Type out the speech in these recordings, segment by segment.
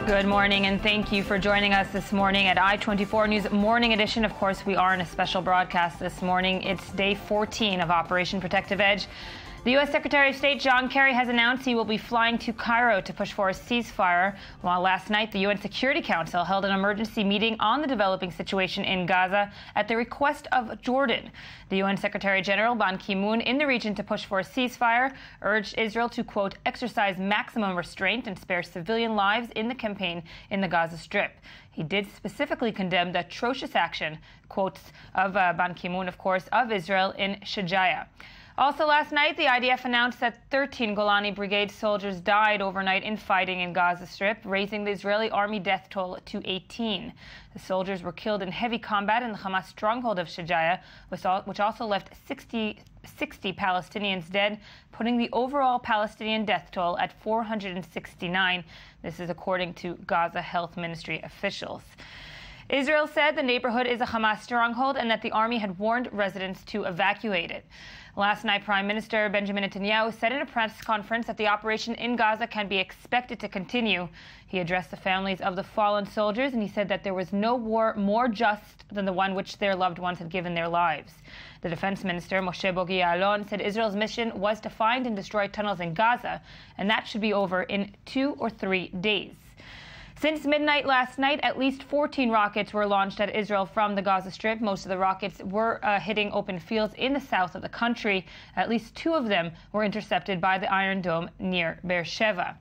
Good morning, and thank you for joining us this morning at I-24 News Morning Edition. Of course, we are in a special broadcast this morning. It's day 14 of Operation Protective Edge. The U.S. Secretary of State John Kerry has announced he will be flying to Cairo to push for a ceasefire, while last night the UN Security Council held an emergency meeting on the developing situation in Gaza at the request of Jordan. The UN Secretary General Ban Ki-moon, in the region to push for a ceasefire, urged Israel to, quote, exercise maximum restraint and spare civilian lives in the campaign in the Gaza Strip. He did specifically condemn the atrocious action, quotes of Ban Ki-moon, of course, of Israel in Shajaya. Also last night, the IDF announced that 13 Golani Brigade soldiers died overnight in fighting in Gaza Strip, raising the Israeli army death toll to 18. The soldiers were killed in heavy combat in the Hamas stronghold of Shajaya, which also left 60 Palestinians dead, putting the overall Palestinian death toll at 469. This is according to Gaza Health Ministry officials. Israel said the neighborhood is a Hamas stronghold and that the army had warned residents to evacuate it. Last night, Prime Minister Benjamin Netanyahu said in a press conference that the operation in Gaza can be expected to continue. He addressed the families of the fallen soldiers, and he said that there was no war more just than the one which their loved ones had given their lives. The defense minister, Moshe Bogi Ya'alon, said Israel's mission was to find and destroy tunnels in Gaza, and that should be over in 2 or 3 days. Since midnight last night, at least 14 rockets were launched at Israel from the Gaza Strip. Most of the rockets were hitting open fields in the south of the country. At least 2 of them were intercepted by the Iron Dome near Beersheba.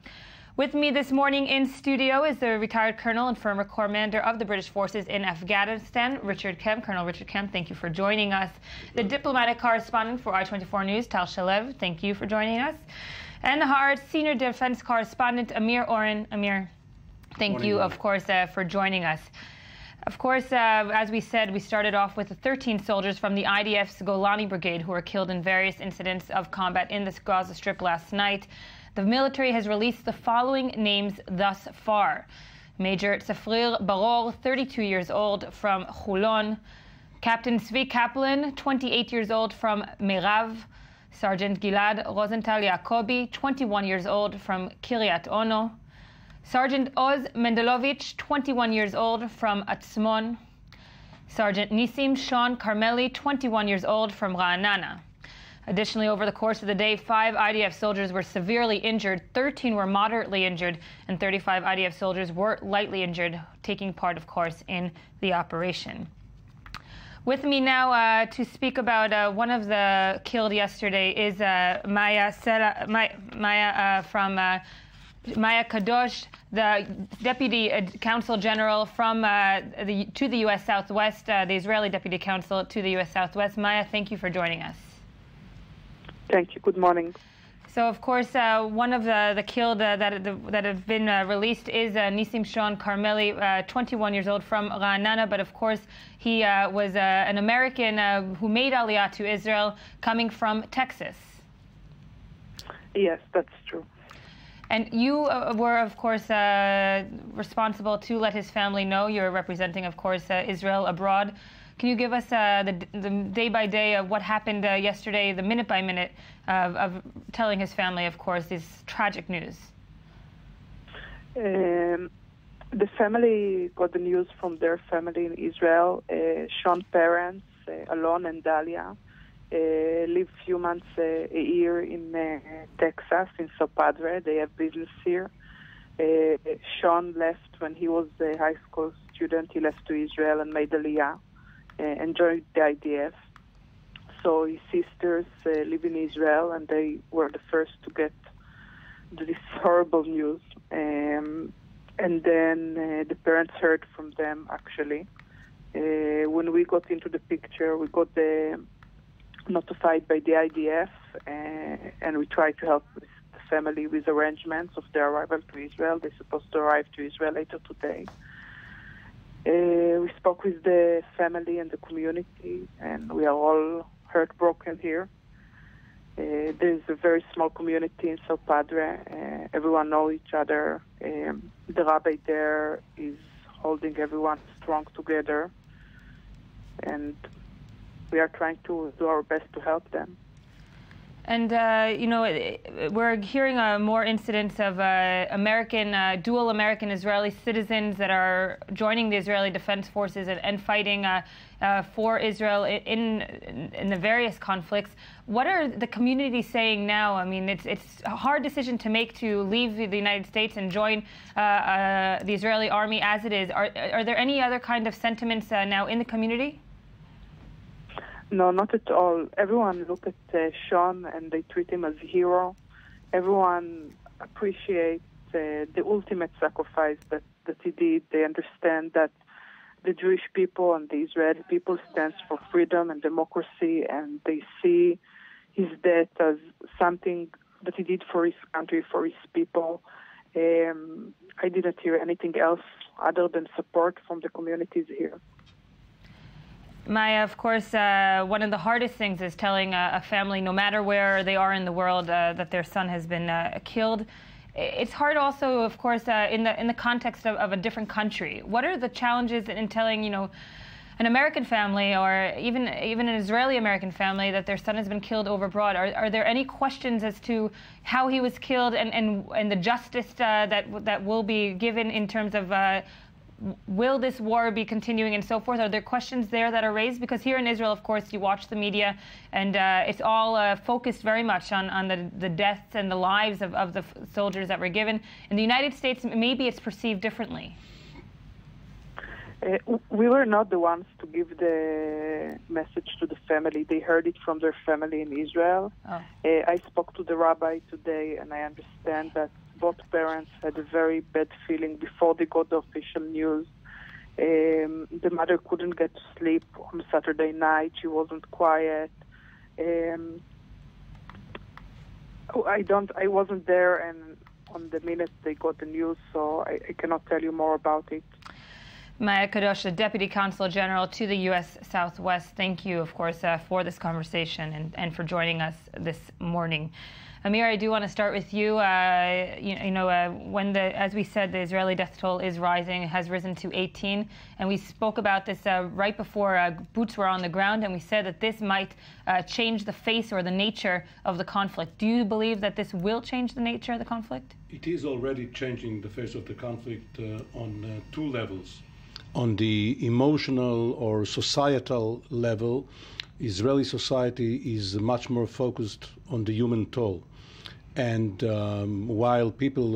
With me this morning in studio is the retired colonel and former commander of the British forces in Afghanistan, Richard Kemp. Colonel Richard Kemp, thank you for joining us. The diplomatic correspondent for I-24 News, Tal Shalev, thank you for joining us. And the Haaretz senior defense correspondent, Amir Oren. Amir, thank you, of course, for joining us. Of course, as we said, we started off with the 13 soldiers from the IDF's Golani Brigade who were killed in various incidents of combat in the Gaza Strip last night. The military has released the following names thus far. Major Tzafrir Baror, 32 years old, from Chulon. Captain Zvi Kaplan, 28 years old, from Merav. Sergeant Gilad Rosenthal Yacobi, 21 years old, from Kiryat Ono. Sergeant Oz Mendelovich, 21 years old, from Atzmon. Sergeant Nisim Sean Carmeli, 21 years old, from Ra'anana. Additionally, over the course of the day, 5 IDF soldiers were severely injured, 13 were moderately injured, and 35 IDF soldiers were lightly injured, taking part, of course, in the operation. With me now to speak about one of the killed yesterday is Maya Kadosh, the Deputy Counsel General from to the U.S. Southwest, the Israeli Deputy Counsel to the U.S. Southwest. Maya, thank you for joining us. Thank you. Good morning. So, of course, one of the killed that have been released is Nisim Sean Carmeli, 21 years old, from Ra'anana. But, of course, he was an American who made Aliyah to Israel, coming from Texas. Yes, that's true. And you were, of course, responsible to let his family know. You're representing, of course, Israel abroad. Can you give us the day-by-day of what happened yesterday, the minute-by-minute of telling his family, of course, this tragic news? The family got the news from their family in Israel. Sean's parents, Alon and Dalia, live a few months a year in Texas, in Sopadre. They have business here. Sean left when he was a high school student. He left to Israel and made Aliyah and joined the IDF. So his sisters live in Israel, and they were the first to get this horrible news. And then the parents heard from them, actually. When we got into the picture, we got notified by the IDF, and we tried to help the family with arrangements of their arrival to Israel. They're supposed to arrive to Israel later today. We spoke with the family and the community, and we are all heartbroken here. There's a very small community in South Padre. Everyone knows each other. The rabbi there is holding everyone strong together, and we are trying to do our best to help them. And, we're hearing more incidents of dual American-Israeli citizens that are joining the Israeli Defense Forces and fighting for Israel in the various conflicts. What are the communities saying now? I mean, it's a hard decision to make to leave the United States and join the Israeli army as it is. Are there any other kind of sentiments now in the community? No, not at all. Everyone look at Sean and they treat him as a hero. Everyone appreciates the ultimate sacrifice that he did. They understand that the Jewish people and the Israeli people stands for freedom and democracy, and they see his death as something that he did for his country, for his people. I didn't hear anything else other than support from the communities here. Maya, of course, one of the hardest things is telling a family, no matter where they are in the world, that their son has been killed. It's hard also, of course, in the context of a different country. What are the challenges in telling, an American family or even an Israeli-American family that their son has been killed overbroad? Are there any questions as to how he was killed and the justice that will be given in terms of will this war be continuing and so forth? Are there questions there that are raised? Because here in Israel, of course, you watch the media and it's all focused very much on the deaths and the lives of the soldiers that were given. In the United States, maybe it's perceived differently. We were not the ones to give the message to the family. They heard it from their family in Israel. Oh. I spoke to the rabbi today, and I understand that both parents had a very bad feeling before they got the official news. The mother couldn't get to sleep on Saturday night. She wasn't quiet. I wasn't there, and on the minute they got the news, so I cannot tell you more about it. Maya Kadosh, the Deputy Consul General to the U.S. Southwest, thank you, of course, for this conversation and for joining us this morning. Amir, I do want to start with you. As we said, the Israeli death toll is rising, has risen to 18. And we spoke about this right before boots were on the ground, and we said that this might change the face or the nature of the conflict. Do you believe that this will change the nature of the conflict? It is already changing the face of the conflict on two levels. On the emotional or societal level, Israeli society is much more focused on the human toll. And while people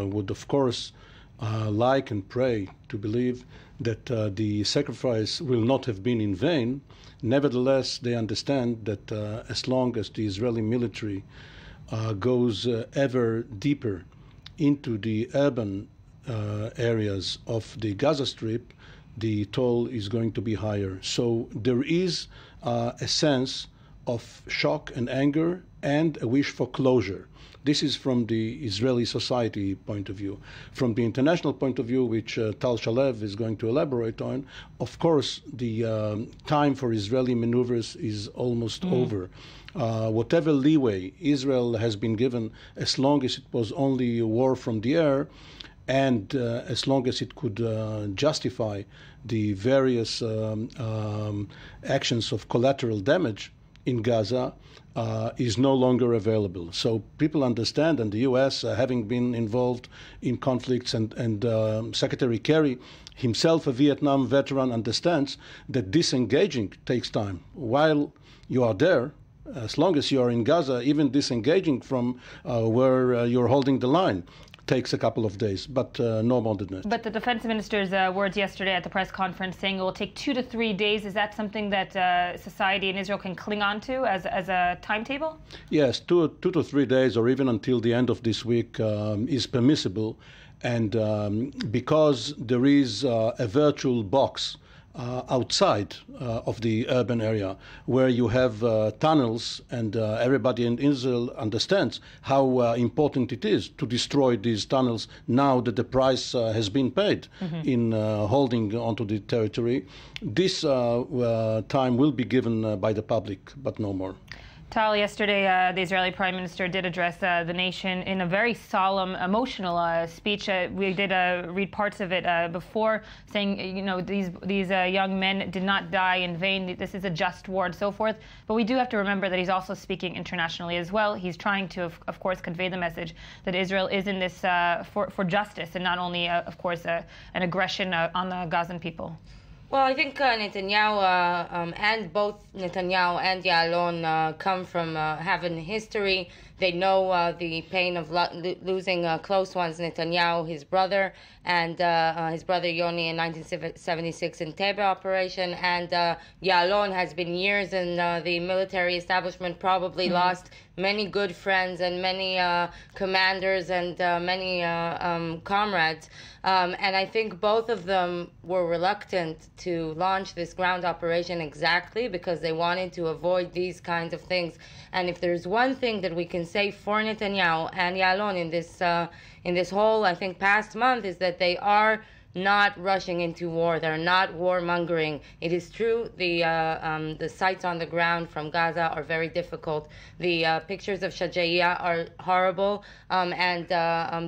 would, of course, like and pray to believe that the sacrifice will not have been in vain, nevertheless, they understand that as long as the Israeli military goes ever deeper into the urban areas of the Gaza Strip, the toll is going to be higher. So there is a sense of shock and anger and a wish for closure. This is from the Israeli society point of view. From the international point of view, which Tal Shalev is going to elaborate on, of course, the time for Israeli maneuvers is almost over. Whatever leeway Israel has been given, as long as it was only a war from the air, and as long as it could justify the various actions of collateral damage in Gaza, is no longer available. So people understand, and the U.S., having been involved in conflicts, and Secretary Kerry, himself a Vietnam veteran, understands that disengaging takes time. While you are there, as long as you are in Gaza, even disengaging from where you're holding the line takes a couple of days, but no more than that. But the defense minister's words yesterday at the press conference saying it will take 2 to 3 days, is that something that society in Israel can cling on to as a timetable? Yes, 2 to 3 days, or even until the end of this week, is permissible. And because there is a virtual box outside of the urban area, where you have tunnels, and everybody in Israel understands how important it is to destroy these tunnels now that the price has been paid in holding onto the territory. This time will be given by the public, but no more. Tal, yesterday the Israeli Prime Minister did address the nation in a very solemn, emotional speech. We did read parts of it before, saying, these young men did not die in vain. This is a just war and so forth. But we do have to remember that he's also speaking internationally as well. He's trying to, of course, convey the message that Israel is in this for justice and not only, of course, an aggression on the Gazan people. Well, I think Netanyahu and both Netanyahu and Ya'alon come from having history. They know the pain of losing close ones, Netanyahu, his brother, and his brother Yoni in 1976 in Tebe operation. And Ya'alon has been years in the military establishment, probably lost many good friends and many commanders and many comrades. And I think both of them were reluctant to launch this ground operation exactly because they wanted to avoid these kinds of things. And if there's one thing that we can say for Netanyahu and Ya'alon in this whole, I think, past month is that they are not rushing into war. They're not warmongering. It is true the sights on the ground from Gaza are very difficult. The pictures of Shajaiya are horrible, and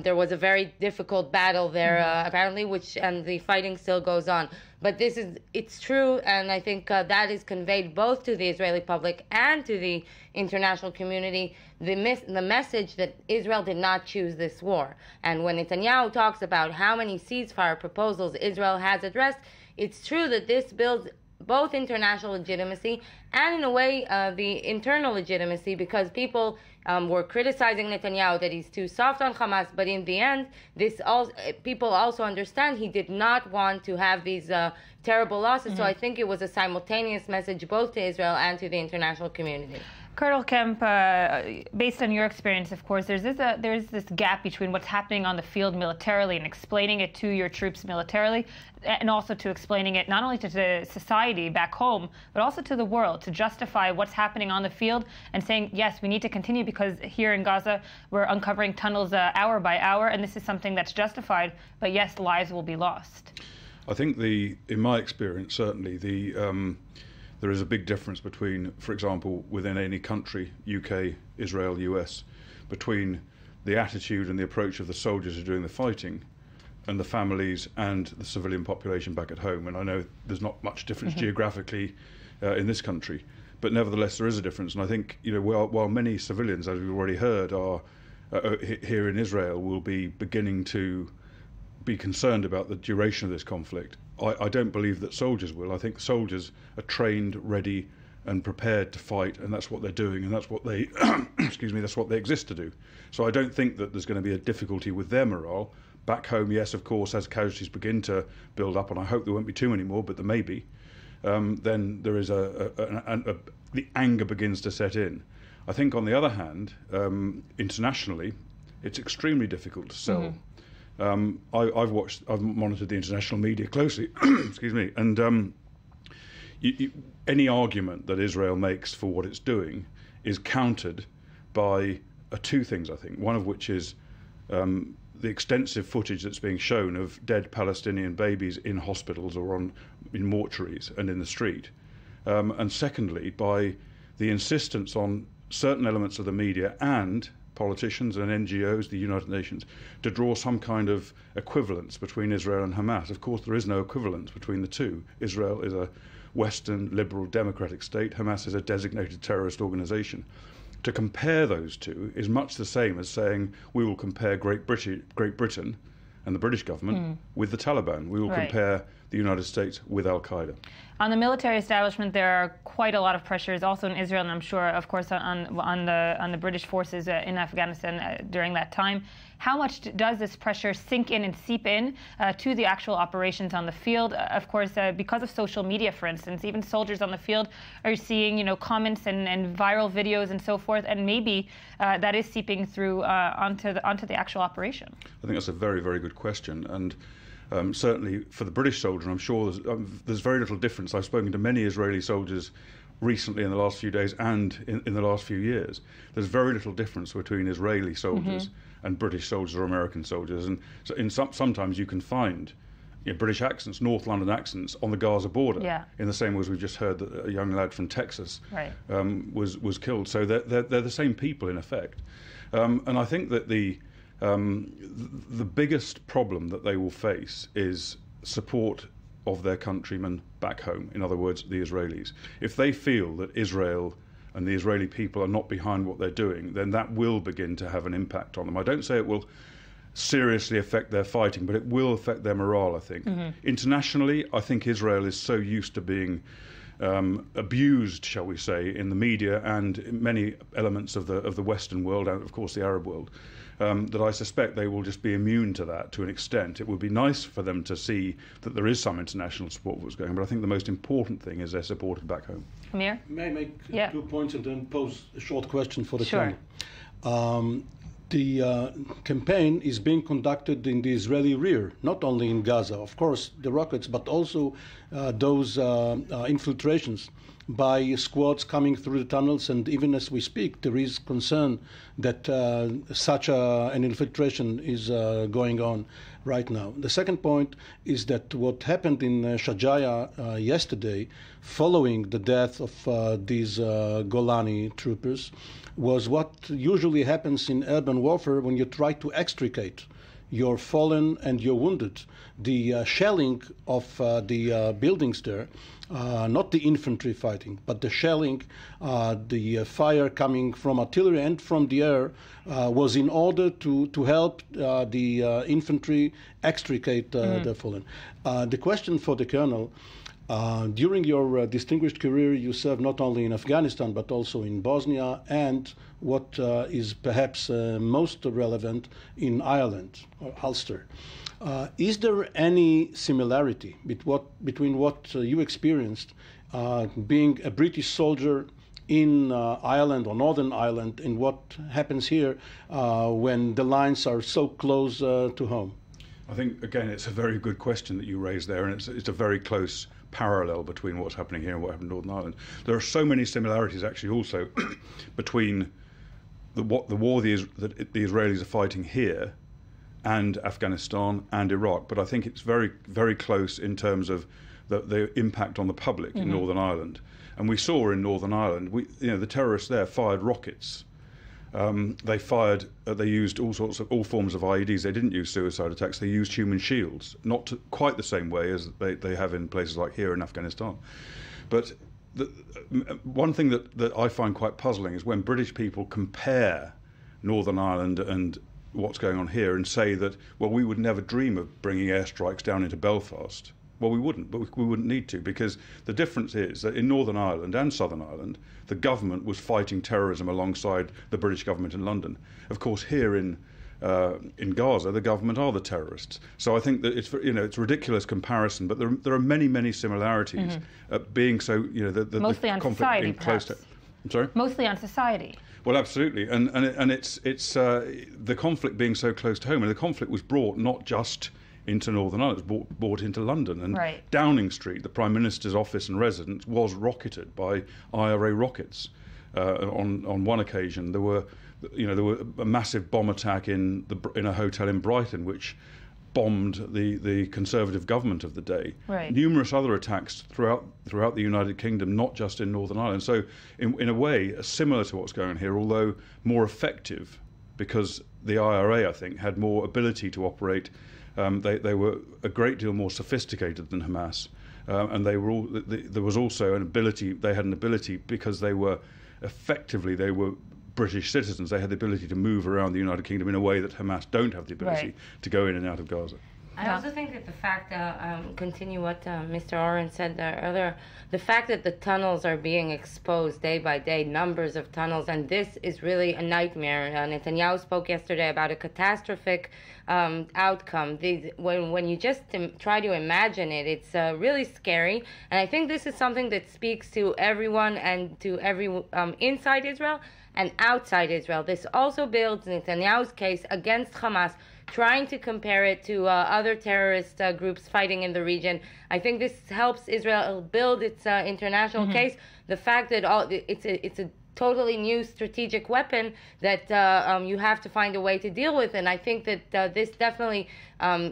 there was a very difficult battle there apparently, and the fighting still goes on. But it's true, and I think that is conveyed both to the Israeli public and to the international community, the message that Israel did not choose this war. And when Netanyahu talks about how many ceasefire proposals Israel has addressed, it's true that this builds both international legitimacy and, in a way, the internal legitimacy, because people were criticizing Netanyahu that he's too soft on Hamas, but in the end, people also understand he did not want to have these terrible losses. So I think it was a simultaneous message both to Israel and to the international community. Colonel Kemp, based on your experience, of course, there's this gap between what's happening on the field militarily and explaining it to your troops militarily, and also to explaining it not only to the society back home, but also to the world, to justify what's happening on the field and saying, yes, we need to continue because here in Gaza, we're uncovering tunnels hour by hour, and this is something that's justified, but yes, lives will be lost. I think in my experience, certainly, there is a big difference between, for example, within any country, UK, Israel, US, between the attitude and the approach of the soldiers who are doing the fighting and the families and the civilian population back at home. And I know there's not much difference geographically in this country, but nevertheless there is a difference. And I think, while many civilians, as we've already heard, are here in Israel, will be beginning to be concerned about the duration of this conflict, I don't believe that soldiers will. I think soldiers are trained, ready, and prepared to fight, and that's what they're doing, and that's what they, that's what they exist to do. So I don't think that there's going to be a difficulty with their morale. Back home, yes, of course, as casualties begin to build up, and I hope there won't be too many more, but there may be, then there is the anger begins to set in. I think, on the other hand, internationally, it's extremely difficult to sell. I've monitored the international media closely, and any argument that Israel makes for what it's doing is countered by two things, I think. One of which is the extensive footage that's being shown of dead Palestinian babies in hospitals or in mortuaries and in the street, and secondly, by the insistence on certain elements of the media and politicians and NGOs, the United Nations, to draw some kind of equivalence between Israel and Hamas. Of course, there is no equivalence between the two. Israel is a Western, liberal, democratic state. Hamas is a designated terrorist organization. To compare those two is much the same as saying we will compare Great Britain and the British government with the Taliban. We will compare the United States with Al-Qaeda. On the military establishment, there are quite a lot of pressures also in Israel, and I'm sure, of course, on the British forces in Afghanistan during that time. How much does this pressure sink in and seep in to the actual operations on the field? Of course, because of social media, for instance, even soldiers on the field are seeing, comments and viral videos and so forth, and maybe that is seeping through onto the actual operation. I think that's a very, very good question, and certainly for the British soldier, I'm sure there's very little difference. I've spoken to many Israeli soldiers recently in the last few days and in the last few years. There's very little difference between Israeli soldiers and British soldiers or American soldiers. And so sometimes you can find British accents, North London accents on the Gaza border. Yeah. In the same way as we just heard that a young lad from Texas Right. was killed. So they're the same people in effect. And I think that the biggest problem that they will face is support of their countrymen back home. In other words, the Israelis. If they feel that Israel and the Israeli people are not behind what they're doing, then that will begin to have an impact on them. I don't say it will seriously affect their fighting, but it will affect their morale, I think. Internationally, I think Israel is so used to being abused, shall we say, in the media and in many elements of the Western world and, of course, the Arab world, that I suspect they will just be immune to that to an extent. It would be nice for them to see that there is some international support for what's going on, but I think the most important thing is they're supported back home. Amir? May I make 2 points and then pose a short question for the Sure. panel? The campaign is being conducted in the Israeli rear, not only in Gaza, of course, the rockets, but also those infiltrations by squads coming through the tunnels. And even as we speak, there is concern that such an infiltration is going on right now. The second point is that what happened in Shajaya yesterday, following the death of these Golani troopers, was what usually happens in urban warfare when you try to extricate your fallen and your wounded. The shelling of the buildings there, not the infantry fighting, but the shelling, the fire coming from artillery and from the air, was in order to help the infantry extricate the fallen. The question for the colonel: during your distinguished career, you served not only in Afghanistan, but also in Bosnia, and what is perhaps most relevant, in Ireland, or Ulster. Is there any similarity between what you experienced being a British soldier in Ireland or Northern Ireland and what happens here when the lines are so close to home? I think, again, it's a very good question that you raised there, and it's a very close parallel between what's happening here and what happened in Northern Ireland. There are so many similarities, actually, also between the war that the Israelis are fighting here and Afghanistan and Iraq. But I think it's very, very close in terms of the impact on the public in Northern Ireland. And we saw in Northern Ireland, the terrorists there fired rockets. They used all forms of IEDs. They didn't use suicide attacks. They used human shields, not quite the same way as they have in places like here in Afghanistan. But one thing that I find quite puzzling is when British people compare Northern Ireland and what's going on here and say that, well, we would never dream of bringing airstrikes down into Belfast. Well, we wouldn't, but we wouldn't need to, because the difference is that in Northern Ireland and Southern Ireland, the government was fighting terrorism alongside the British government in London. Of course, here in Gaza, the government are the terrorists. So I think that it's a ridiculous comparison, but there are many similarities being so the mostly on conflict society, being close to. I'm sorry. Mostly on society. Well, absolutely, and it's the conflict being so close to home, and the conflict was brought not just into Northern Ireland, it was brought into London, and Downing Street, the Prime Minister's office and residence, was rocketed by IRA rockets. On one occasion, there were a massive bomb attack in a hotel in Brighton, which bombed the Conservative government of the day. Numerous other attacks throughout the United Kingdom, not just in Northern Ireland. So, in a way, similar to what's going on here, although more effective, because the IRA, I think, had more ability to operate. They were a great deal more sophisticated than Hamas, and there was also an ability. They had an ability because they were British citizens. They had the ability to move around the United Kingdom in a way that Hamas don't have the ability to go in and out of Gaza. I also think that the fact, continue what Mr. Oren said earlier, the fact that the tunnels are being exposed day by day, numbers of tunnels, and this is really a nightmare. Netanyahu spoke yesterday about a catastrophic outcome. When you just try to imagine it, it's really scary. And I think this is something that speaks to everyone and to every inside Israel and outside Israel. This also builds Netanyahu's case against Hamas, trying to compare it to other terrorist groups fighting in the region. I think this helps Israel build its international case. The fact that it's a totally new strategic weapon that you have to find a way to deal with. And I think that this definitely,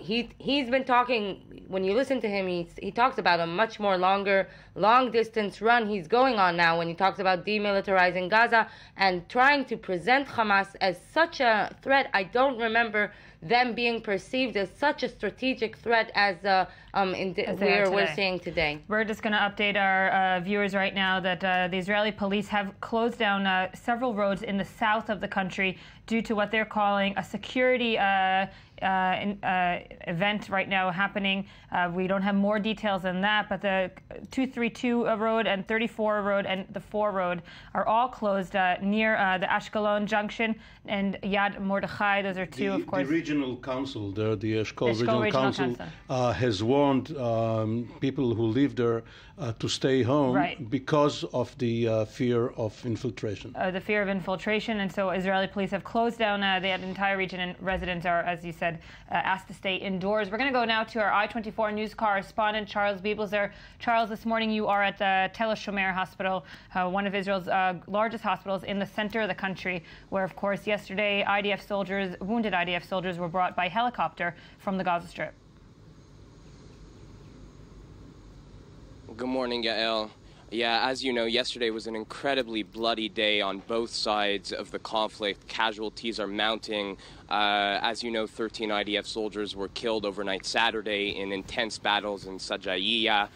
he's been talking, when you listen to him, he talks about a much more long distance run he's going on now when he talks about demilitarizing Gaza and trying to present Hamas as such a threat. I don't remember them being perceived as such a strategic threat as we're seeing today. We're just going to update our viewers right now that the Israeli police have closed down several roads in the south of the country due to what they're calling a security event right now happening. We don't have more details than that, but the 232 road and 34 road and the 4 road are all closed near the Ashkelon junction and Yad Mordechai. Those are two, of course. The regional council there, the Eshkol Regional Council, has warned people who live there to stay home because of the fear of infiltration. The fear of infiltration, and so Israeli police have closed down the entire region, and residents are, as you said, asked to stay indoors. We're going to go now to our I-24 news correspondent, Charles Biebels there. Charles, this morning you are at the Tel Shomer Hospital, one of Israel's largest hospitals in the center of the country, where, of course, yesterday wounded IDF soldiers were brought by helicopter from the Gaza Strip. Good morning, Yael. Yeah, as you know, yesterday was an incredibly bloody day on both sides of the conflict. Casualties are mounting. As you know, 13 IDF soldiers were killed overnight Saturday in intense battles in Sajaiya.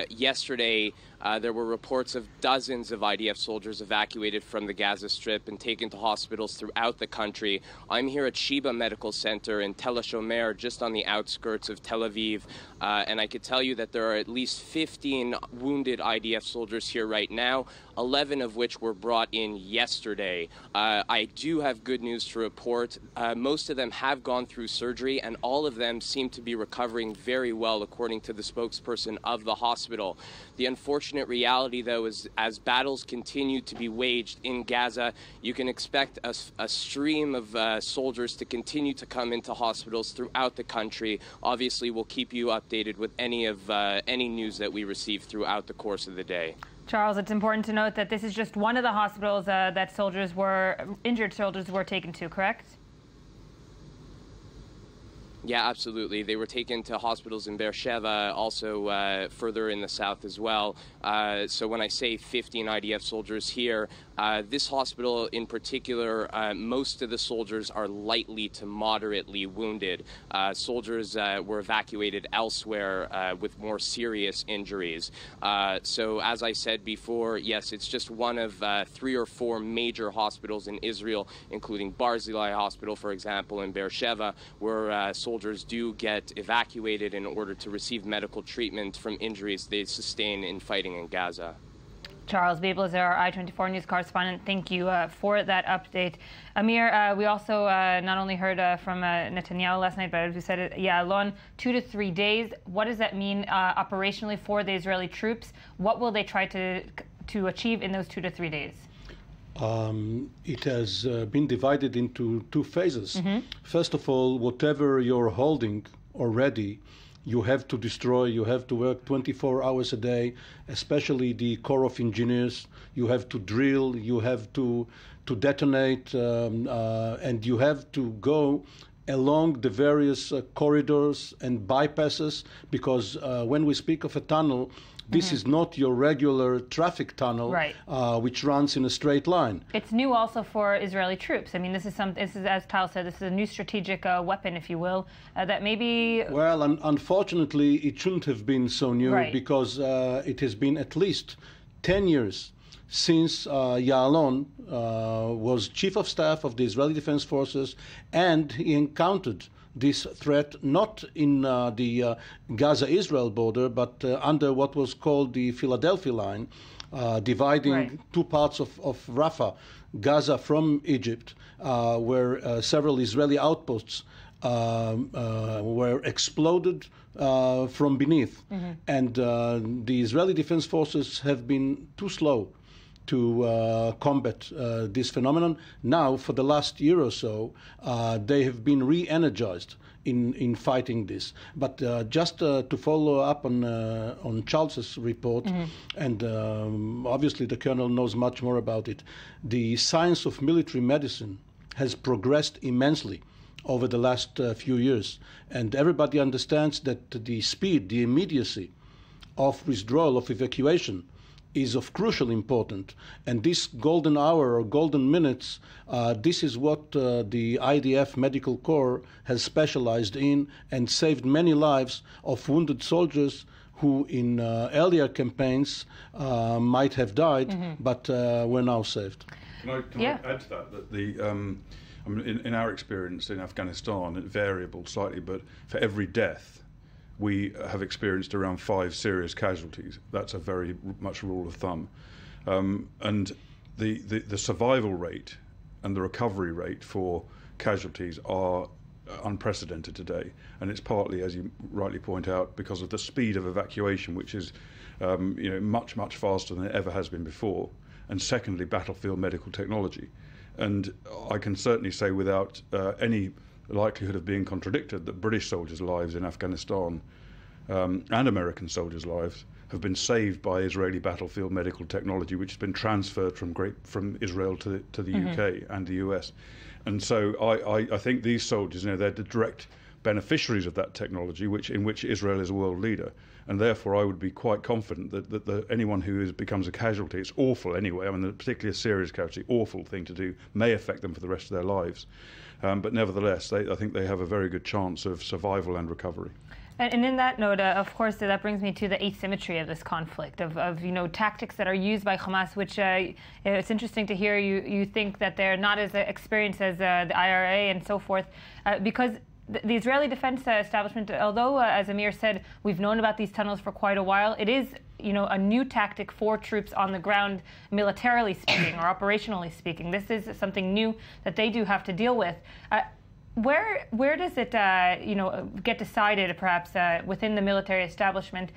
Yesterday, there were reports of dozens of IDF soldiers evacuated from the Gaza Strip and taken to hospitals throughout the country. I'm here at Sheba Medical Center in Tel Shomer, just on the outskirts of Tel Aviv, and I could tell you that there are at least 15 wounded IDF soldiers here right now, 11 of which were brought in yesterday. I do have good news to report. Most of them have gone through surgery, and all of them seem to be recovering very well, according to the spokesperson of the hospital. The unfortunate reality, though, is as battles continue to be waged in Gaza, you can expect a stream of soldiers to continue to come into hospitals throughout the country. Obviously, we'll keep you updated with any news that we receive throughout the course of the day. Charles, it's important to note that this is just one of the hospitals that injured soldiers were taken to, correct? Yeah, absolutely. They were taken to hospitals in Beersheba, also further in the south as well. So when I say 15 IDF soldiers here, this hospital in particular, most of the soldiers are lightly to moderately wounded. Soldiers were evacuated elsewhere with more serious injuries. So as I said before, yes, it's just one of 3 or 4 major hospitals in Israel, including Barzilai Hospital, for example, in Beersheba, where soldiers do get evacuated in order to receive medical treatment from injuries they sustain in fighting in Gaza. Charles Biebels, our I-24 News correspondent. Thank you for that update. Amir, we also not only heard from Netanyahu last night, but as we said, Ya'alon, 2 to 3 days. What does that mean operationally for the Israeli troops? What will they try to achieve in those 2 to 3 days? It has been divided into 2 phases. First of all, whatever you're holding already, you have to destroy. You have to work 24 hours a day, especially the Corps of Engineers. You have to drill, you have to detonate, and you have to go along the various corridors and bypasses, because when we speak of a tunnel, this is not your regular traffic tunnel, which runs in a straight line. It's new also for Israeli troops. I mean, this is, as Tal said, this is a new strategic weapon, if you will, that maybe... Well, unfortunately, it shouldn't have been so new, because it has been at least 10 years since Ya'alon was chief of staff of the Israeli Defense Forces, and he encountered this threat not in the Gaza-Israel border, but under what was called the Philadelphia line, dividing 2 parts of Rafah, Gaza from Egypt, where several Israeli outposts were exploded from beneath. And the Israeli Defense Forces have been too slow to combat this phenomenon. Now, for the last year or so, they have been re-energized in fighting this. But just to follow up on Charles's report, and obviously the Colonel knows much more about it, the science of military medicine has progressed immensely over the last few years. And everybody understands that the speed, the immediacy of withdrawal, of evacuation, is of crucial importance. And this golden hour or golden minutes, this is what the IDF Medical Corps has specialized in and saved many lives of wounded soldiers who in earlier campaigns might have died, but were now saved. Can I add to that the I mean, in our experience in Afghanistan, it's variable slightly, but for every death, we have experienced around 5 serious casualties. That's a very much rule of thumb. And the survival rate and the recovery rate for casualties are unprecedented today. And it's partly, as you rightly point out, because of the speed of evacuation, which is much, much faster than it ever has been before. And secondly, battlefield medical technology. And I can certainly say without any likelihood of being contradicted that British soldiers' lives in Afghanistan and American soldiers' lives have been saved by Israeli battlefield medical technology, which has been transferred from Israel to the UK and the US. And so I think these soldiers, they're the direct beneficiaries of that technology, in which Israel is a world leader. And therefore, I would be quite confident that anyone who becomes a casualty, it's awful anyway, I mean, particularly a serious casualty, awful thing to do, may affect them for the rest of their lives. But nevertheless, I think they have a very good chance of survival and recovery. And in that note, of course, that brings me to the asymmetry of this conflict, of tactics that are used by Hamas, which it's interesting to hear you think that they're not as experienced as the IRA and so forth, because the Israeli defense establishment, although, as Amir said, we've known about these tunnels for quite a while, it is, a new tactic for troops on the ground, militarily speaking or operationally speaking. This is something new that they do have to deal with. Where does it, get decided, perhaps, within the military establishment,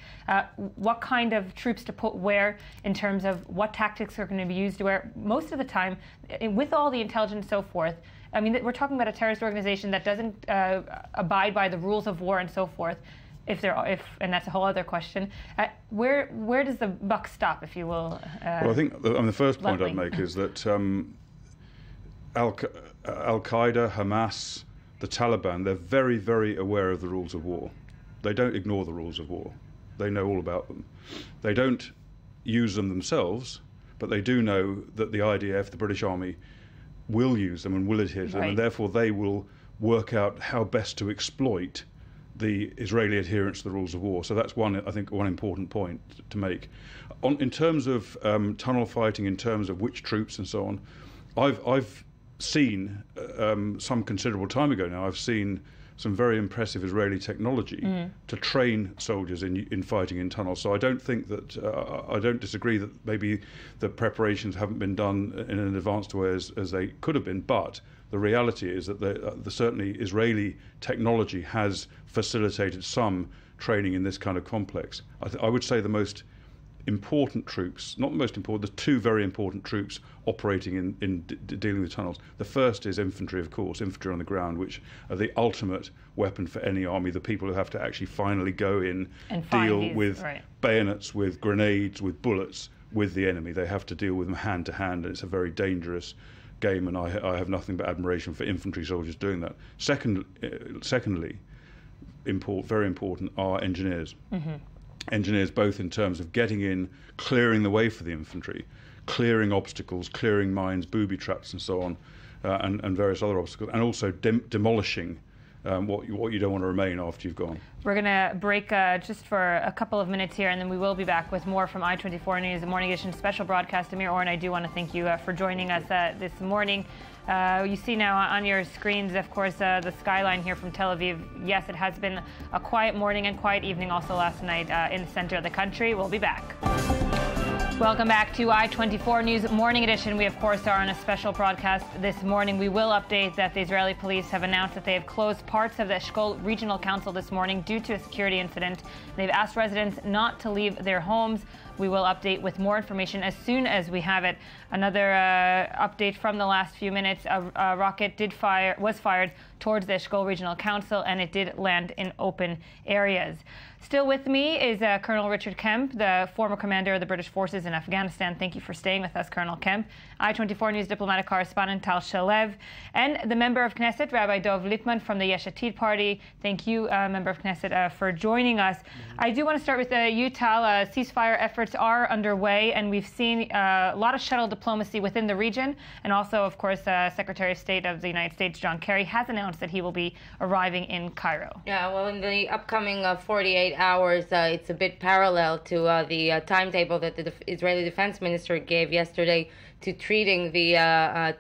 what kind of troops to put where in terms of what tactics are going to be used where? Most of the time, with all the intelligence and so forth, I mean, we're talking about a terrorist organization that doesn't abide by the rules of war and so forth. And that's a whole other question. Where does the buck stop, if you will? Well, I think the first point I'd make is that Al Qaeda, Hamas, the Taliban, they're very, very aware of the rules of war. They don't ignore the rules of war. They know all about them. They don't use them themselves, but they do know that the IDF, the British Army, will use them and will adhere to them, and therefore they will work out how best to exploit the Israeli adherence to the rules of war. So that's one important point to make. In terms of tunnel fighting, in terms of which troops and so on, I've seen some considerable time ago now, I've seen some very impressive Israeli technology to train soldiers in fighting in tunnels. So I don't think that, I don't disagree that maybe the preparations haven't been done in an advanced way as they could have been, but the reality is that certainly Israeli technology has facilitated some training in this kind of complex. I would say the most important troops, not the most important, the two very important troops operating in dealing with tunnels. The first is infantry, of course, infantry on the ground, which are the ultimate weapon for any army, the people who have to actually finally go in and deal with bayonets, with grenades, with bullets, with the enemy. They have to deal with them hand to hand, and it's a very dangerous game, and I have nothing but admiration for infantry soldiers doing that. Secondly, very important, are engineers. Engineers, both in terms of getting in, clearing the way for the infantry, clearing obstacles, clearing mines, booby traps and so on, and various other obstacles, and also demolishing what you don't want to remain after you've gone. We're going to break just for a couple of minutes here, and then we will be back with more from I-24 News, the Morning Edition special broadcast. Amir Orn, I do want to thank you for joining us this morning. You see now on your screens, of course, the skyline here from Tel Aviv. Yes, it has been a quiet morning and quiet evening also last night in the center of the country. We'll be back. Welcome back to I-24 News Morning Edition. We, of course, are on a special broadcast this morning. We will update that the Israeli police have announced that they have closed parts of the Eshkol Regional Council this morning due to a security incident. They've asked residents not to leave their homes. We will update with more information as soon as we have it. Another update from the last few minutes: a rocket was fired towards the Eshkol Regional Council, and it did land in open areas. Still with me is Colonel Richard Kemp, the former commander of the British forces in Afghanistan. Thank you for staying with us, Colonel Kemp. I-24 News diplomatic correspondent Tal Shalev, and the member of Knesset, Rabbi Dov Lipman from the Yesh Atid party. Thank you, member of Knesset, for joining us. I do want to start with you, Tal. Ceasefire efforts are underway, and we've seen a lot of shuttle diplomacy within the region. And also, of course, Secretary of State of the United States, John Kerry, has announced that he will be arriving in Cairo. Yeah, well, in the upcoming 48 hours, it's a bit parallel to the timetable that the Israeli defense minister gave yesterday to treating the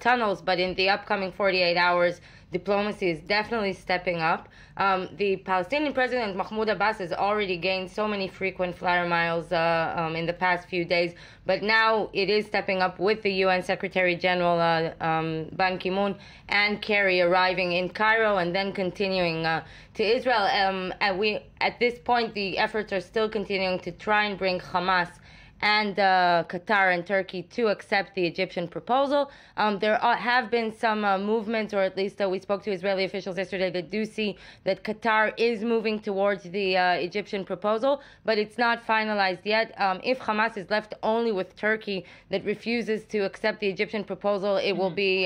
tunnels. But in the upcoming 48 hours, diplomacy is definitely stepping up. The Palestinian president, Mahmoud Abbas, has already gained so many frequent flyer miles in the past few days, but now it is stepping up with the UN Secretary General Ban Ki-moon and Kerry arriving in Cairo and then continuing to Israel. At this point, the efforts are still continuing to try and bring Hamas and Qatar and Turkey to accept the Egyptian proposal. There have been some movements, or at least we spoke to Israeli officials yesterday that do see that Qatar is moving towards the Egyptian proposal, but it's not finalized yet. If Hamas is left only with Turkey that refuses to accept the Egyptian proposal, it will be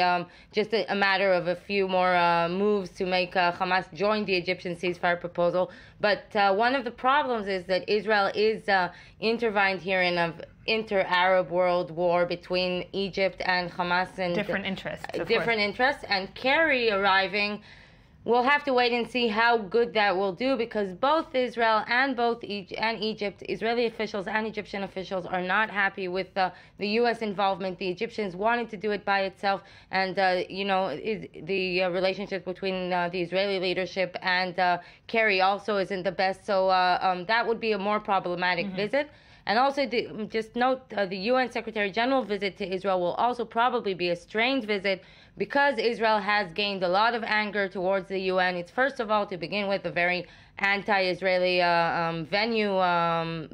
just a matter of a few more moves to make Hamas join the Egyptian ceasefire proposal. But one of the problems is that Israel is intervened here in an inter-Arab world war between Egypt and Hamas, and different interests. Different interests. And Kerry arriving, we'll have to wait and see how good that will do, because both Israel and Egypt, Israeli officials and Egyptian officials, are not happy with the U.S. involvement. The Egyptians wanted to do it by itself, and the relationship between the Israeli leadership and Kerry also isn't the best. So that would be a more problematic visit. And also, just note, the UN Secretary General visit to Israel will also probably be a strange visit, because Israel has gained a lot of anger towards the UN. It's, first of all, to begin with, a very anti-Israeli venue,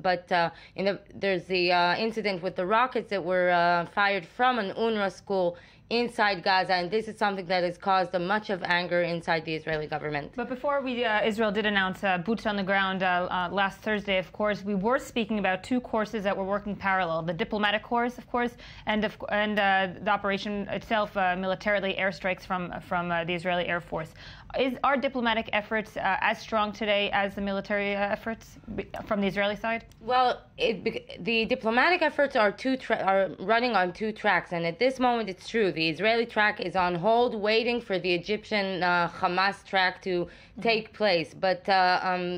but there's the incident with the rockets that were fired from an UNRWA school inside Gaza, and this is something that has caused much of anger inside the Israeli government. But before Israel did announce boots on the ground last Thursday, of course, we were speaking about two courses that were working parallel: the diplomatic course, of course, and the operation itself, militarily airstrikes from the Israeli Air Force. Are diplomatic efforts as strong today as the military efforts from the Israeli side? Well, the diplomatic efforts are running on two tracks, and at this moment it's true. The Israeli track is on hold, waiting for the Egyptian Hamas track to take place. But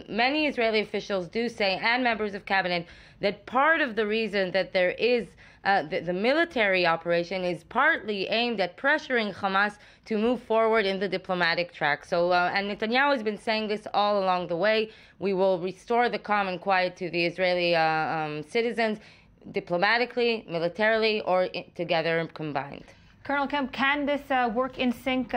many Israeli officials do say, and members of cabinet, that part of the reason that there is the military operation is partly aimed at pressuring Hamas to move forward in the diplomatic track. So, and Netanyahu has been saying this all along the way: we will restore the calm and quiet to the Israeli citizens, diplomatically, militarily, or together combined. Colonel Kemp, can this work in sync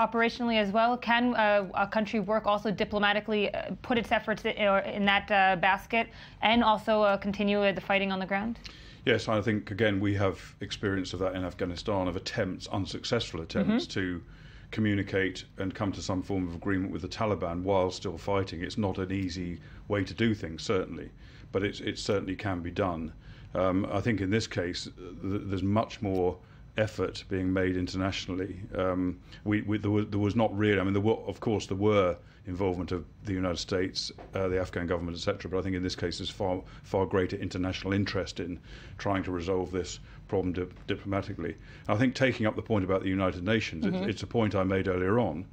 operationally as well? Can a country work also diplomatically, put its efforts in that basket, and also continue the fighting on the ground? Yes, I think, again, we have experience of that in Afghanistan, of unsuccessful attempts to communicate and come to some form of agreement with the Taliban while still fighting. It's not an easy way to do things, certainly, but it certainly can be done. I think in this case, there's much more effort being made internationally. There was not really, I mean, there were involvement of the United States, the Afghan government, etc. But I think in this case there's far greater international interest in trying to resolve this problem diplomatically. And I think, taking up the point about the United Nations, it's a point I made earlier on,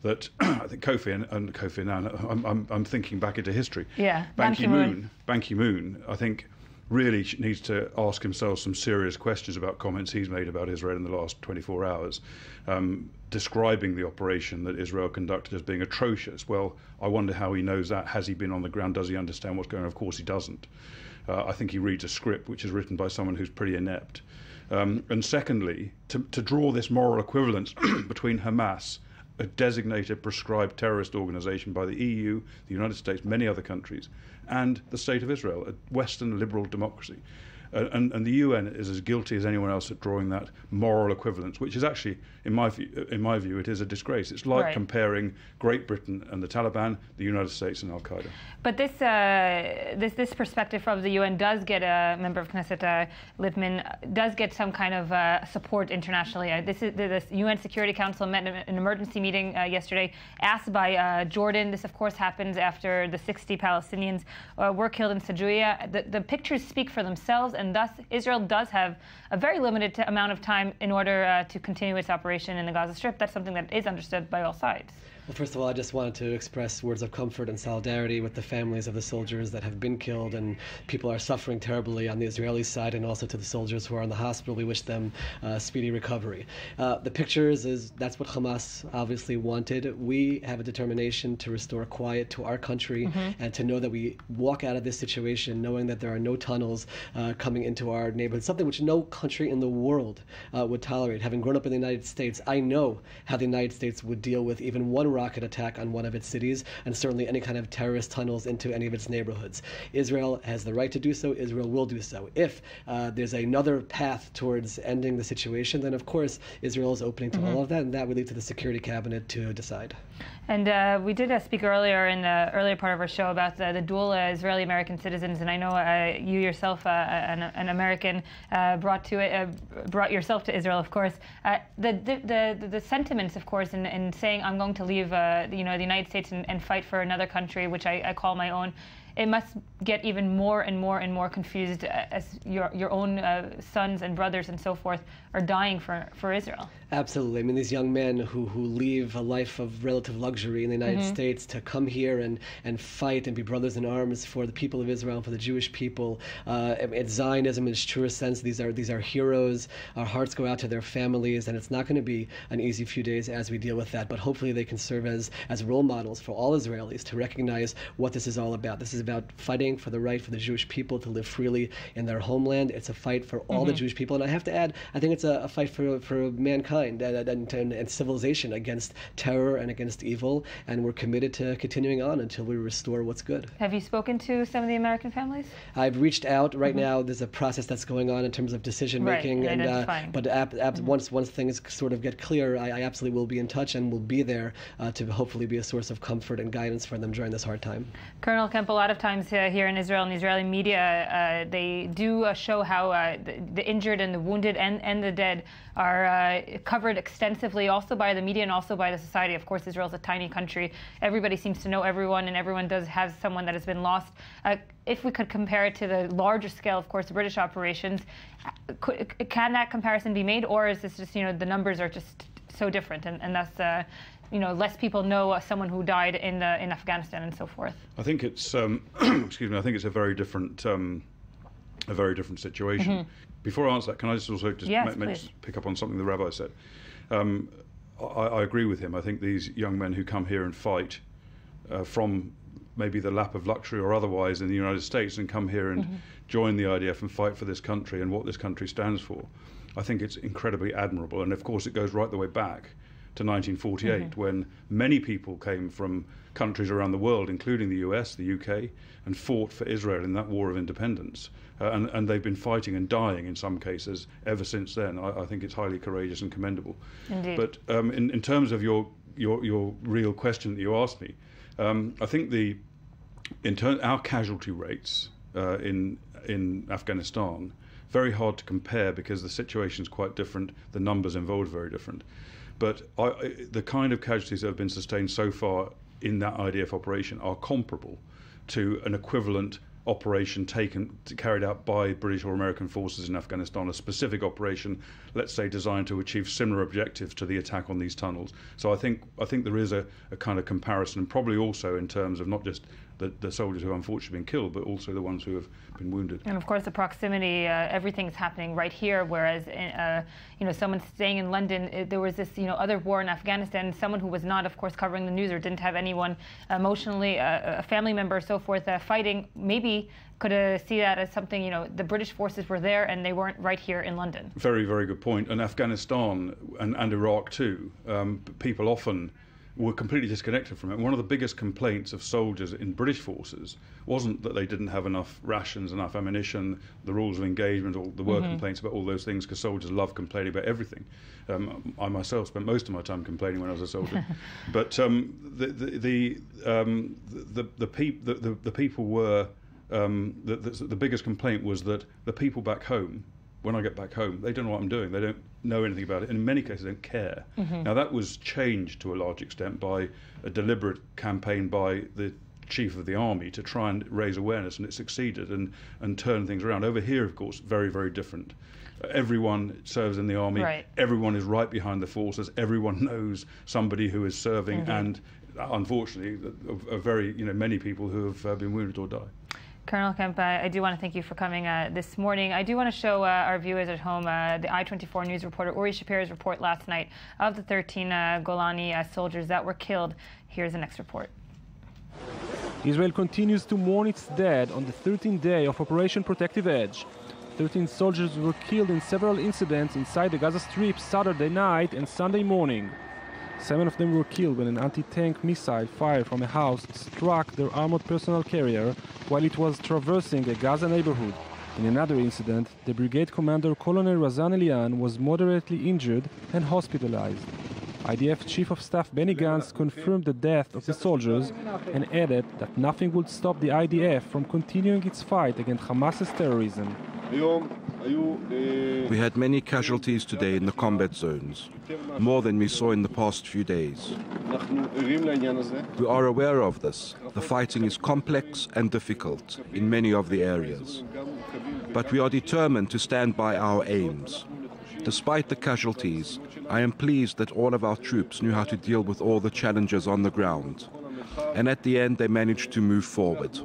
that I think Kofi Annan, I'm thinking back into history. Yeah, Ban Ki-moon, I think, really needs to ask himself some serious questions about comments he's made about Israel in the last 24 hours, describing the operation that Israel conducted as being atrocious. Well, I wonder how he knows that. Has he been on the ground? Does he understand what's going on? Of course he doesn't. I think he reads a script which is written by someone who's pretty inept. And secondly, to draw this moral equivalence between Hamas a designated, prescribed terrorist organization by the EU, the United States, many other countries, and the State of Israel, a Western liberal democracy. And the UN is as guilty as anyone else at drawing that moral equivalence, which is actually, in my view, it is a disgrace. It's like comparing Great Britain and the Taliban, the United States and Al-Qaeda. But this perspective from the UN does get a member of Knesset, Lippman, does get some kind of support internationally. The UN Security Council met in an emergency meeting yesterday, asked by Jordan. This, of course, happens after the 60 Palestinians were killed in Sajuya. The pictures speak for themselves, and thus Israel does have a very limited amount of time in order to continue its operation in the Gaza Strip. That's something that is understood by all sides. Well, first of all, I just wanted to express words of comfort and solidarity with the families of the soldiers that have been killed, and people are suffering terribly on the Israeli side, and also to the soldiers who are in the hospital. We wish them speedy recovery. The pictures that's what Hamas obviously wanted. We have a determination to restore quiet to our country and to know that we walk out of this situation knowing that there are no tunnels coming into our neighborhood, something which no country in the world would tolerate. Having grown up in the United States, I know how the United States would deal with even one rocket attack on one of its cities, and certainly any kind of terrorist tunnels into any of its neighborhoods. Israel has the right to do so. Israel will do so. If there's another path towards ending the situation, then of course Israel is opening to all of that, and that would lead to the Security Cabinet to decide. And we did speak earlier in the earlier part of our show about the dual Israeli-American citizens, and I know you yourself, an American, brought yourself to Israel, of course. The sentiments, of course, in saying I'm going to leave, the United States and fight for another country, which I call my own. It must get even more and more and more confused as your own sons and brothers and so forth are dying for Israel. Absolutely. I mean, these young men who leave a life of relative luxury in the United States to come here and fight and be brothers in arms for the people of Israel and for the Jewish people. It's Zionism in its truest sense. These are heroes. Our hearts go out to their families, and it's not going to be an easy few days as we deal with that. But hopefully they can serve as role models for all Israelis to recognize what this is all about. This is about fighting for the right for the Jewish people to live freely in their homeland. It's a fight for all the Jewish people. And I have to add, I think it's a fight for mankind and civilization against terror and against evil. And we're committed to continuing on until we restore what's good. Have you spoken to some of the American families? I've reached out. Right now, there's a process that's going on in terms of decision making. But once things sort of get clear, I absolutely will be in touch and will be there to hopefully be a source of comfort and guidance for them during this hard time. Colonel Kemp, a lot of times here in Israel, in the Israeli media, they do show how the injured and the wounded and the dead are covered extensively, also by the media and also by the society. Of course, Israel is a tiny country. Everybody seems to know everyone, and everyone does have someone that has been lost. If we could compare it to the larger scale, of course, British operations, can that comparison be made, or is this just, the numbers are just so different, and thus less people know someone who died in Afghanistan and so forth? I think it's excuse me. I think it's a very different situation. Before I answer that, can I just also pick up on something the rabbi said? I agree with him. I think these young men who come here and fight from maybe the lap of luxury or otherwise in the United States and come here and join the IDF and fight for this country and what this country stands for, I think it's incredibly admirable. And of course it goes right the way back to 1948 when many people came from countries around the world, including the US, the UK, and fought for Israel in that war of independence. And they've been fighting and dying in some cases ever since then. I think it's highly courageous and commendable. Indeed. But in terms of your real question that you asked me, I think our casualty rates in Afghanistan, very hard to compare because the situation is quite different, the numbers involved are very different. But the kind of casualties that have been sustained so far in that IDF operation are comparable to an equivalent operation carried out by British or American forces in Afghanistan, a specific operation, let's say, designed to achieve similar objectives to the attack on these tunnels. So I think there is a kind of comparison, and probably also in terms of not just the soldiers who have unfortunately been killed, but also the ones who have been wounded. And of course, the proximity, everything's happening right here. Whereas, someone staying in London, there was this, other war in Afghanistan. Someone who was not, of course, covering the news or didn't have anyone emotionally, a family member, or so forth, fighting, maybe could see that as something. The British forces were there and they weren't right here in London. Very, very good point. And Afghanistan and Iraq too. People often were completely disconnected from it. One of the biggest complaints of soldiers in British forces wasn't that they didn't have enough rations, enough ammunition, the rules of engagement, or there were complaints about all those things, because soldiers love complaining about everything. I myself spent most of my time complaining when I was a soldier. But the people were the biggest complaint was that the people back home, when I get back home, they don't know what I'm doing. They don't know anything about it. And in many cases, they don't care. Now, that was changed to a large extent by a deliberate campaign by the chief of the army to try and raise awareness, and it succeeded and turn things around. Over here, of course, very, very different. Everyone serves in the army. Right. Everyone is right behind the forces. Everyone knows somebody who is serving, and unfortunately, many people who have been wounded or died. Colonel Kemp, I do want to thank you for coming this morning. I do want to show our viewers at home the I-24 News reporter Uri Shapira's report last night of the 13 Golani soldiers that were killed. Here's the next report. Israel continues to mourn its dead on the 13th day of Operation Protective Edge. 13 soldiers were killed in several incidents inside the Gaza Strip Saturday night and Sunday morning. 7 of them were killed when an anti-tank missile fired from a house struck their armored personnel carrier while it was traversing a Gaza neighborhood. In another incident, the brigade commander Colonel Razan Elian was moderately injured and hospitalized. IDF Chief of Staff Benny Gantz confirmed the death of the soldiers and added that nothing would stop the IDF from continuing its fight against Hamas's terrorism. We had many casualties today in the combat zones, more than we saw in the past few days. We are aware of this. The fighting is complex and difficult in many of the areas. But we are determined to stand by our aims. Despite the casualties, I am pleased that all of our troops knew how to deal with all the challenges on the ground. And at the end, they managed to move forward.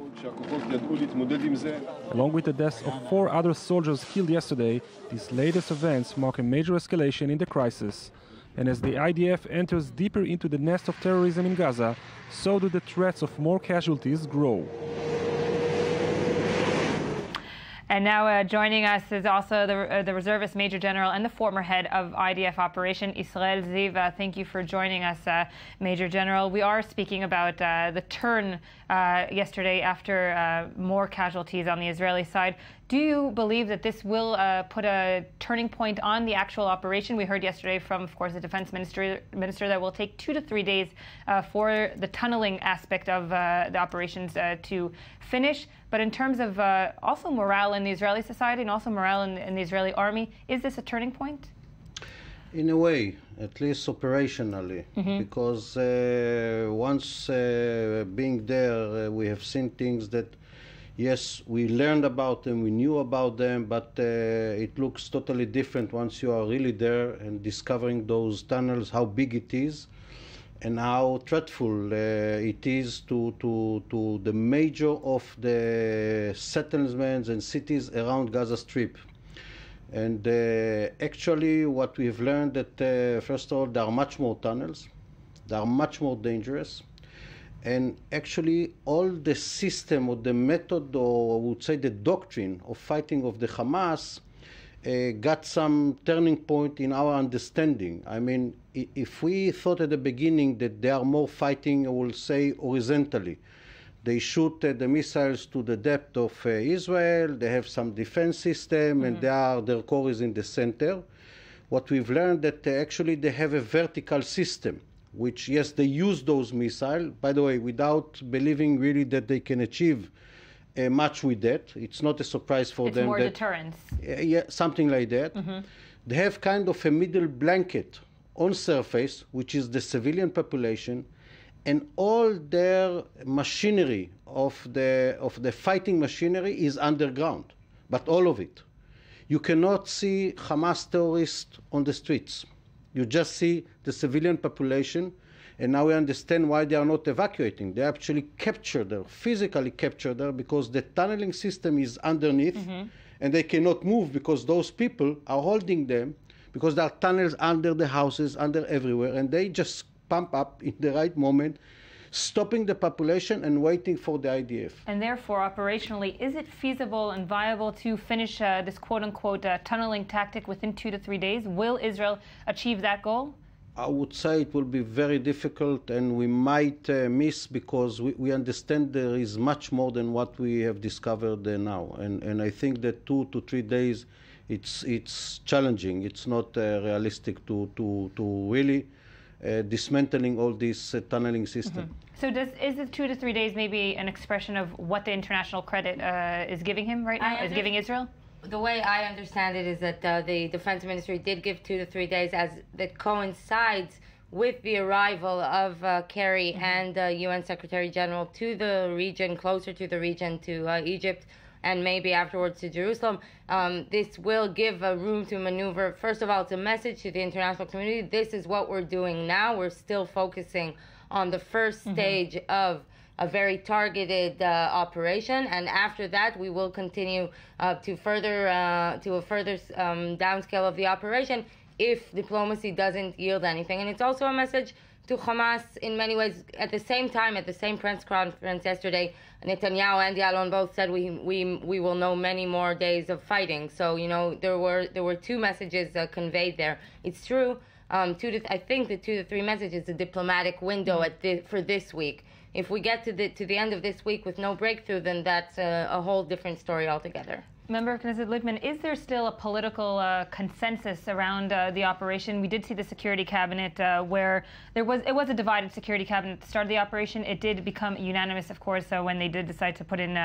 Along with the deaths of 4 other soldiers killed yesterday, these latest events mark a major escalation in the crisis. And as the IDF enters deeper into the nest of terrorism in Gaza, so do the threats of more casualties grow. And now joining us is also the reservist Major General and the former head of IDF operation, Israel Ziv. Thank you for joining us, Major General. We are speaking about the turn yesterday after more casualties on the Israeli side. Do you believe that this will put a turning point on the actual operation? We heard yesterday from, of course, the defense minister that will take 2 to 3 days for the tunneling aspect of the operations to finish. But in terms of also morale in the Israeli society and also morale in the Israeli army, is this a turning point? In a way, at least operationally, because once being there, we have seen things that, yes, we learned about them, we knew about them, but it looks totally different once you are really there and discovering those tunnels, how big it is, and how threatful it is to the major of the settlements and cities around Gaza Strip. And actually what we have learned that, first of all, there are much more tunnels, they are much more dangerous, and actually all the system or the method, or I would say the doctrine of fighting of the Hamas got some turning point in our understanding. I mean, if we thought at the beginning that they are more fighting, I will say, horizontally, they shoot the missiles to the depth of Israel, they have some defense system, and their core is in the center. What we've learned that actually they have a vertical system, which, yes, they use those missiles, by the way, without believing really that they can achieve much with that. It's not a surprise for them. It's more deterrence. Yeah, something like that. They have kind of a middle blanket on surface, which is the civilian population, and all their machinery of the fighting machinery is underground, but all of it. You cannot see Hamas terrorists on the streets. You just see the civilian population, and now we understand why they are not evacuating. They actually captured there, physically captured there, because the tunneling system is underneath, and they cannot move because those people are holding them, because there are tunnels under the houses, under everywhere, and they just pump up in the right moment, stopping the population and waiting for the IDF. And therefore, operationally, is it feasible and viable to finish this quote-unquote tunneling tactic within 2 to 3 days? Will Israel achieve that goal? I would say it will be very difficult, and we might miss because we understand there is much more than what we have discovered now. And I think that 2 to 3 days, it's challenging. It's not realistic to really dismantling all this tunneling system. So is it 2 to 3 days maybe an expression of what the international credit is giving him right now, is giving Israel? The way I understand it is that the Defense Ministry did give 2 to 3 days, as that coincides with the arrival of Kerry and UN Secretary General to the region, closer to the region, to Egypt, and maybe afterwards to Jerusalem. This will give room to maneuver. First of all, it's a message to the international community. This is what we're doing now. We're still focusing on the first stage of a very targeted operation, and after that we will continue to a further downscale of the operation if diplomacy doesn't yield anything. And it's also a message to Hamas in many ways. At the same time, at the same press conference yesterday, Netanyahu and Yalon both said we will know many more days of fighting. So there were two messages conveyed there. It's true. I think the 2 to 3 messages is a diplomatic window for this week. If we get to the end of this week with no breakthrough, then that's a whole different story altogether. Member Knesset Lippman, is there still a political consensus around the operation? We did see the security cabinet where it was a divided security cabinet at the start of the operation. It did become unanimous, of course, when they did decide to put in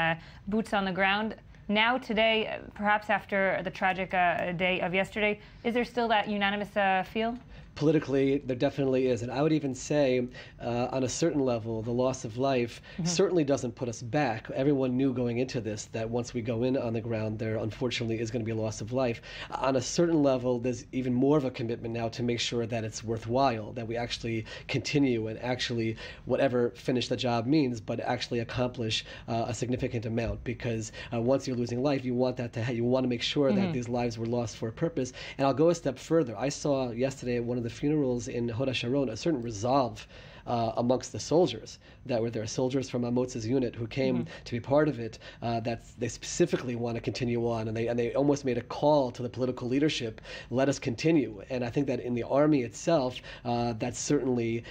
boots on the ground. Now, today, perhaps after the tragic day of yesterday, is there still that unanimous feel? Politically, there definitely is. And I would even say, on a certain level, the loss of life certainly doesn't put us back. Everyone knew going into this that once we go in on the ground, there unfortunately is going to be a loss of life. On a certain level, there's even more of a commitment now to make sure that it's worthwhile, that we actually continue and actually, whatever finish the job means, but actually accomplish a significant amount. Because once you're losing life, you want that you want to make sure that these lives were lost for a purpose. And I'll go a step further. I saw yesterday at one of the funerals in Hod HaSharon a certain resolve amongst the soldiers that were there, soldiers from Amotz's unit who came to be part of it, that they specifically want to continue on, and they almost made a call to the political leadership, let us continue. And I think that in the army itself, that's certainly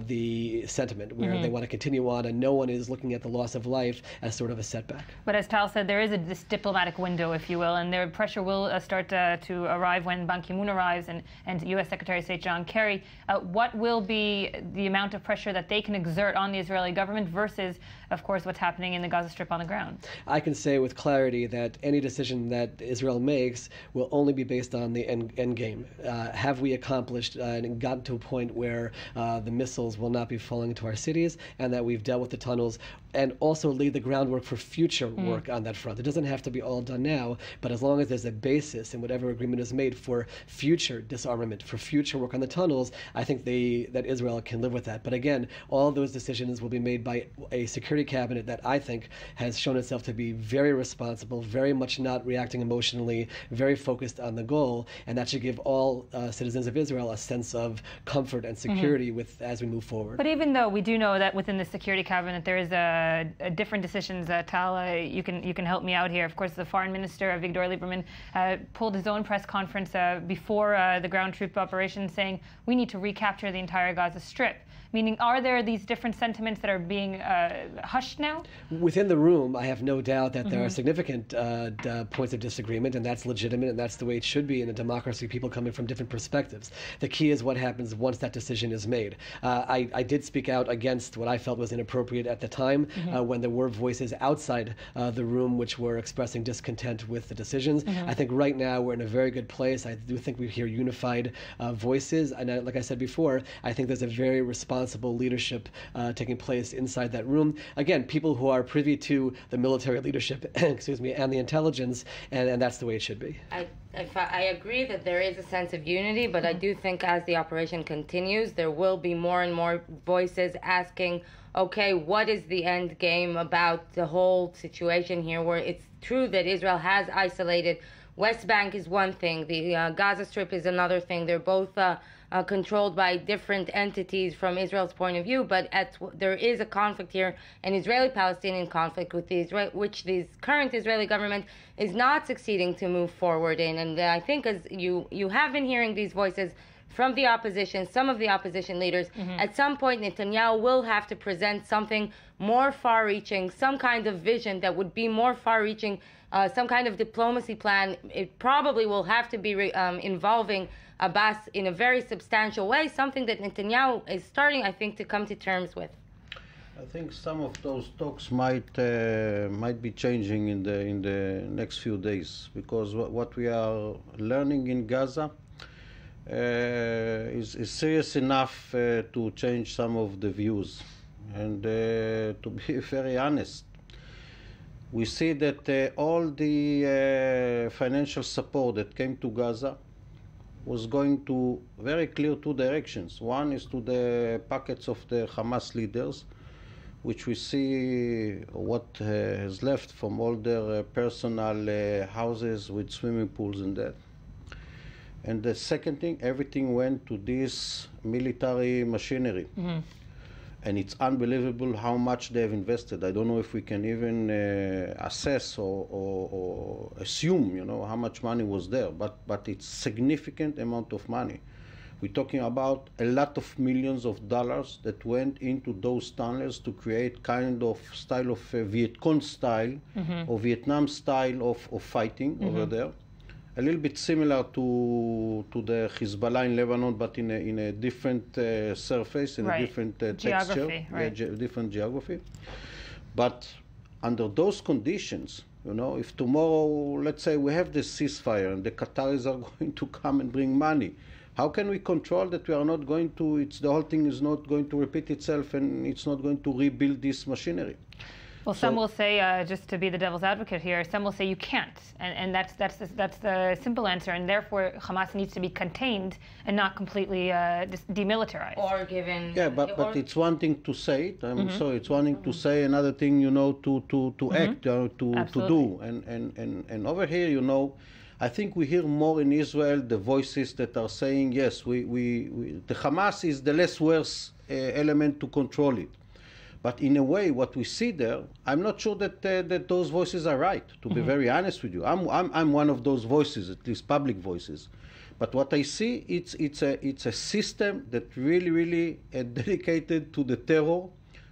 the sentiment, where they want to continue on, and no one is looking at the loss of life as sort of a setback. But as Tal said, there is this diplomatic window, if you will, and their pressure will start to arrive when Ban Ki-moon arrives and U.S. Secretary of State John Kerry. What will be the amount of pressure that they can exert on the Israeli government versus, of course, what's happening in the Gaza Strip on the ground? I can say with clarity that any decision that Israel makes will only be based on the end game. Have we accomplished and gotten to a point where the missiles will not be falling into our cities, and that we've dealt with the tunnels, and also laid the groundwork for future work on that front? It doesn't have to be all done now, but as long as there's a basis in whatever agreement is made for future disarmament, for future work on the tunnels, I think that Israel can live with that. But again, all those decisions will be made by a security cabinet that I think has shown itself to be very responsible, very much not reacting emotionally, very focused on the goal, and that should give all citizens of Israel a sense of comfort and security as we move forward. But even though we do know that within the security cabinet there is different decisions, Tal, you can help me out here. Of course, the foreign minister, Avigdor Lieberman, pulled his own press conference before the ground troop operation, saying we need to recapture the entire Gaza Strip. Meaning, are there these different sentiments that are being hushed now? Within the room, I have no doubt that there are significant points of disagreement, and that's legitimate, and that's the way it should be in a democracy, people coming from different perspectives. The key is what happens once that decision is made. I did speak out against what I felt was inappropriate at the time, when there were voices outside the room which were expressing discontent with the decisions. I think right now we're in a very good place. I do think we hear unified voices, and like I said before, I think there's a very responsible leadership taking place inside that room. Again, people who are privy to the military leadership, excuse me, and the intelligence, and that's the way it should be. I agree that there is a sense of unity, but I do think as the operation continues, there will be more and more voices asking, okay, what is the end game about the whole situation here, where it's true that Israel has isolated West Bank is one thing, the Gaza Strip is another thing. They're both controlled by different entities from Israel's point of view, but there is a conflict here, an Israeli-Palestinian conflict, which the current Israeli government is not succeeding to move forward in. And I think, as you have been hearing these voices from the opposition, some of the opposition leaders, at some point Netanyahu will have to present something more far-reaching, some kind of vision that would be more far-reaching, some kind of diplomacy plan. It probably will have to be involving Abbas in a very substantial way, something that Netanyahu is starting, I think, to come to terms with. I think some of those talks might be changing in the next few days, because what we are learning in Gaza is serious enough to change some of the views. And to be very honest, we see that all the financial support that came to Gaza was going to very clear two directions. One is to the pockets of the Hamas leaders, which we see what has left from all their personal houses with swimming pools and that. And the second thing, everything went to this military machinery. And it's unbelievable how much they have invested. I don't know if we can even assess or assume, how much money was there, but it's significant amount of money. We're talking about a lot of millions of dollars that went into those tunnels to create kind of style of Viet Cong style or Vietnam style of fighting over there. A little bit similar to the Hezbollah in Lebanon, but in a different surface, in a different texture, different geography. But under those conditions, if tomorrow, let's say we have this ceasefire and the Qataris are going to come and bring money, how can we control that we are not going to, the whole thing is not going to repeat itself and it's not going to rebuild this machinery? Well, some will say, just to be the devil's advocate here, some will say you can't, and that's the simple answer, and therefore Hamas needs to be contained and not completely demilitarized. Or given... Yeah, but it's one thing to say it, I'm sorry, it's one thing to say, another thing, to act, to do. And over here, I think we hear more in Israel the voices that are saying, yes, the Hamas is the less worse element to control it. But in a way, what we see there, I'm not sure that those voices are right, to be very honest with you. I'm one of those voices, at least public voices. But what I see, it's a system that really dedicated to the terror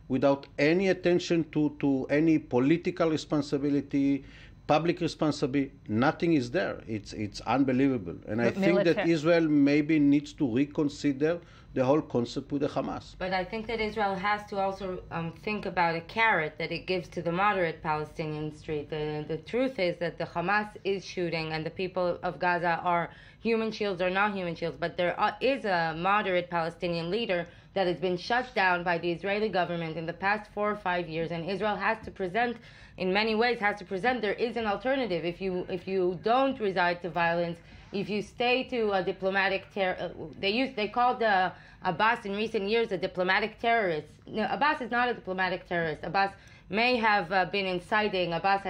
without any attention to any political responsibility, public responsibility. Nothing is there. It's unbelievable. And I think that Israel maybe needs to reconsider the whole concept with the Hamas. But I think that Israel has to also think about a carrot that it gives to the moderate Palestinian street. The truth is that the Hamas is shooting and the people of Gaza are human shields or not human shields, but there is a moderate Palestinian leader that has been shut down by the Israeli government in the past 4 or 5 years, and Israel has to present, in many ways, there is an alternative. If you don't resort to violence, if you stay to a diplomatic they called Abbas in recent years a diplomatic terrorist. No, Abbas is not a diplomatic terrorist. Abbas may have been inciting. Abbas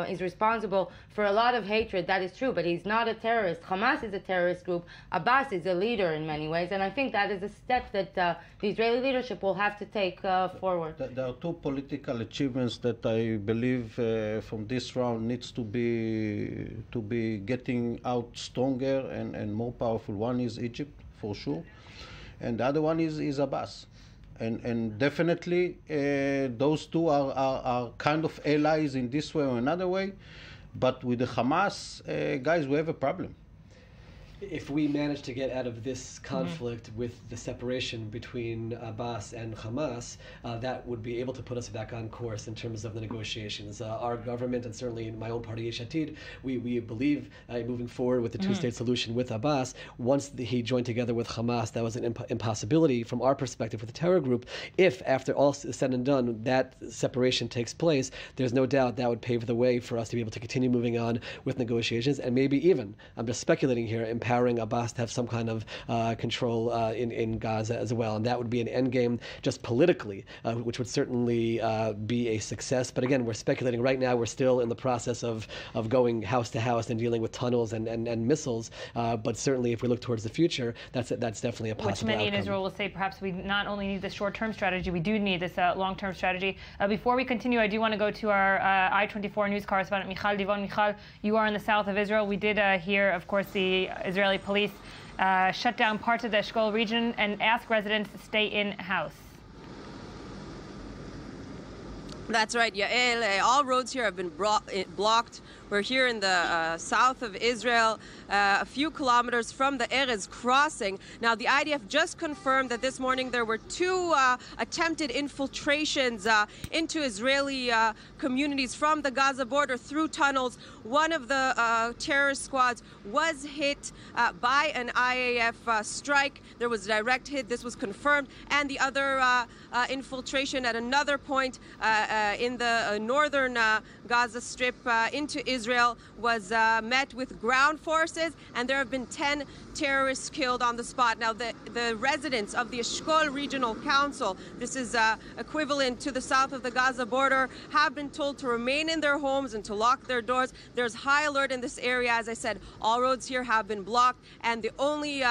is responsible for a lot of hatred. That is true, but he's not a terrorist. Hamas is a terrorist group. Abbas is a leader in many ways, and I think that is a step that the Israeli leadership will have to take forward. There are two political achievements that I believe from this round needs to be getting out stronger and more powerful. One is Egypt, for sure, and the other one is Abbas. And definitely those two are kind of allies in this way or another way. But with the Hamas, guys, we have a problem. If we manage to get out of this conflict with the separation between Abbas and Hamas, that would be able to put us back on course in terms of the negotiations. Our government, and certainly in my own party, Yesh Atid, we believe moving forward with the two-state solution with Abbas. Once he joined together with Hamas, that was an impossibility from our perspective with the terror group. If, after all said and done, that separation takes place, there's no doubt that would pave the way for us to be able to continue moving on with negotiations, and maybe even, I'm just speculating here, impact empowering Abbas to have some kind of control in Gaza as well. And that would be an endgame just politically, which would certainly be a success. But again, we're speculating right now. We're still in the process of going house to house and dealing with tunnels and missiles. But certainly, if we look towards the future, that's definitely a possible Which many outcome. in Israel will say perhaps we not only need this short-term strategy, we do need this long-term strategy. Before we continue, I do want to go to our I-24 news correspondent, Michal Divon. Michal, you are in the south of Israel. We did hear, of course, the Israeli police shut down parts of the Eshkol region and ask residents to stay in-house. That's right, Yael. All roads here have been blocked. We're here in the south of Israel, a few kilometers from the Erez crossing. Now, the IDF just confirmed that this morning there were 2 attempted infiltrations into Israeli communities from the Gaza border through tunnels. One of the terrorist squads was hit by an IAF strike. There was a direct hit. This was confirmed. And the other infiltration at another point in the northern Gaza Strip into Israel was met with ground forces, and there have been 10 terrorists killed on the spot. Now, the residents of the Eshkol Regional Council, this is equivalent to the south of the Gaza border, have been told to remain in their homes and to lock their doors. There's high alert in this area. As I said, all roads here have been blocked, and the only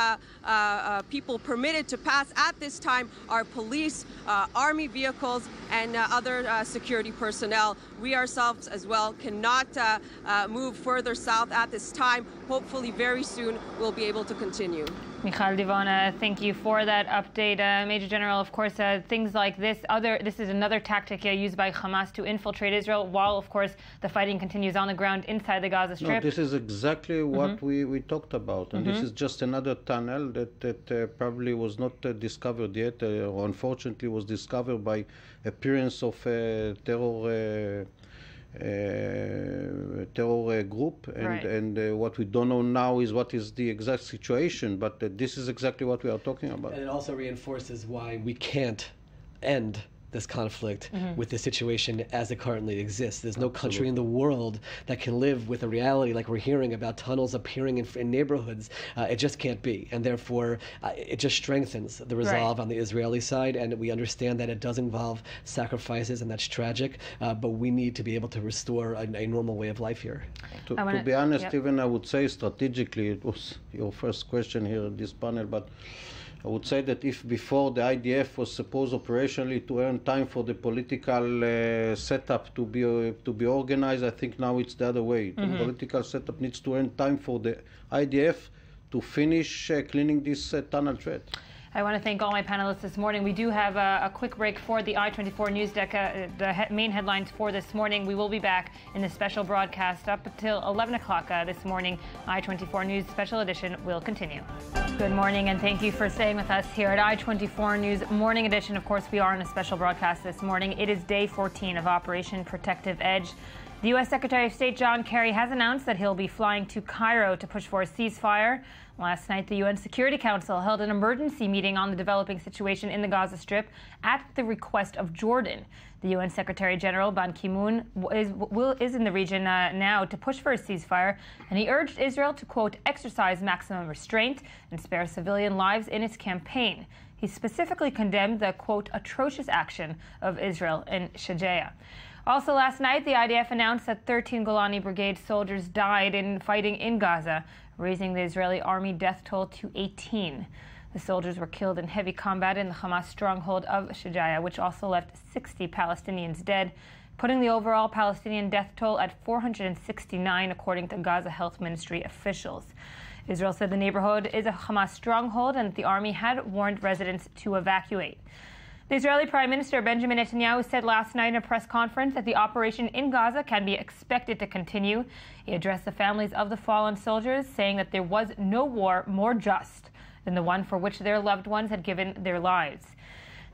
people permitted to pass at this time are police, army vehicles, and other security personnel. We ourselves as well cannot move further south at this time. Hopefully very soon we'll be able to continue. Michal Divon, thank you for that update. Major General, of course, things like this is another tactic used by Hamas to infiltrate Israel, while, of course, the fighting continues on the ground inside the Gaza Strip. No, this is exactly what we talked about. And this is just another tunnel that probably was not discovered yet, or unfortunately was discovered by appearance of terror group, and what we don't know now is what is the exact situation, but this is exactly what we are talking about. And it also reinforces why we can't end this conflict with the situation as it currently exists. There's no country in the world that can live with a reality like we're hearing about tunnels appearing in neighborhoods. It just can't be. And therefore, it just strengthens the resolve on the Israeli side. And we understand that it does involve sacrifices, and that's tragic. But we need to be able to restore a normal way of life here. To be honest, even I would say strategically, it was your first question here at this panel, but I would say that if before the IDF was supposed operationally to earn time for the political setup to be organized, I think now it's the other way. The political setup needs to earn time for the IDF to finish cleaning this tunnel threat. I want to thank all my panelists this morning. We do have a quick break for the I-24 News Deck, main headlines for this morning. We will be back in the special broadcast up until 11 o'clock this morning. I-24 News Special Edition will continue. Good morning, and thank you for staying with us here at I-24 News Morning Edition. Of course, we are on a special broadcast this morning. It is day 14 of Operation Protective Edge. The U.S. Secretary of State John Kerry has announced that he'll be flying to Cairo to push for a ceasefire. Last night, the UN Security Council held an emergency meeting on the developing situation in the Gaza Strip at the request of Jordan. The UN Secretary General Ban Ki-moon is in the region now to push for a ceasefire, and he urged Israel to, quote, exercise maximum restraint and spare civilian lives in its campaign. He specifically condemned the, quote, atrocious action of Israel in Shajaa. Also last night, the IDF announced that 13 Golani Brigade soldiers died in fighting in Gaza, raising the Israeli army death toll to 18. The soldiers were killed in heavy combat in the Hamas stronghold of Shajaa, which also left 60 Palestinians dead, putting the overall Palestinian death toll at 469, according to Gaza Health Ministry officials. Israel said the neighborhood is a Hamas stronghold and that the army had warned residents to evacuate. The Israeli Prime Minister Benjamin Netanyahu said last night in a press conference that the operation in Gaza can be expected to continue. He addressed the families of the fallen soldiers, saying that there was no war more just than the one for which their loved ones had given their lives.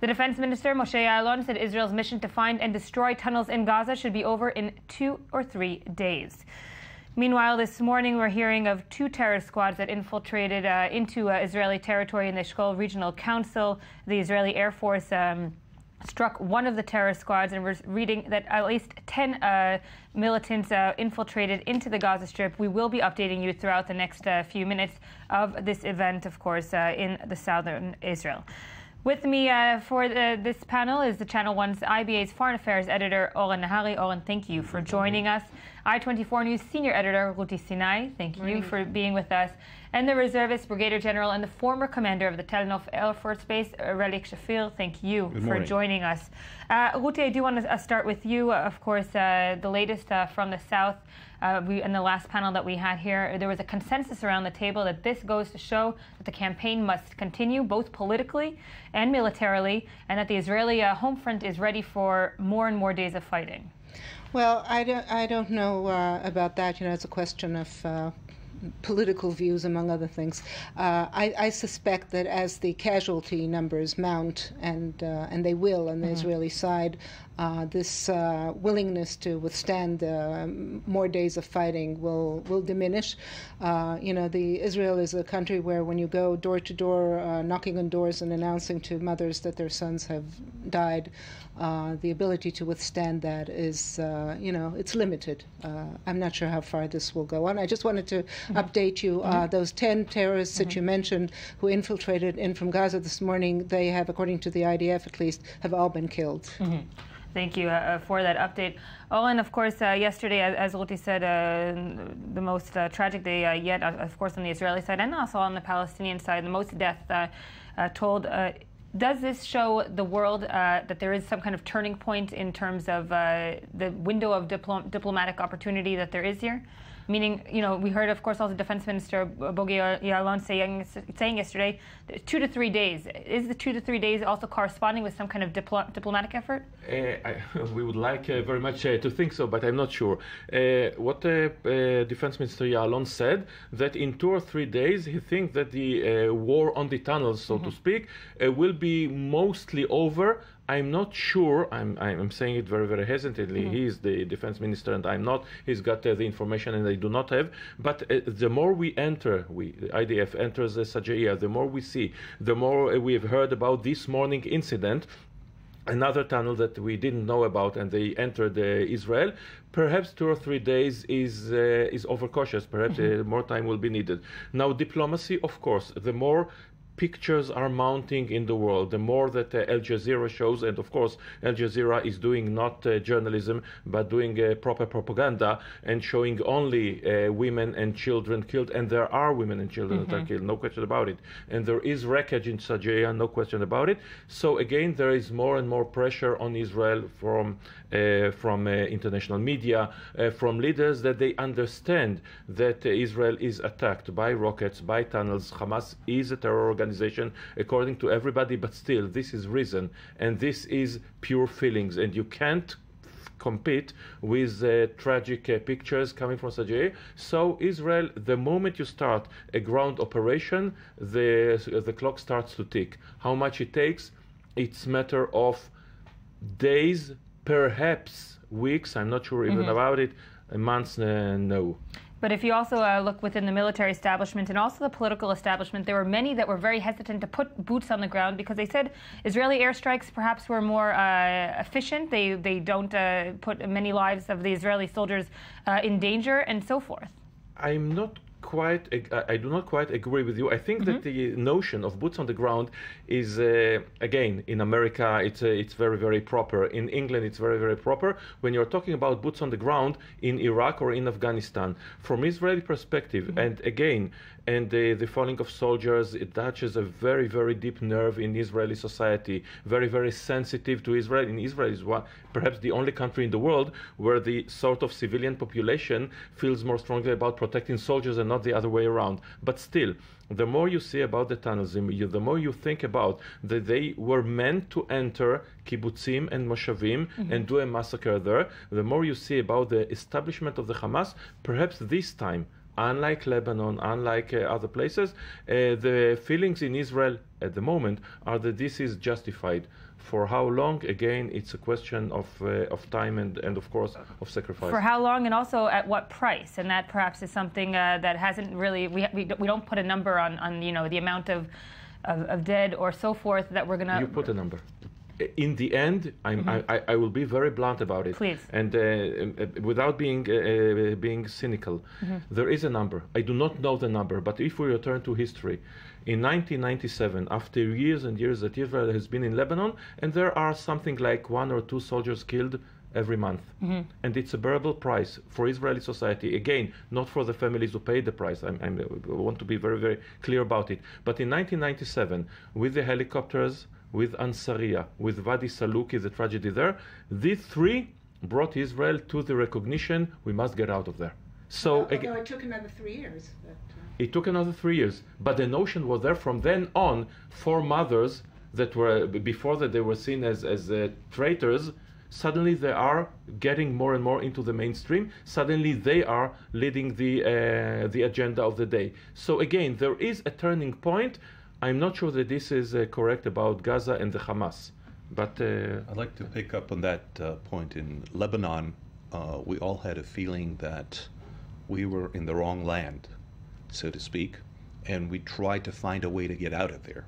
The Defense Minister Moshe Ya'alon said Israel's mission to find and destroy tunnels in Gaza should be over in 2 or 3 days. Meanwhile, this morning we're hearing of 2 terrorist squads that infiltrated into Israeli territory in the Eshkol Regional Council. The Israeli Air Force struck one of the terror squads, and we're reading that at least 10 militants infiltrated into the Gaza Strip. We will be updating you throughout the next few minutes of this event, of course, in the southern Israel. With me for this panel is the Channel 1's IBA's Foreign Affairs editor, Oren Nahari. Oren, thank you for joining us. I-24 News senior editor, Ruti Sinai, thank you for being with us. And the reservist brigadier general and the former commander of the Tel Nof Air Force Base, Relik Shafir, thank you for joining us. Ruti, I do want to start with you. Of course, the latest from the south. In the last panel that we had here, there was a consensus around the table that this goes to show that the campaign must continue both politically and militarily, and that the Israeli home front is ready for more and more days of fighting. Well, I don't know about that. It's a question of political views, among other things. I suspect that as the casualty numbers mount, and they will on the Israeli side, this willingness to withstand more days of fighting will diminish. Israel is a country where when you go door to door, knocking on doors and announcing to mothers that their sons have died, the ability to withstand that is, it's limited. I'm not sure how far this will go on. I just wanted to update you. Those 10 terrorists that you mentioned who infiltrated in from Gaza this morning, they have, according to the IDF at least, have all been killed. Thank you for that update. Owen, of course, yesterday, as Ruti said, the most tragic day yet, of course, on the Israeli side and also on the Palestinian side, the most death told. Does this show the world that there is some kind of turning point in terms of the window of diplomatic opportunity that there is here? Meaning, we heard, of course, also Defense Minister Bogi Ya'alon saying yesterday 2 to 3 days. Is the 2 to 3 days also corresponding with some kind of diplomatic effort? We would like very much to think so, but I'm not sure. What Defense Minister Ya'alon said, that in 2 or 3 days he thinks that the war on the tunnels, so to speak, will be mostly over. I'm not sure. I'm saying it very, very hesitantly. He is the defense minister, and I'm not. He's got the information, and I do not have. But the more we enter, the IDF enters Sajaiya, the more we see, the more we have heard about this morning incident. Another tunnel that we didn't know about, and they entered Israel. Perhaps 2 or 3 days is overcautious. Perhaps more time will be needed. Now, diplomacy, of course, the more pictures are mounting in the world, the more that Al Jazeera shows, and of course Al Jazeera is doing not journalism but doing proper propaganda and showing only women and children killed, and there are women and children that are killed, no question about it, and there is wreckage in Sajaiya, no question about it. So again, there is more and more pressure on Israel from international media, from leaders, that they understand that Israel is attacked by rockets, by tunnels. Hamas is a terror organization according to everybody, but still this is reason and this is pure feelings, and you can't compete with tragic pictures coming from Sajaiya. So Israel, the moment you start a ground operation, the clock starts to tick. How much it takes, it's matter of days, perhaps weeks, I'm not sure even about it, months, no. But if you also look within the military establishment and also the political establishment, there were many that were very hesitant to put boots on the ground because they said Israeli airstrikes perhaps were more efficient. They don't put many lives of the Israeli soldiers in danger and so forth. I do not quite agree with you. I think that the notion of boots on the ground is, again, in America, it's very, very proper. In England, it's very, very proper. When you're talking about boots on the ground in Iraq or in Afghanistan, from Israeli perspective, and again, and the falling of soldiers, it touches a very, very deep nerve in Israeli society, very, very sensitive to Israel. And Israel is perhaps the only country in the world where the sort of civilian population feels more strongly about protecting soldiers and not the other way around. But still, the more you see about the tunnels, the more you think about that they were meant to enter kibbutzim and moshavim and do a massacre there, the more you see about the establishment of the Hamas, perhaps this time, unlike Lebanon, unlike other places, the feelings in Israel at the moment are that this is justified. For how long? Again, it's a question of time and of course of sacrifice. For how long, and also at what price? And that perhaps is something that hasn't really, we don't put a number on the amount of dead or so forth that we're going to... You put a number. in the end, I will be very blunt about it. Please. And without being cynical, there is a number. I do not know the number, but if we return to history, in 1997, after years and years that Israel has been in Lebanon, and there are something like 1 or 2 soldiers killed every month. And it's a bearable price for Israeli society. Again, not for the families who paid the price. I want to be very, very clear about it. But in 1997, with the helicopters, with Ansariya, with Wadi Saluki, the tragedy there, these 3 brought Israel to the recognition we must get out of there. So although it took another 3 years. It took another 3 years, but the notion was there from then on. 4 mothers that were before that they were seen as traitors. Suddenly they are getting more and more into the mainstream. Suddenly they are leading the agenda of the day. So again, there is a turning point. I'm not sure that this is correct about Gaza and the Hamas, but I'd like to pick up on that point. In Lebanon, we all had a feeling that we were in the wrong land, so to speak, and we tried to find a way to get out of there.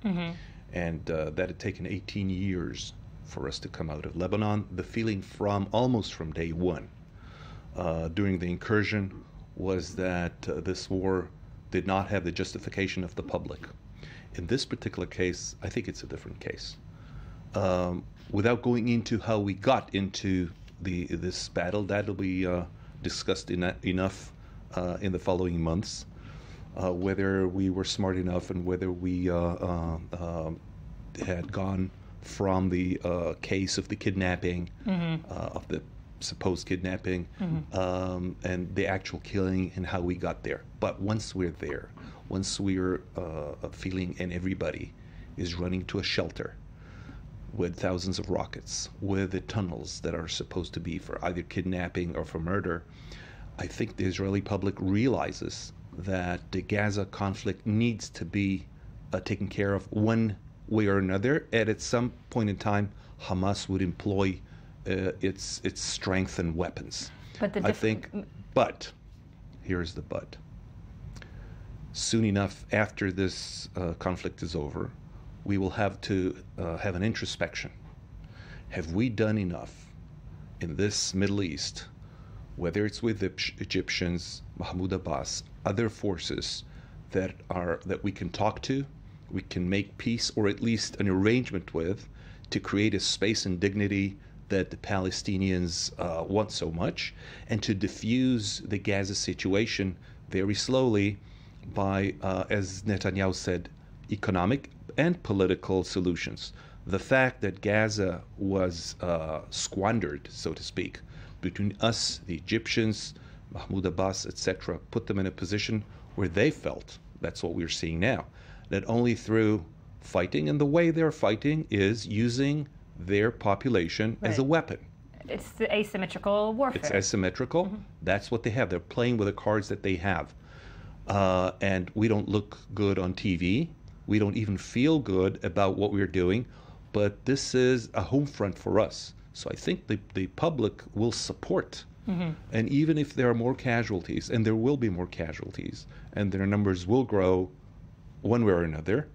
And that had taken 18 years for us to come out of Lebanon. The feeling almost from day one during the incursion was that this war did not have the justification of the public. In this particular case, I think it's a different case. Without going into how we got into this battle, that'll be discussed enough in the following months. Whether we were smart enough and whether we had gone from the case of the kidnapping, of the supposed kidnapping, and the actual killing and how we got there. But once we're there, once we're feeling, and everybody is running to a shelter with thousands of rockets, with the tunnels that are supposed to be for either kidnapping or for murder, I think the Israeli public realizes that the Gaza conflict needs to be taken care of one way or another, and at some point in time, Hamas would employ its strength and weapons. But here's the but. Soon enough, after this conflict is over, we will have to have an introspection. Have we done enough in this Middle East, whether it's with the Egyptians, Mahmoud Abbas, other forces that we can talk to, we can make peace, or at least an arrangement with, to create a space and dignity that the Palestinians want so much, and to diffuse the Gaza situation very slowly by, as Netanyahu said, economic and political solutions. The fact that Gaza was squandered, so to speak, between us, the Egyptians, Mahmoud Abbas, etc., put them in a position where they felt, that's what we're seeing now, that only through fighting, and the way they're fighting is using their population as a weapon. It's the asymmetrical warfare. It's asymmetrical. That's what they have. They're playing with the cards that they have. And we don't look good on TV. We don't even feel good about what we're doing. But this is a home front for us. So I think the public will support. And even if there are more casualties, and there will be more casualties, and their numbers will grow one way or another,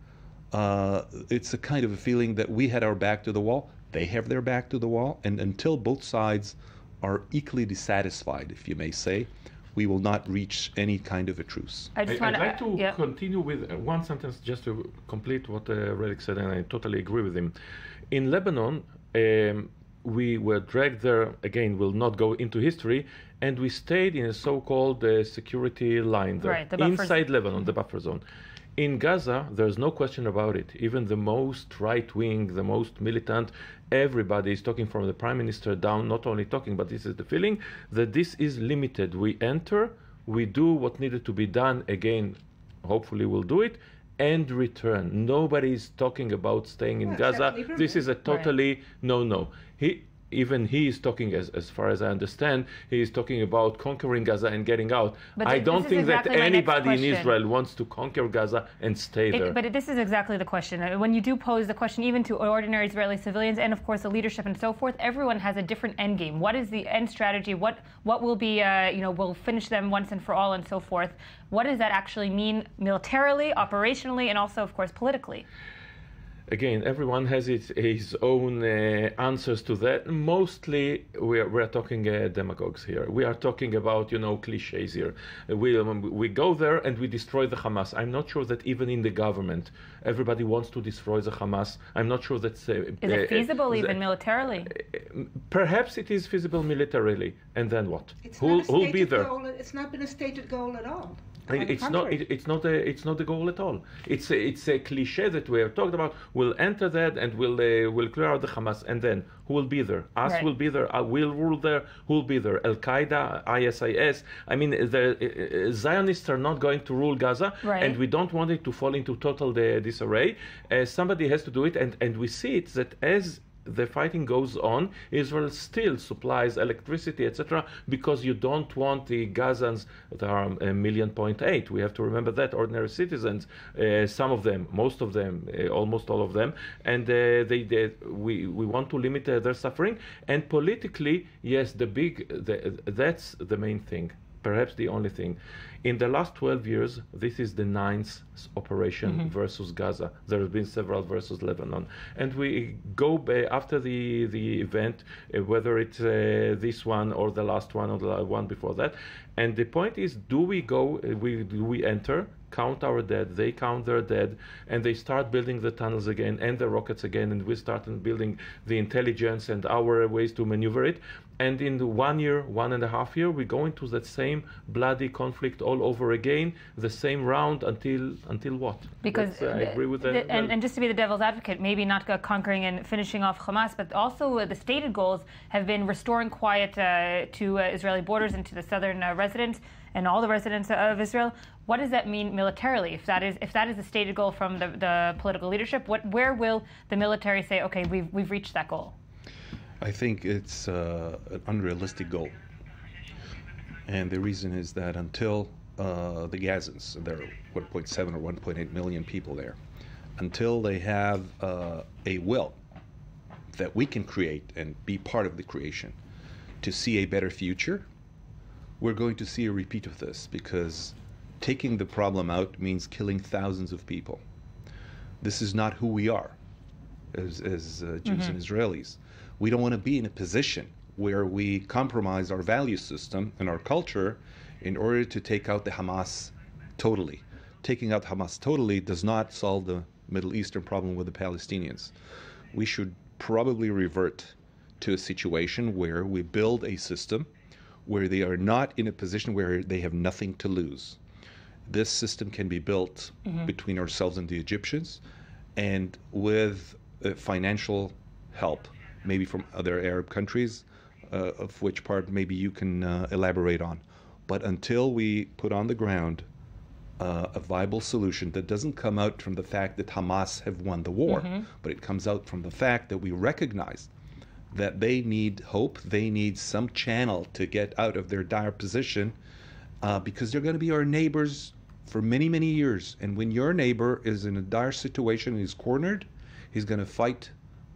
it's a kind of a feeling that we had our back to the wall, they have their back to the wall, and until both sides are equally dissatisfied, if you may say, we will not reach any kind of a truce. I'd like to continue with one sentence just to complete what Relic said, and I totally agree with him. In Lebanon, we were dragged there, again, we'll not go into history, and we stayed in a so-called security line there, inside Lebanon, the buffer zone. In Gaza, there's no question about it. Even the most right-wing, the most militant, everybody is talking from the prime minister down, not only talking, but this is the feeling, that this is limited. We enter, we do what needed to be done, again, hopefully we'll do it, and return. Nobody is talking about staying in Gaza. This is a totally no-no. Even he is talking, as far as I understand, he is talking about conquering Gaza and getting out. But I don't think that anybody in Israel wants to conquer Gaza and stay there. But this is exactly the question. When you do pose the question, even to ordinary Israeli civilians and, of course, the leadership and so forth, everyone has a different end game. What is the end strategy? What will be, will finish them once and for all and so forth? What does that actually mean militarily, operationally, and also, of course, politically? Again, everyone has his own answers to that. Mostly, we're talking demagogues here. We are talking about, cliches here. We go there and we destroy the Hamas. I'm not sure that even in the government, everybody wants to destroy the Hamas. I'm not sure that's... is it feasible even militarily? Perhaps it is feasible militarily. And then what? Who'll be there? It's not been a stated goal at all. It's not the goal at all. It's a cliche that we have talked about. We'll enter that and we'll clear out the Hamas, and then who will be there? Us right. will be there. We'll rule there. Who will be there? Al Qaeda, ISIS. I mean, the Zionists are not going to rule Gaza, right. and we don't want it to fall into total disarray. Somebody has to do it, and we see it that as the fighting goes on, Israel still supplies electricity, etc., because you don't want the Gazans that are 1.8 million. We have to remember that, ordinary citizens, some of them, most of them, almost all of them, and we want to limit their suffering. And politically, yes, that's the main thing, perhaps the only thing. In the last 12 years, this is the 9th operation versus Gaza. There have been several versus Lebanon. And we go after the event, whether it's this one or the last one or the one before that. And the point is, do we enter, count our dead, they count their dead, and they start building the tunnels again and the rockets again, and we start building the intelligence and our ways to maneuver it. And in 1 year, 1.5 years, we go into that same bloody conflict all over again, the same round until what? Because I agree with that. And just to be the devil's advocate, maybe not conquering and finishing off Hamas, but also the stated goals have been restoring quiet to Israeli borders and to the southern residents and all the residents of Israel. What does that mean militarily? If that is the stated goal from the political leadership, where will the military say, okay, we've reached that goal? I think it's an unrealistic goal. And the reason is that until the Gazans, there are 1.7 or 1.8 million people there, until they have a will that we can create and be part of the creation to see a better future, we're going to see a repeat of this, because taking the problem out means killing thousands of people. This is not who we are as Jews and Israelis. We don't want to be in a position where we compromise our value system and our culture in order to take out the Hamas totally. Taking out Hamas totally does not solve the Middle Eastern problem with the Palestinians. We should probably revert to a situation where we build a system where they are not in a position where they have nothing to lose. This system can be built between ourselves and the Egyptians, and with financial help, maybe from other Arab countries, of which part maybe you can elaborate on. But until we put on the ground a viable solution that doesn't come out from the fact that Hamas have won the war, but it comes out from the fact that we recognize that they need hope, they need some channel to get out of their dire position, because they're going to be our neighbors for many, many years. And when your neighbor is in a dire situation and he's cornered, he's going to fight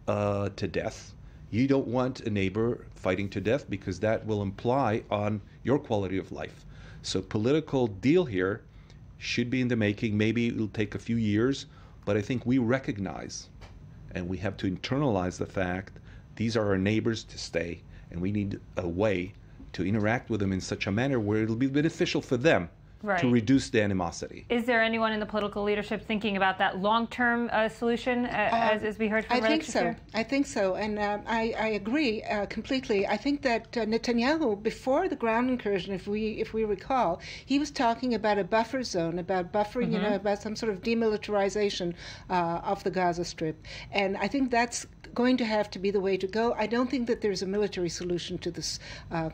to death. You don't want a neighbor fighting to death, because that will imply on your quality of life. So political deal here should be in the making. Maybe it'll take a few years, but I think we recognize and we have to internalize the fact these are our neighbors to stay, and we need a way to interact with them in such a manner where it'll be beneficial for them to reduce the animosity. Is there anyone in the political leadership thinking about that long-term solution, as we heard from I think so, and I agree completely. I think that Netanyahu, before the ground incursion, if we recall, he was talking about a buffer zone, about buffering, about some sort of demilitarization of the Gaza Strip, and I think that's going to have to be the way to go. I don't think that there's a military solution to this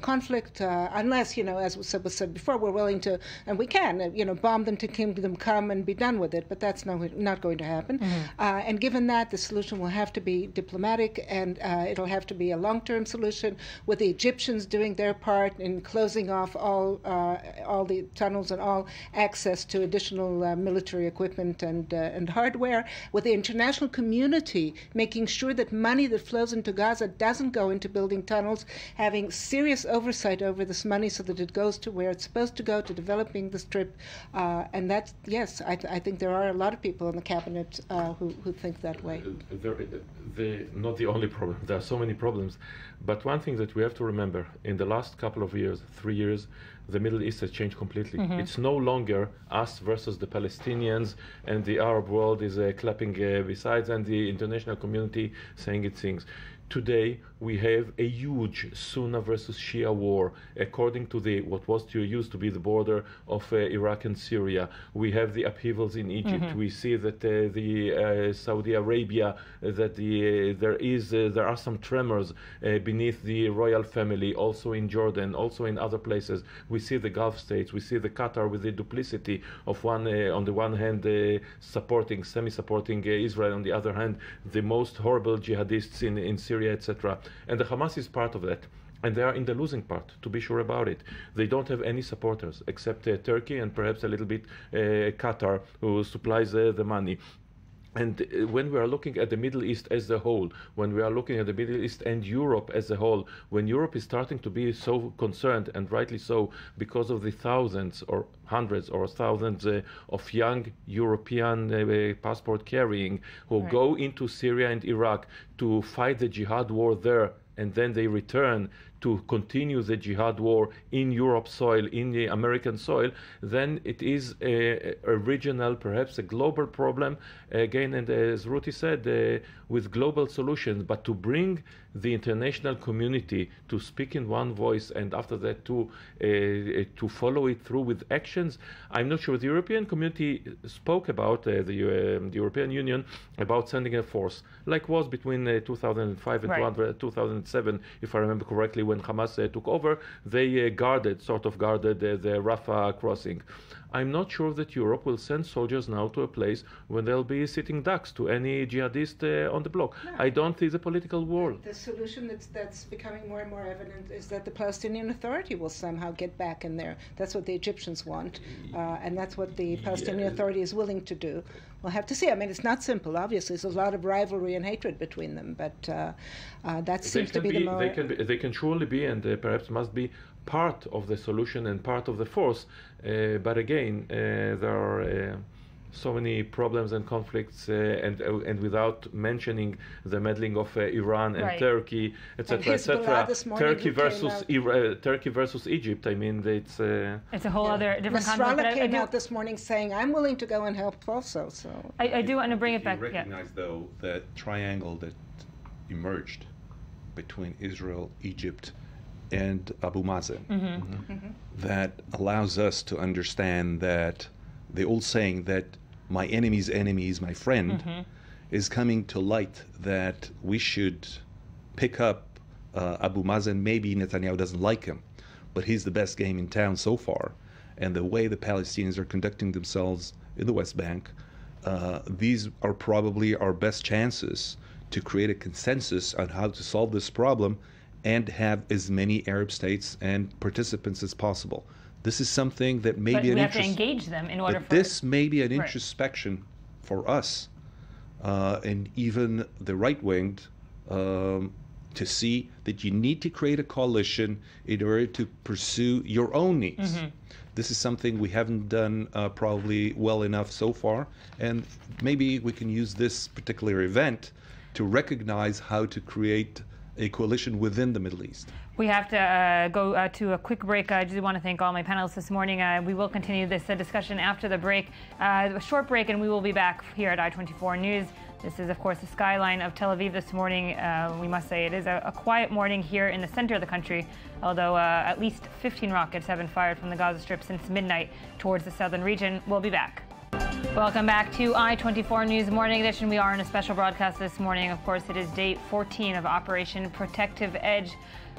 conflict, unless, as was said before, we're willing to, and we can, bomb them to kingdom come and be done with it, but that's not going to happen. And given that, the solution will have to be diplomatic, and it'll have to be a long-term solution, with the Egyptians doing their part in closing off all the tunnels and all access to additional military equipment and hardware, with the international community making sure that money that flows into Gaza doesn't go into building tunnels, having serious oversight over this money so that it goes to where it's supposed to go, to developing managing the Strip. And that's, yes, I think there are a lot of people in the cabinet who think that way. Not the only problem. There are so many problems. But one thing that we have to remember, in the last couple of years, 3 years, the Middle East has changed completely. Mm-hmm. It's no longer us versus the Palestinians, and the Arab world is clapping besides, and the international community saying its things. Today, we have a huge Sunni versus Shia war, according to what used to be the border of Iraq and Syria. We have the upheavals in Egypt. Mm-hmm. We see that the Saudi Arabia, that there are some tremors beneath the royal family, also in Jordan, also in other places. We see the Gulf states. We see the Qatar with the duplicity of on the one hand, semi-supporting Israel, on the other hand, the most horrible jihadists in Syria, etc. And the Hamas is part of that. And they are in the losing part, to be sure about it. They don't have any supporters except Turkey and perhaps a little bit Qatar, who supplies the money. And when we are looking at the Middle East as a whole, when we are looking at the Middle East and Europe as a whole, when Europe is starting to be so concerned, and rightly so, because of the thousands or hundreds or thousands of young European passport carrying who right. go into Syria and Iraq to fight the jihad war there, and then they return to continue the jihad war in Europe's soil, in the American soil, then it is a regional, perhaps a global problem, again, and as Ruti said, with global solutions, but to bring the international community to speak in one voice, and after that to follow it through with actions. I'm not sure. The European community spoke about, the European Union, about sending a force, like was between 2005 and right. 2007, if I remember correctly, when Hamas took over. They guarded the Rafah crossing. I'm not sure that Europe will send soldiers now to a place when they'll be sitting ducks to any jihadist on the block. No. I don't see the political will. The solution that's becoming more and more evident is that the Palestinian Authority will somehow get back in there. That's what the Egyptians want, and that's what the Palestinian Authority is willing to do. We'll have to see. I mean, it's not simple. Obviously, there's a lot of rivalry and hatred between them, but that seems to be the more... They can surely be, and perhaps must be, part of the solution and part of the force. But again, there are so many problems and conflicts, and without mentioning the meddling of Iran and right. Turkey, etc., etc. Turkey versus Egypt. I mean, it's a whole other different conflict. Nasrallah came out this morning saying, "I'm willing to go and help also." So I do want to bring it back. You recognize, though, that triangle that emerged between Israel, Egypt, and Abu Mazen, that allows us to understand that the old saying that my enemy's enemy is my friend is coming to light, that we should pick up Abu Mazen. Maybe Netanyahu doesn't like him, but he's the best game in town so far. And the way the Palestinians are conducting themselves in the West Bank, these are probably our best chances to create a consensus on how to solve this problem and have as many Arab states and participants as possible. This is something that may be an have to engage them in order for this may be an introspection for us and even the right-winged to see that you need to create a coalition in order to pursue your own needs. This is something we haven't done probably well enough so far, and maybe we can use this particular event to recognize how to create a coalition within the Middle East. We have to go to a quick break. I do want to thank all my panelists this morning. We will continue this discussion after the break, a short break, and we will be back here at I-24 News. This is, of course, the skyline of Tel Aviv this morning. We must say it is a quiet morning here in the center of the country, although at least 15 rockets have been fired from the Gaza Strip since midnight towards the southern region. We'll be back. Welcome back to I-24 News Morning Edition. We are in a special broadcast this morning. Of course, it is day 14 of Operation Protective Edge.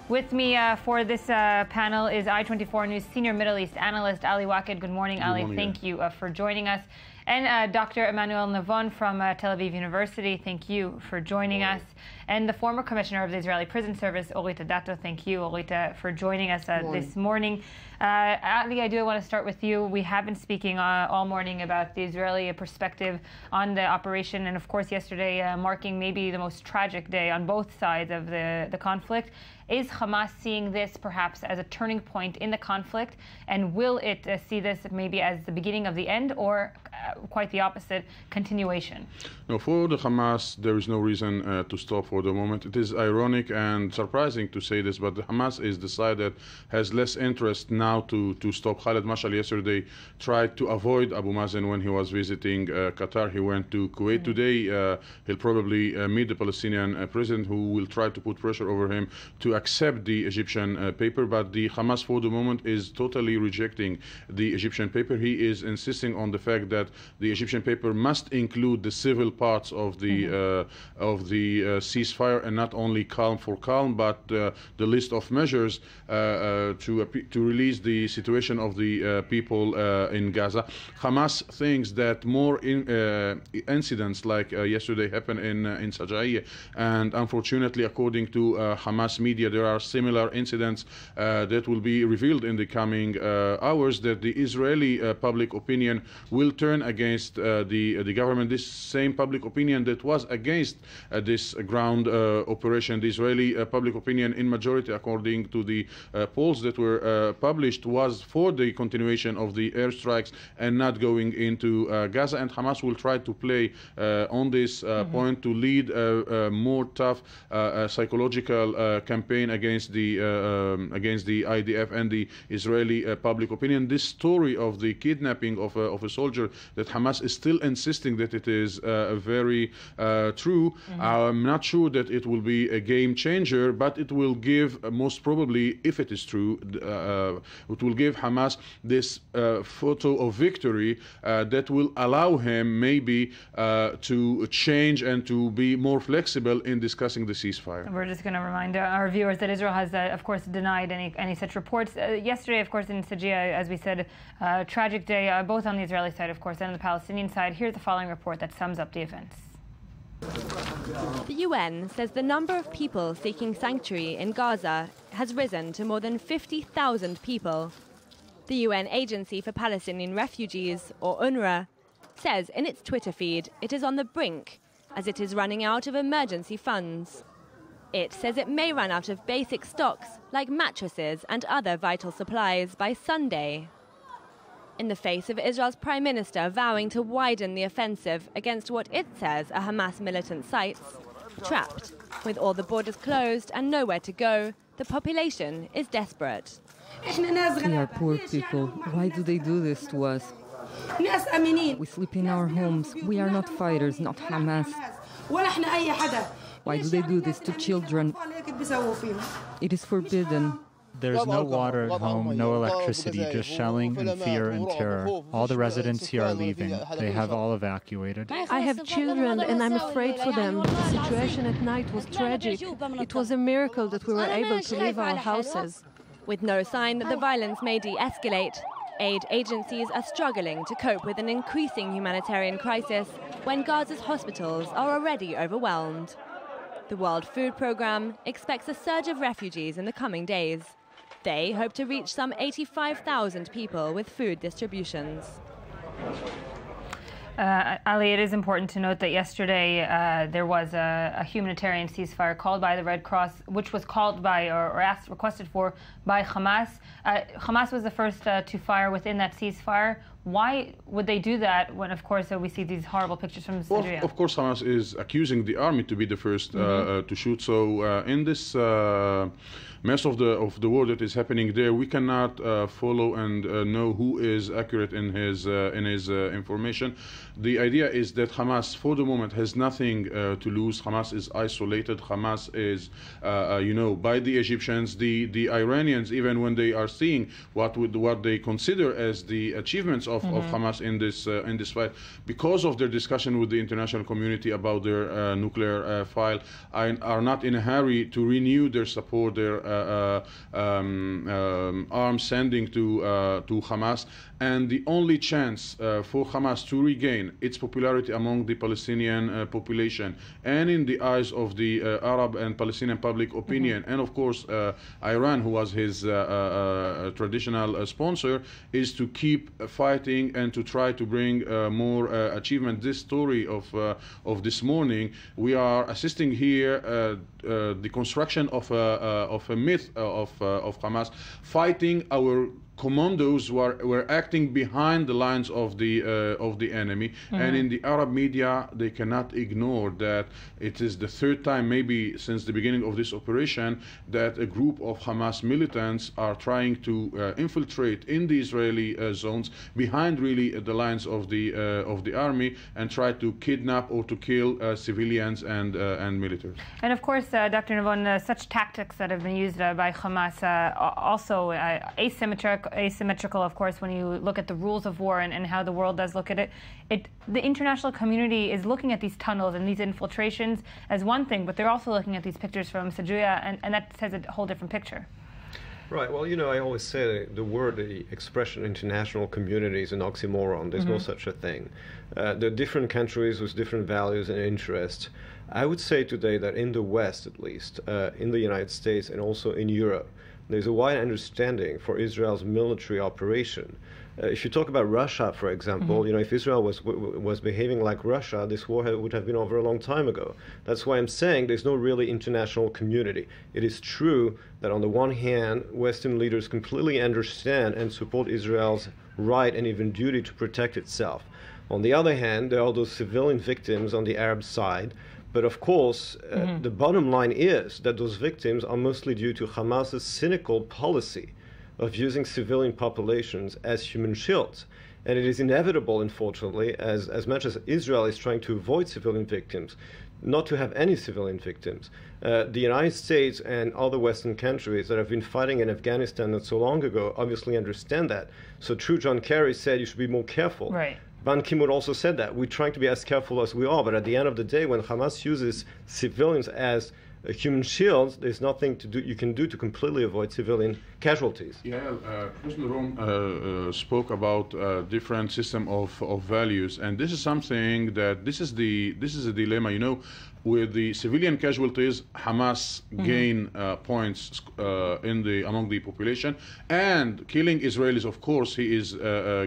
With me for this panel is I-24 News Senior Middle East Analyst Ali Waked. Good morning, Ali. Thank you for joining us. And Dr. Emmanuel Navon from Tel Aviv University, thank you for joining us. And the former Commissioner of the Israeli Prison Service, Orit Adato, thank you, Orit, for joining us this morning. Ali, I do want to start with you. We have been speaking all morning about the Israeli perspective on the operation, and of course yesterday marking maybe the most tragic day on both sides of the conflict. Is Hamas seeing this perhaps as a turning point in the conflict, and will it see this maybe as the beginning of the end, or quite the opposite, continuation? No, for the Hamas, there is no reason to stop for the moment. It is ironic and surprising to say this, but the Hamas is the side that has less interest now to stop. Khaled Mashal yesterday tried to avoid Abu Mazen when he was visiting Qatar. He went to Kuwait today. He'll probably meet the Palestinian president, who will try to put pressure over him to accept the Egyptian paper, but the Hamas for the moment is totally rejecting the Egyptian paper. He is insisting on the fact that the Egyptian paper must include the civil parts of the ceasefire, and not only calm for calm, but the list of measures to release the situation of the people in Gaza. Hamas thinks that more incidents like yesterday happened in Sajaiya, and unfortunately, according to Hamas media, there are similar incidents that will be revealed in the coming hours, that the Israeli public opinion will turn against the government. This same public opinion that was against this ground operation, the Israeli public opinion in majority, according to the polls that were published, was for the continuation of the airstrikes and not going into Gaza. And Hamas will try to play on this point to lead a more tough psychological campaign against the IDF and the Israeli public opinion. This story of the kidnapping of a soldier, that Hamas is still insisting that it is very true. I'm not sure that it will be a game changer, but it will give, most probably, if it is true, it will give Hamas this photo of victory that will allow him maybe to change and to be more flexible in discussing the ceasefire. We're just going to remind our viewers that Israel has, of course, denied any such reports. Yesterday, of course, in Sajaiya, as we said, tragic day, both on the Israeli side, of course, and on the Palestinian side. Here's the following report that sums up the events. The UN says the number of people seeking sanctuary in Gaza has risen to more than 50,000 people. The UN Agency for Palestinian Refugees, or UNRWA, says in its Twitter feed it is on the brink as it is running out of emergency funds. It says it may run out of basic stocks like mattresses and other vital supplies by Sunday. In the face of Israel's Prime Minister vowing to widen the offensive against what it says are Hamas militant sites, trapped, with all the borders closed and nowhere to go, the population is desperate. We are poor people. Why do they do this to us? We sleep in our homes. We are not fighters, not Hamas. Why do they do this to children? It is forbidden. There's no water at home, no electricity, just shelling and fear and terror. All the residents here are leaving. They have all evacuated. I have children and I'm afraid for them. The situation at night was tragic. It was a miracle that we were able to leave our houses. With no sign that the violence may de-escalate, aid agencies are struggling to cope with an increasing humanitarian crisis when Gaza's hospitals are already overwhelmed. The World Food Programme expects a surge of refugees in the coming days. They hope to reach some 85,000 people with food distributions. Ali, it is important to note that yesterday there was a humanitarian ceasefire called by the Red Cross, which was called by or requested for by Hamas. Hamas was the first to fire within that ceasefire. Why would they do that when, of course, we see these horrible pictures from Syria? Well, of course, Hamas is accusing the army to be the first to shoot. So in this mess of the war that is happening there, we cannot follow and know who is accurate in his information. The idea is that Hamas, for the moment, has nothing to lose. Hamas is isolated. Hamas is, by the Egyptians, the Iranians, even when they are seeing what they consider as the achievements of Hamas in this fight, because of their discussion with the international community about their nuclear file, are not in a hurry to renew their support, their arms sending to Hamas. and the only chance for Hamas to regain its popularity among the Palestinian population and in the eyes of the Arab and Palestinian public opinion, and of course Iran, who was his traditional sponsor, is to keep fighting and to try to bring more achievement. This story of this morning, we are assisting here the construction of a myth of Hamas fighting our commandos were acting behind the lines of the enemy, and in the Arab media they cannot ignore that it is the third time maybe since the beginning of this operation that a group of Hamas militants are trying to infiltrate in the Israeli zones behind really the lines of the army and try to kidnap or to kill civilians and military. And of course, Dr. Navon, such tactics that have been used by Hamas also asymmetrical, of course, when you look at the rules of war and how the world does look at it. The international community is looking at these tunnels and these infiltrations as one thing, but they're also looking at these pictures from Sajuya, and that says a whole different picture. Right. Well, I always say the expression international community is an oxymoron. There's no such a thing. There are different countries with different values and interests. I would say today that in the West, at least, in the United States and also in Europe, there's a wide understanding for Israel's military operation. If you talk about Russia, for example, if Israel was behaving like Russia, this war would have been over a long time ago. That's why I'm saying there's no really international community. It is true that on the one hand, Western leaders completely understand and support Israel's right and even duty to protect itself. On the other hand, there are those civilian victims on the Arab side. But of course, the bottom line is that those victims are mostly due to Hamas's cynical policy of using civilian populations as human shields. And it is inevitable, unfortunately, as much as Israel is trying to avoid civilian victims, not to have any civilian victims. The United States and other Western countries that have been fighting in Afghanistan not so long ago obviously understand that. So true, John Kerry said you should be more careful. Right. Ban Ki-moon also said that. We're trying to be as careful as we are, but at the end of the day, when Hamas uses civilians as human shields, there's nothing you can do to completely avoid civilian casualties. Yeah, President Ron spoke about different system of values, and this is something that this is a dilemma. With the civilian casualties, Hamas gain points among the population, and killing Israelis, of course, he is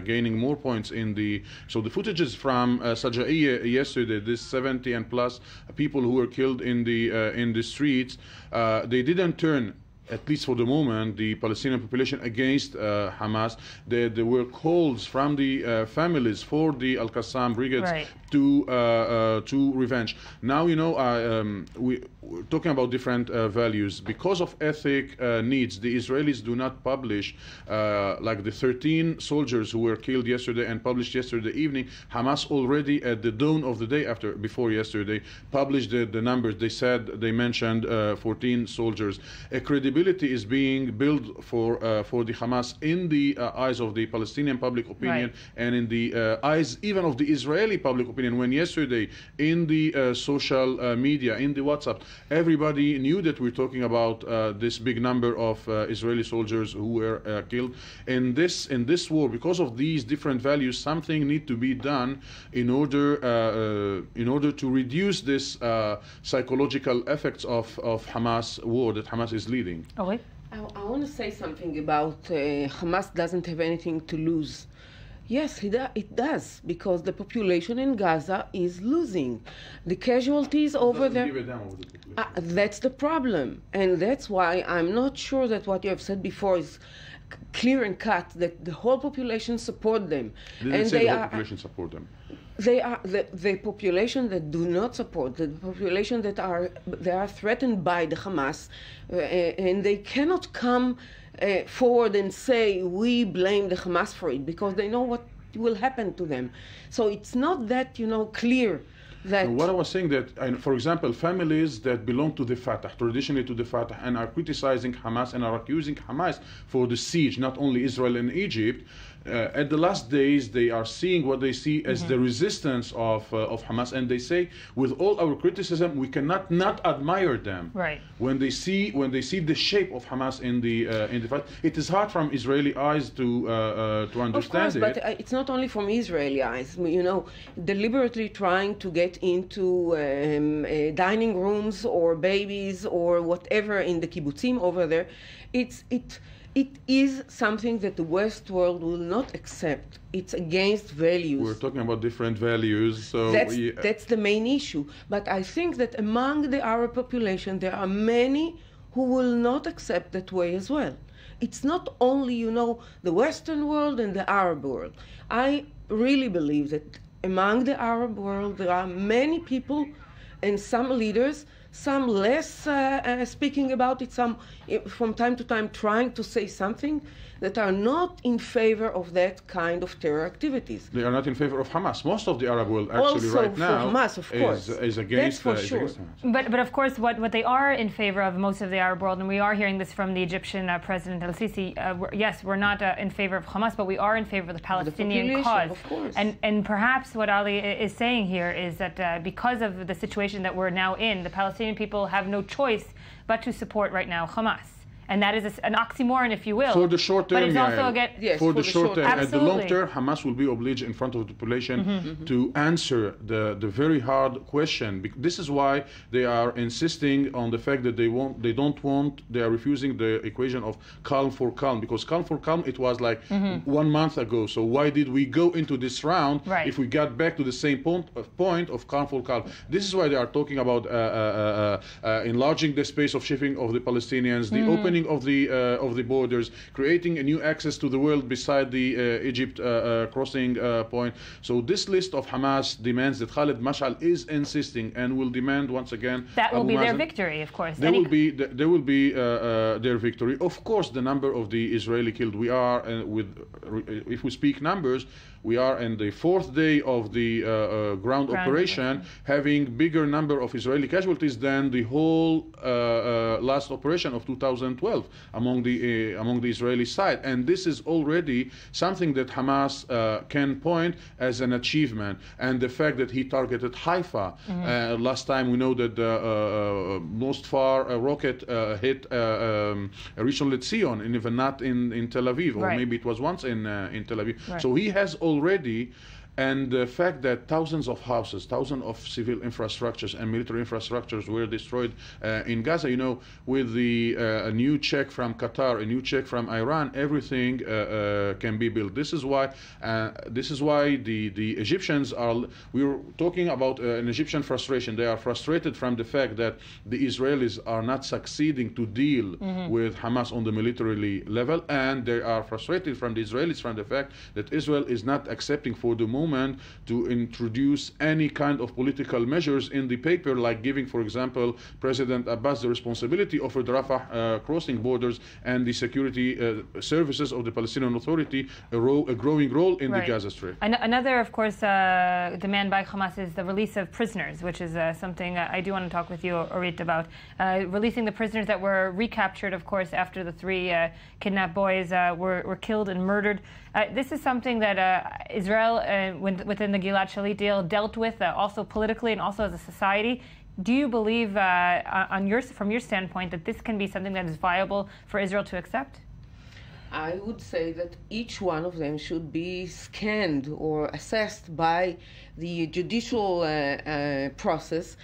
gaining more points in the. So the footages from Sajaiya yesterday, this 70 and plus people who were killed in the streets, they didn't turn, at least for the moment, the Palestinian population against Hamas. There were calls from the families for the Al-Qassam brigades to revenge. Now, we're talking about different values. Because of ethnic needs, the Israelis do not publish, like the 13 soldiers who were killed yesterday and published yesterday evening. Hamas already at the dawn of the day before yesterday published the numbers. They mentioned 14 soldiers. A credibility is being built for the Hamas in the eyes of the Palestinian public opinion and in the eyes even of the Israeli public opinion. When yesterday in the social media, in the WhatsApp, everybody knew that we're talking about this big number of Israeli soldiers who were killed in this war. Because of these different values, something need to be done in order to reduce this psychological effects of Hamas war that Hamas is leading. Oh, wait. I want to say something about Hamas doesn't have anything to lose. Yes, it does, because the population in Gaza is losing. The casualties over there, that's the problem. And that's why I'm not sure that what you have said before is clear and cut, that the whole population support them. Didn't say the whole population support them. They are the population that do not support, the population that are threatened by the Hamas, and they cannot come forward and say we blame the Hamas for it, because they know what will happen to them. So it's not that clear. What I was saying that, for example, families that belong to the Fatah, traditionally to the Fatah, and are criticizing Hamas and are accusing Hamas for the siege, not only Israel and Egypt, at the last days, they are seeing what they see as the resistance of Hamas, and they say, with all our criticism, we cannot not admire them. Right. When they see the shape of Hamas in the fight, it is hard from Israeli eyes to understand of course, it. But it's not only from Israeli eyes. You know, deliberately trying to get into dining rooms or babies or whatever in the kibbutzim over there, it is something that the West world will not accept. It's against values. We're talking about different values, so that's the main issue. But I think that among the Arab population, there are many who will not accept that way as well. It's not only, you know, the Western world and the Arab world. I really believe that among the Arab world, there are many people and some leaders, some less speaking about it, some from time to time trying to say something, that are not in favor of that kind of terror activities. They are not in favor of Hamas. Most of the Arab world actually also right now Hamas, of course. is against, that's for sure. against Hamas. But of course, what they are in favor of, most of the Arab world, and we are hearing this from the Egyptian President al-Sisi, yes, we're not in favor of Hamas, but we are in favor of the Palestinian cause. Of course. And perhaps what Ali is saying here is that because of the situation that we're now in, the Palestinian people have no choice but to support right now Hamas. And that is an oxymoron, if you will. For the short term, but it's also again, yes, for the short term. Absolutely. At the long term, Hamas will be obliged in front of the population to answer the very hard question. This is why they are insisting on the fact that they are refusing the equation of calm for calm, because calm for calm, it was like 1 month ago. So why did we go into this round if we got back to the same point of calm for calm? This is why they are talking about enlarging the space of shipping of the Palestinians, the opening of the borders, creating a new access to the world beside the Egypt crossing point. So this list of Hamas demands that Khalid Mash'al is insisting and will demand once again that will be their victory, of course. There will be their victory. Of course, the number of the Israeli killed. We are if we speak numbers, we are in the 4th day of the ground operation, having bigger number of Israeli casualties than the whole last operation of 2012 among the Israeli side. And this is already something that Hamas can point as an achievement. And the fact that he targeted Haifa last time, we know that the most far rocket hit Rishon LeZion, and even not in Tel Aviv, or maybe it was once in Tel Aviv. So he has already, and the fact that thousands of houses, thousands of civil infrastructures and military infrastructures were destroyed in Gaza, you know, with the a new check from Qatar, a new check from Iran, everything can be built. This is why the Egyptians are. We were talking about an Egyptian frustration. They are frustrated from the fact that the Israelis are not succeeding to deal with Hamas on the military level, and they are frustrated from the Israelis from the fact that Israel is not accepting for the moment to introduce any kind of political measures in the paper, like giving, for example, President Abbas the responsibility over the Rafah crossing borders and the security services of the Palestinian Authority, a growing role in the Gaza Strip. Another, of course, demand by Hamas is the release of prisoners, which is something I do want to talk with you, Orit, about. Releasing the prisoners that were recaptured, of course, after the 3 kidnapped boys were killed and murdered. This is something that Israel, within the Gilad Shalit deal, dealt with also politically and also as a society. Do you believe, from your standpoint, that this can be something that is viable for Israel to accept? I would say that each one of them should be scanned or assessed by the judicial process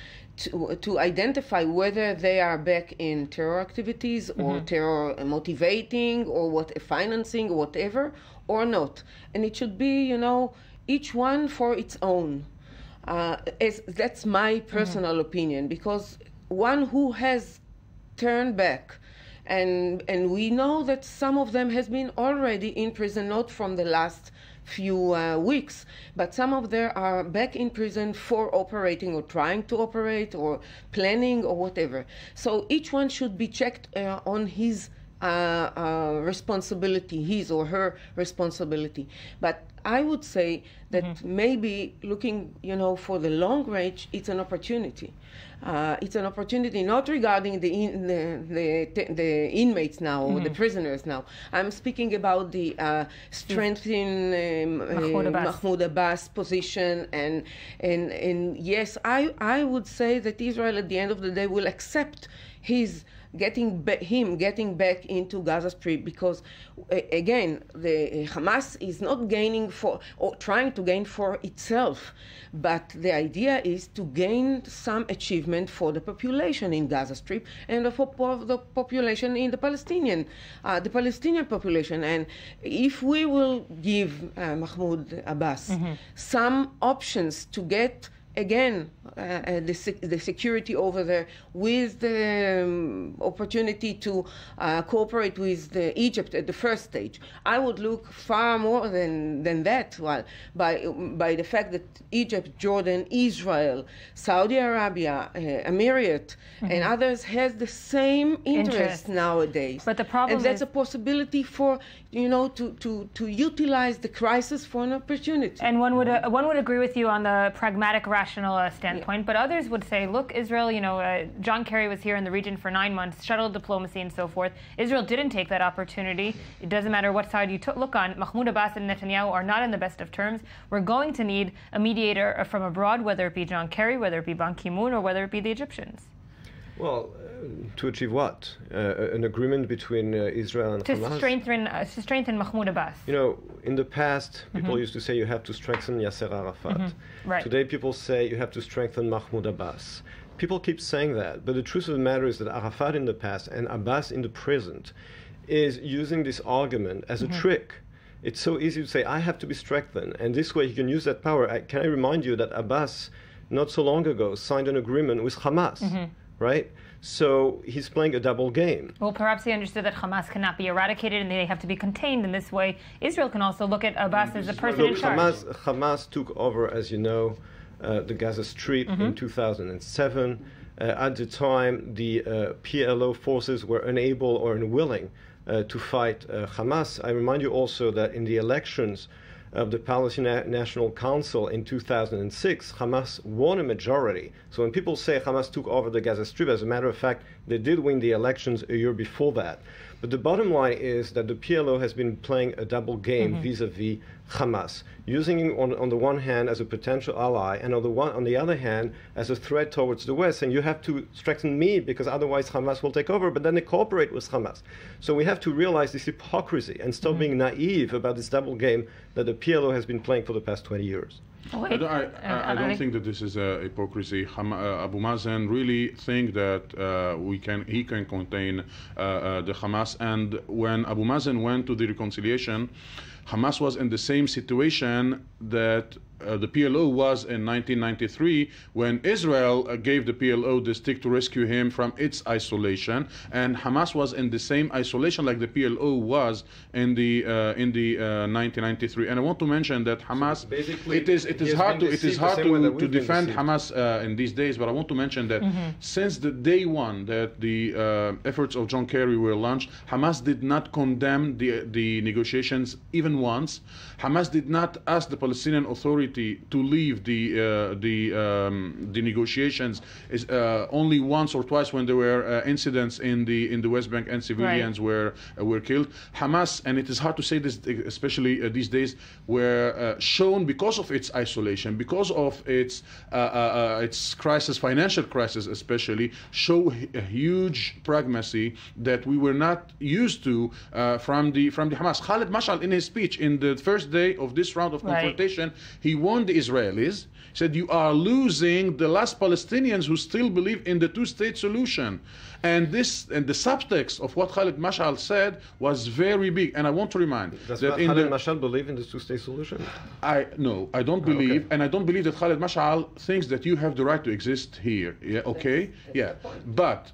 to identify whether they are back in terror activities or terror motivating or financing or whatever, or not. And it should be, you know, each one for its own. That's my personal opinion, because one who has turned back, and we know that some of them has been already in prison, not from the last few weeks, but some of them are back in prison for operating or trying to operate or planning or whatever. So each one should be checked on his responsibility, his or her responsibility. But I would say that maybe looking, for the long range, it's an opportunity. It's an opportunity not regarding the inmates now or the prisoners now. I'm speaking about the strengthening Mahmoud Abbas position, and yes, I would say that Israel at the end of the day will accept his getting back into Gaza Strip, because again, the Hamas is not gaining for or trying to gain for itself, but the idea is to gain some achievement for the population in Gaza Strip and for the population in the Palestinian population. And if we will give Mahmoud Abbas some options to get again the security over there, with the opportunity to cooperate with Egypt at the first stage, I would look far more than that. Well, by the fact that Egypt, Jordan, Israel, Saudi Arabia, Emirate, and others has the same interest nowadays. But the problem is that's a possibility for to utilize the crisis for an opportunity. And one would agree with you on the pragmatic, rational standpoint, but others would say, look, Israel, John Kerry was here in the region for 9 months, shuttle diplomacy and so forth. Israel didn't take that opportunity. It doesn't matter what side you look on. Mahmoud Abbas and Netanyahu are not in the best of terms. We're going to need a mediator from abroad, whether it be John Kerry, whether it be Ban Ki-moon, or whether it be the Egyptians. Well, to achieve what? An agreement between Israel and Hamas? To strengthen Mahmoud Abbas. In the past, people used to say you have to strengthen Yasser Arafat. Right. Today, people say you have to strengthen Mahmoud Abbas. People keep saying that, but the truth of the matter is that Arafat in the past and Abbas in the present is using this argument as a trick. It's so easy to say, I have to be strengthened, and this way he can use that power. Can I remind you that Abbas, not so long ago, signed an agreement with Hamas, right? So he's playing a double game. Well, perhaps he understood that Hamas cannot be eradicated and they have to be contained in this way. Israel can also look at Abbas as the person in charge. Hamas took over, as you know, the Gaza Strip in 2007. At the time, the PLO forces were unable or unwilling to fight Hamas. I remind you also that in the elections of the Palestinian National Council in 2006, Hamas won a majority. So when people say Hamas took over the Gaza Strip, as a matter of fact, they did win the elections a year before that. But the bottom line is that the PLO has been playing a double game vis-a-vis Hamas, using him on the one hand as a potential ally, and on the other hand as a threat towards the West. And you have to strengthen me because otherwise Hamas will take over. But then they cooperate with Hamas. So we have to realize this hypocrisy and stop being naive about this double game that the PLO has been playing for the past 20 years. I don't think that this is a hypocrisy. Abu Mazen really think that he can contain the Hamas. And when Abu Mazen went to the reconciliation, Hamas was in the same situation that the PLO was in 1993 when Israel gave the PLO the stick to rescue him from its isolation, and Hamas was in the same isolation like the PLO was in the 1993. And I want to mention that Hamas, so it is hard to defend Hamas in these days, but I want to mention that since the day one that the efforts of John Kerry were launched, Hamas did not condemn the negotiations even once. Hamas did not ask the Palestinian Authority to leave the negotiations only once or twice when there were incidents in the West Bank and civilians were killed. Hamas, and it is hard to say this, especially these days, were shown because of its isolation, because of its crisis, financial crisis especially, show a huge pragmacy that we were not used to from the Hamas. Khalid Mashal, in his speech in the first day of this round of confrontation, he warned the Israelis, said, you are losing the last Palestinians who still believe in the two-state solution. And the subtext of what Khalid Mashal said was very big. And I want to remind that Khalid Mashal believe in the two-state solution? No, I don't believe, and I don't believe that Khalid Mashal thinks that you have the right to exist here. Yeah, okay, yeah, but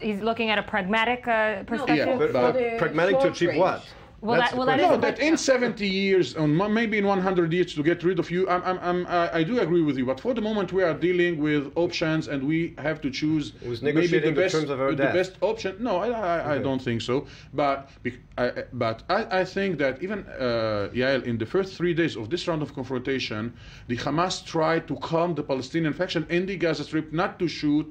he's looking at a pragmatic perspective. Yeah, but pragmatic to achieve what? That in 70 years, or maybe in 100 years, to get rid of you, I do agree with you. But for the moment, we are dealing with options, and we have to choose maybe the best option. No, I don't think so. But I think that even Yael, in the first 3 days of this round of confrontation, the Hamas tried to calm the Palestinian faction in the Gaza Strip, not to shoot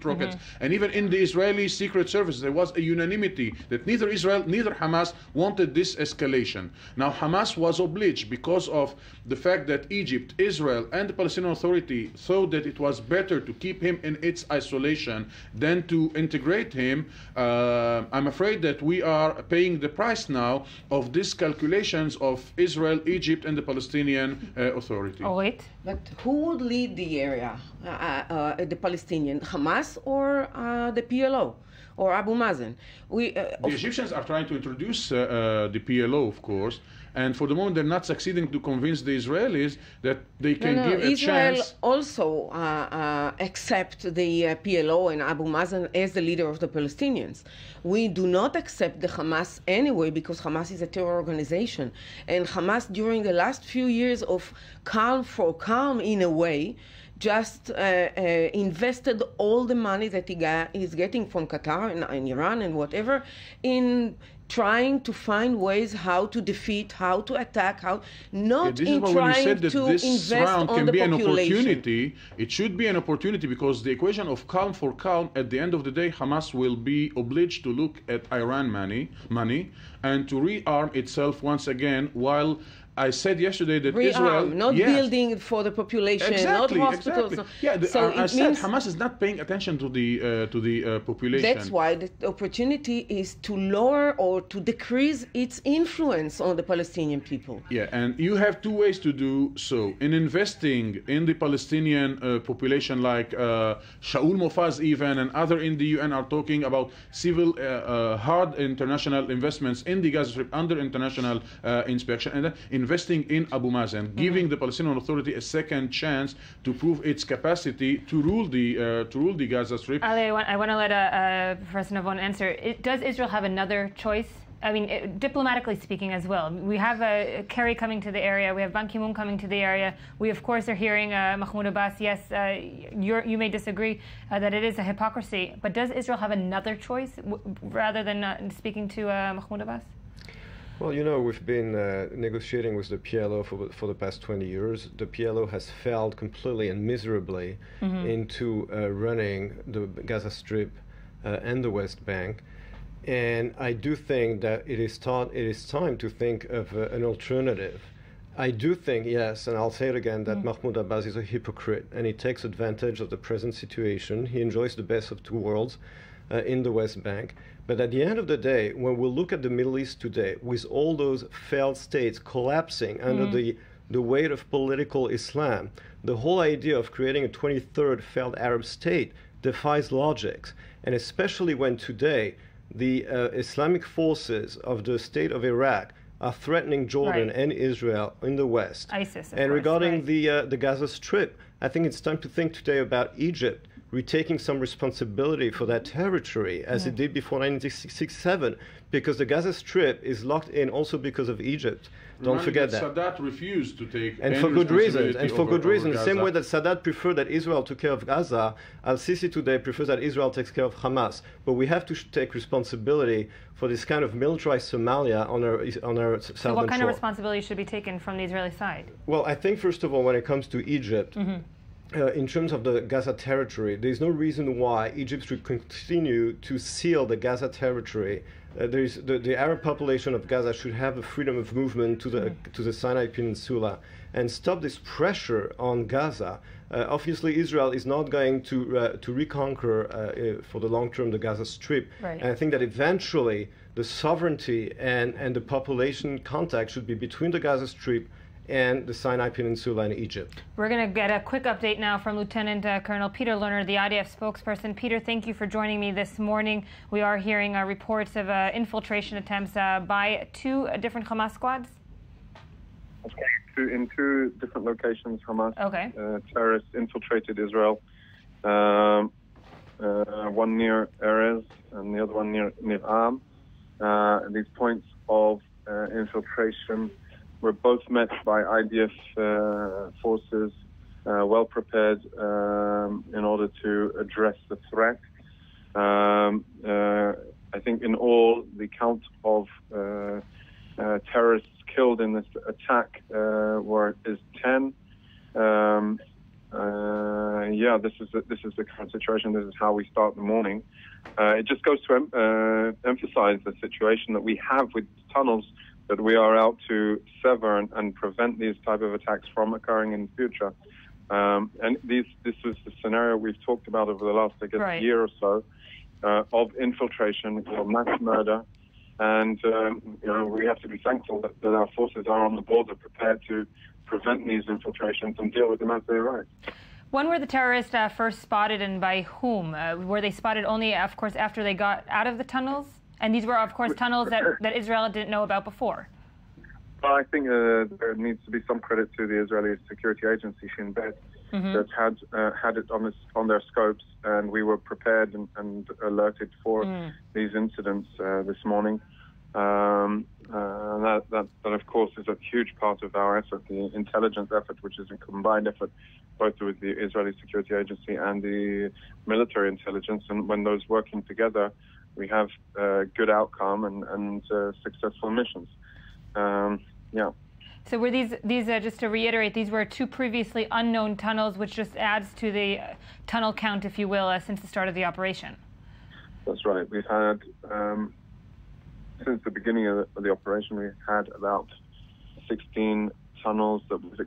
rockets, and even in the Israeli Secret Service, there was a unanimity that neither Israel, neither Hamas wanted this escalation. Now, Hamas was obliged because of the fact that Egypt, Israel, and the Palestinian Authority thought that it was better to keep him in its isolation than to integrate him. I'm afraid that we are paying the price now of these calculations of Israel, Egypt, and the Palestinian Authority. Oh, wait. But who would lead the area, the Palestinian, Hamas or the PLO? Or Abu Mazen. The Egyptians are trying to introduce the PLO, of course, and for the moment they're not succeeding to convince the Israelis that they can give a Israel chance. also accept the PLO and Abu Mazen as the leader of the Palestinians. We do not accept the Hamas anyway because Hamas is a terror organization. And Hamas, during the last few years of calm for calm in a way, just invested all the money that he's getting from Qatar and Iran and whatever in trying to find ways how to defeat, how to attack, not in trying to invest on the population. It should be an opportunity because the equation of calm for calm, at the end of the day, Hamas will be obliged to look at Iran money and to rearm itself once again, while I said yesterday that Israel, not building for the population, not hospitals. Exactly. Yeah, so I said Hamas is not paying attention to the population. That's why the opportunity is to lower or to decrease its influence on the Palestinian people. Yeah, and you have two ways to do so. In investing in the Palestinian population, like Shaul Mofaz even and other in the UN are talking about civil hard international investments in the Gaza Strip under international inspection, and then investing in Abu Mazen, giving the Palestinian Authority a second chance to prove its capacity to rule the Gaza Strip. Ali, I want to let Professor Navon answer. Does Israel have another choice? I mean, diplomatically speaking as well. We have Kerry coming to the area. We have Ban Ki-moon coming to the area. We, of course, are hearing Mahmoud Abbas. Yes, you may disagree that it is a hypocrisy. But does Israel have another choice rather than speaking to Mahmoud Abbas? Well, you know, we've been negotiating with the PLO for the past 20 years. The PLO has failed completely and miserably into running the Gaza Strip and the West Bank. And I do think that it is time to think of an alternative. I do think, yes, and I'll say it again, that Mahmoud Abbas is a hypocrite and he takes advantage of the present situation. He enjoys the best of two worlds in the West Bank. But at the end of the day, when we look at the Middle East today, with all those failed states collapsing under the weight of political Islam, the whole idea of creating a 23rd failed Arab state defies logic. And especially when today the Islamic forces of the state of Iraq are threatening Jordan and Israel in the West. ISIS, and regarding the Gaza Strip, I think it's time to think today about Egypt retaking some responsibility for that territory, as it did before 1967, because the Gaza Strip is locked in also because of Egypt. Don't forget that. Sadat refused to take and for good reasons. And for good reasons. The same way that Sadat preferred that Israel took care of Gaza, Al-Sisi today prefers that Israel takes care of Hamas. But we have to take responsibility for this kind of militarized Somalia on our southern shore. So what kind of responsibility should be taken from the Israeli side? Well, I think, first of all, when it comes to Egypt, in terms of the Gaza territory, there's no reason why Egypt should continue to seal the Gaza territory. The Arab population of Gaza should have the freedom of movement to the Sinai Peninsula and stop this pressure on Gaza. Obviously, Israel is not going to reconquer for the long term the Gaza Strip. Right. And I think that eventually the sovereignty and the population contact should be between the Gaza Strip and the Sinai Peninsula in Egypt. We're going to get a quick update now from Lieutenant Colonel Peter Lerner, the IDF spokesperson. Peter, thank you for joining me this morning. We are hearing reports of infiltration attempts by two different Hamas squads. In two different locations, Hamas terrorists infiltrated Israel. One near Erez and the other one near Am. These points of infiltration were both met by IDF forces, well prepared in order to address the threat. I think in all, the count of terrorists killed in this attack is 10. This is the current situation. This is how we start the morning. It just goes to emphasize the situation that we have with tunnels that we are out to sever and prevent these type of attacks from occurring in the future. And this is the scenario we've talked about over the last, I guess, year or so of infiltration or mass murder. And we have to be thankful that our forces are on the border prepared to prevent these infiltrations and deal with them as they arise. When were the terrorists first spotted and by whom? Were they spotted only, of course, after they got out of the tunnels? And these were, of course, tunnels that Israel didn't know about before. Well, I think there needs to be some credit to the Israeli security agency, Shin Bet, that had it on their scopes, and we were prepared and alerted for these incidents this morning. That, of course, is a huge part of our effort, the intelligence effort, which is a combined effort both with the Israeli security agency and the military intelligence. And when those working together, we have good outcome and successful missions. So were these just to reiterate, these were two previously unknown tunnels, which just adds to the tunnel count, if you will, since the start of the operation? That's right. We've had, since the beginning of the operation, we've had about 16 tunnels that was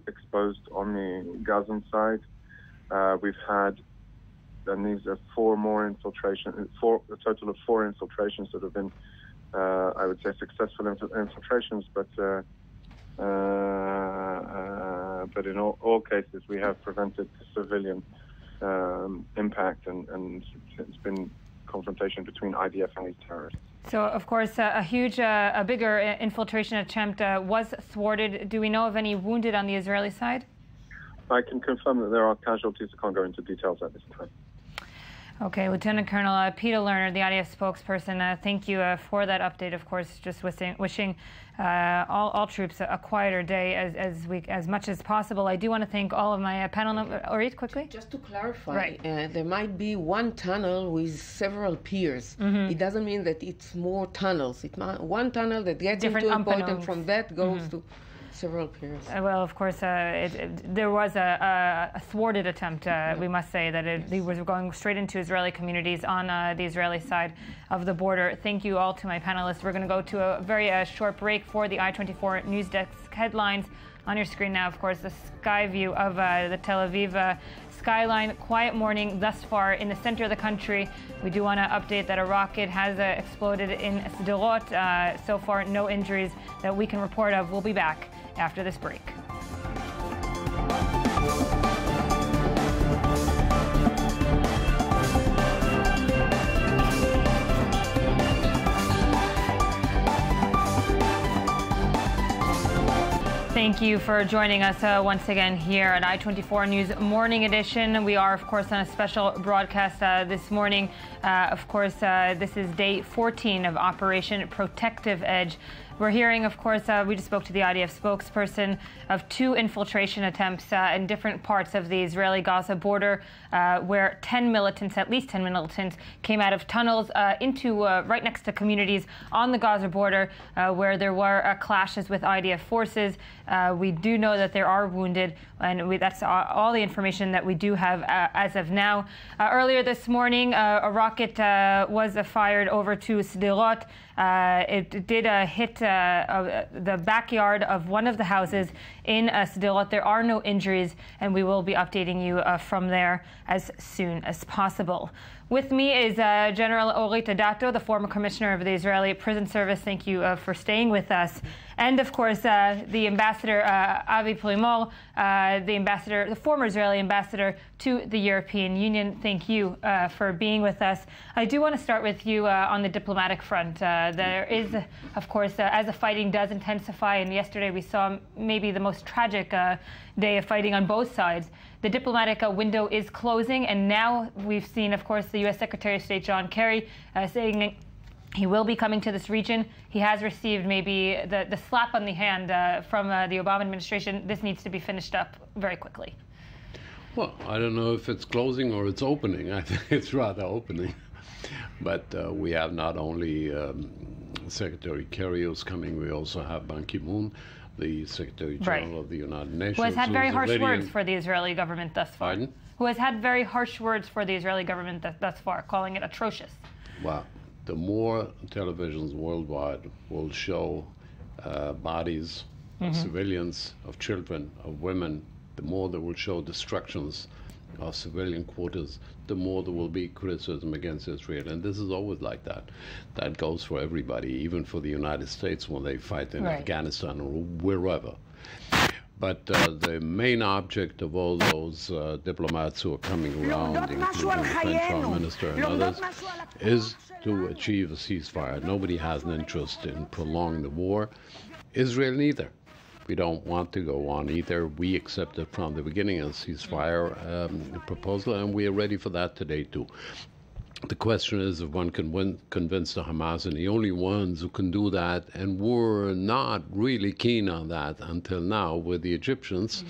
exposed on the Gazan side. We've had, and these are four more infiltrations, a total of 4 infiltrations that have been, I would say, successful infiltrations, but in all cases we have prevented civilian impact, and it's been confrontation between IDF and these terrorists. So, of course, a bigger infiltration attempt was thwarted. Do we know of any wounded on the Israeli side? I can confirm that there are casualties. I can't go into details at this time. Okay, Lieutenant Colonel Peter Lerner, the IDF spokesperson, thank you for that update. Of course, just wishing all troops a quieter day as much as possible. I do want to thank all of my panel members. Orit, quickly? Just to clarify, there might be one tunnel with several piers. It doesn't mean that it's more tunnels. It's one tunnel that gets into a point, and from that goes to several piers. Well, of course, there was a thwarted attempt, we must say, that it was going straight into Israeli communities on the Israeli side of the border. Thank you all to my panelists. We're going to go to a very short break for the I-24 News Desk headlines. On your screen now, of course, the sky view of the Tel Aviv skyline. Quiet morning thus far in the center of the country. We do want to update that a rocket has exploded in Sderot. So far, no injuries that we can report of. We'll be back after this break. Thank you for joining us once again here at I-24 News Morning Edition. We are, of course, on a special broadcast this morning. Of course, this is day 14 of Operation Protective Edge. We're hearing, of course, we just spoke to the IDF spokesperson, of 2 infiltration attempts in different parts of the Israeli-Gaza border, where at least 10 militants, came out of tunnels into right next to communities on the Gaza border, where there were clashes with IDF forces. We do know that there are wounded, and that's all the information that we do have as of now. Earlier this morning, a rocket was fired over to Sderot. It did hit the backyard of one of the houses in Sderot. There are no injuries, and we will be updating you from there as soon as possible. With me is General Orit Adato, the former commissioner of the Israeli Prison Service. Thank you for staying with us. And, of course, the ambassador, Avi Primor, the former Israeli ambassador to the European Union. Thank you for being with us. I do want to start with you on the diplomatic front. There is, of course, as the fighting does intensify, and yesterday we saw maybe the most tragic day of fighting on both sides, the diplomatic window is closing, and now we've seen, of course, the U.S. Secretary of State John Kerry saying He will be coming to this region. He has received maybe the slap on the hand from the Obama administration. This needs to be finished up very quickly. Well, I don't know if it's closing or it's opening. I think it's rather opening. But we have not only Secretary Kerry who's coming, we also have Ban Ki-moon, the Secretary General of the United Nations. Who has had very harsh words for the Israeli government thus far. Pardon? Who has had very harsh words for the Israeli government thus far, calling it atrocious. Wow. The more televisions worldwide will show bodies of civilians, of children, of women, the more they will show destructions of civilian quarters, the more there will be criticism against Israel. And this is always like that. That goes for everybody, even for the United States when they fight in Afghanistan or wherever. But the main object of all those diplomats who are coming around, including the French Foreign Minister and others, is to achieve a ceasefire. Nobody has an interest in prolonging the war. Israel neither. We don't want to go on either. We accepted from the beginning a ceasefire proposal, and we are ready for that today too. The question is if one can convince the Hamas, and the only ones who can do that, and were not really keen on that until now, were the Egyptians.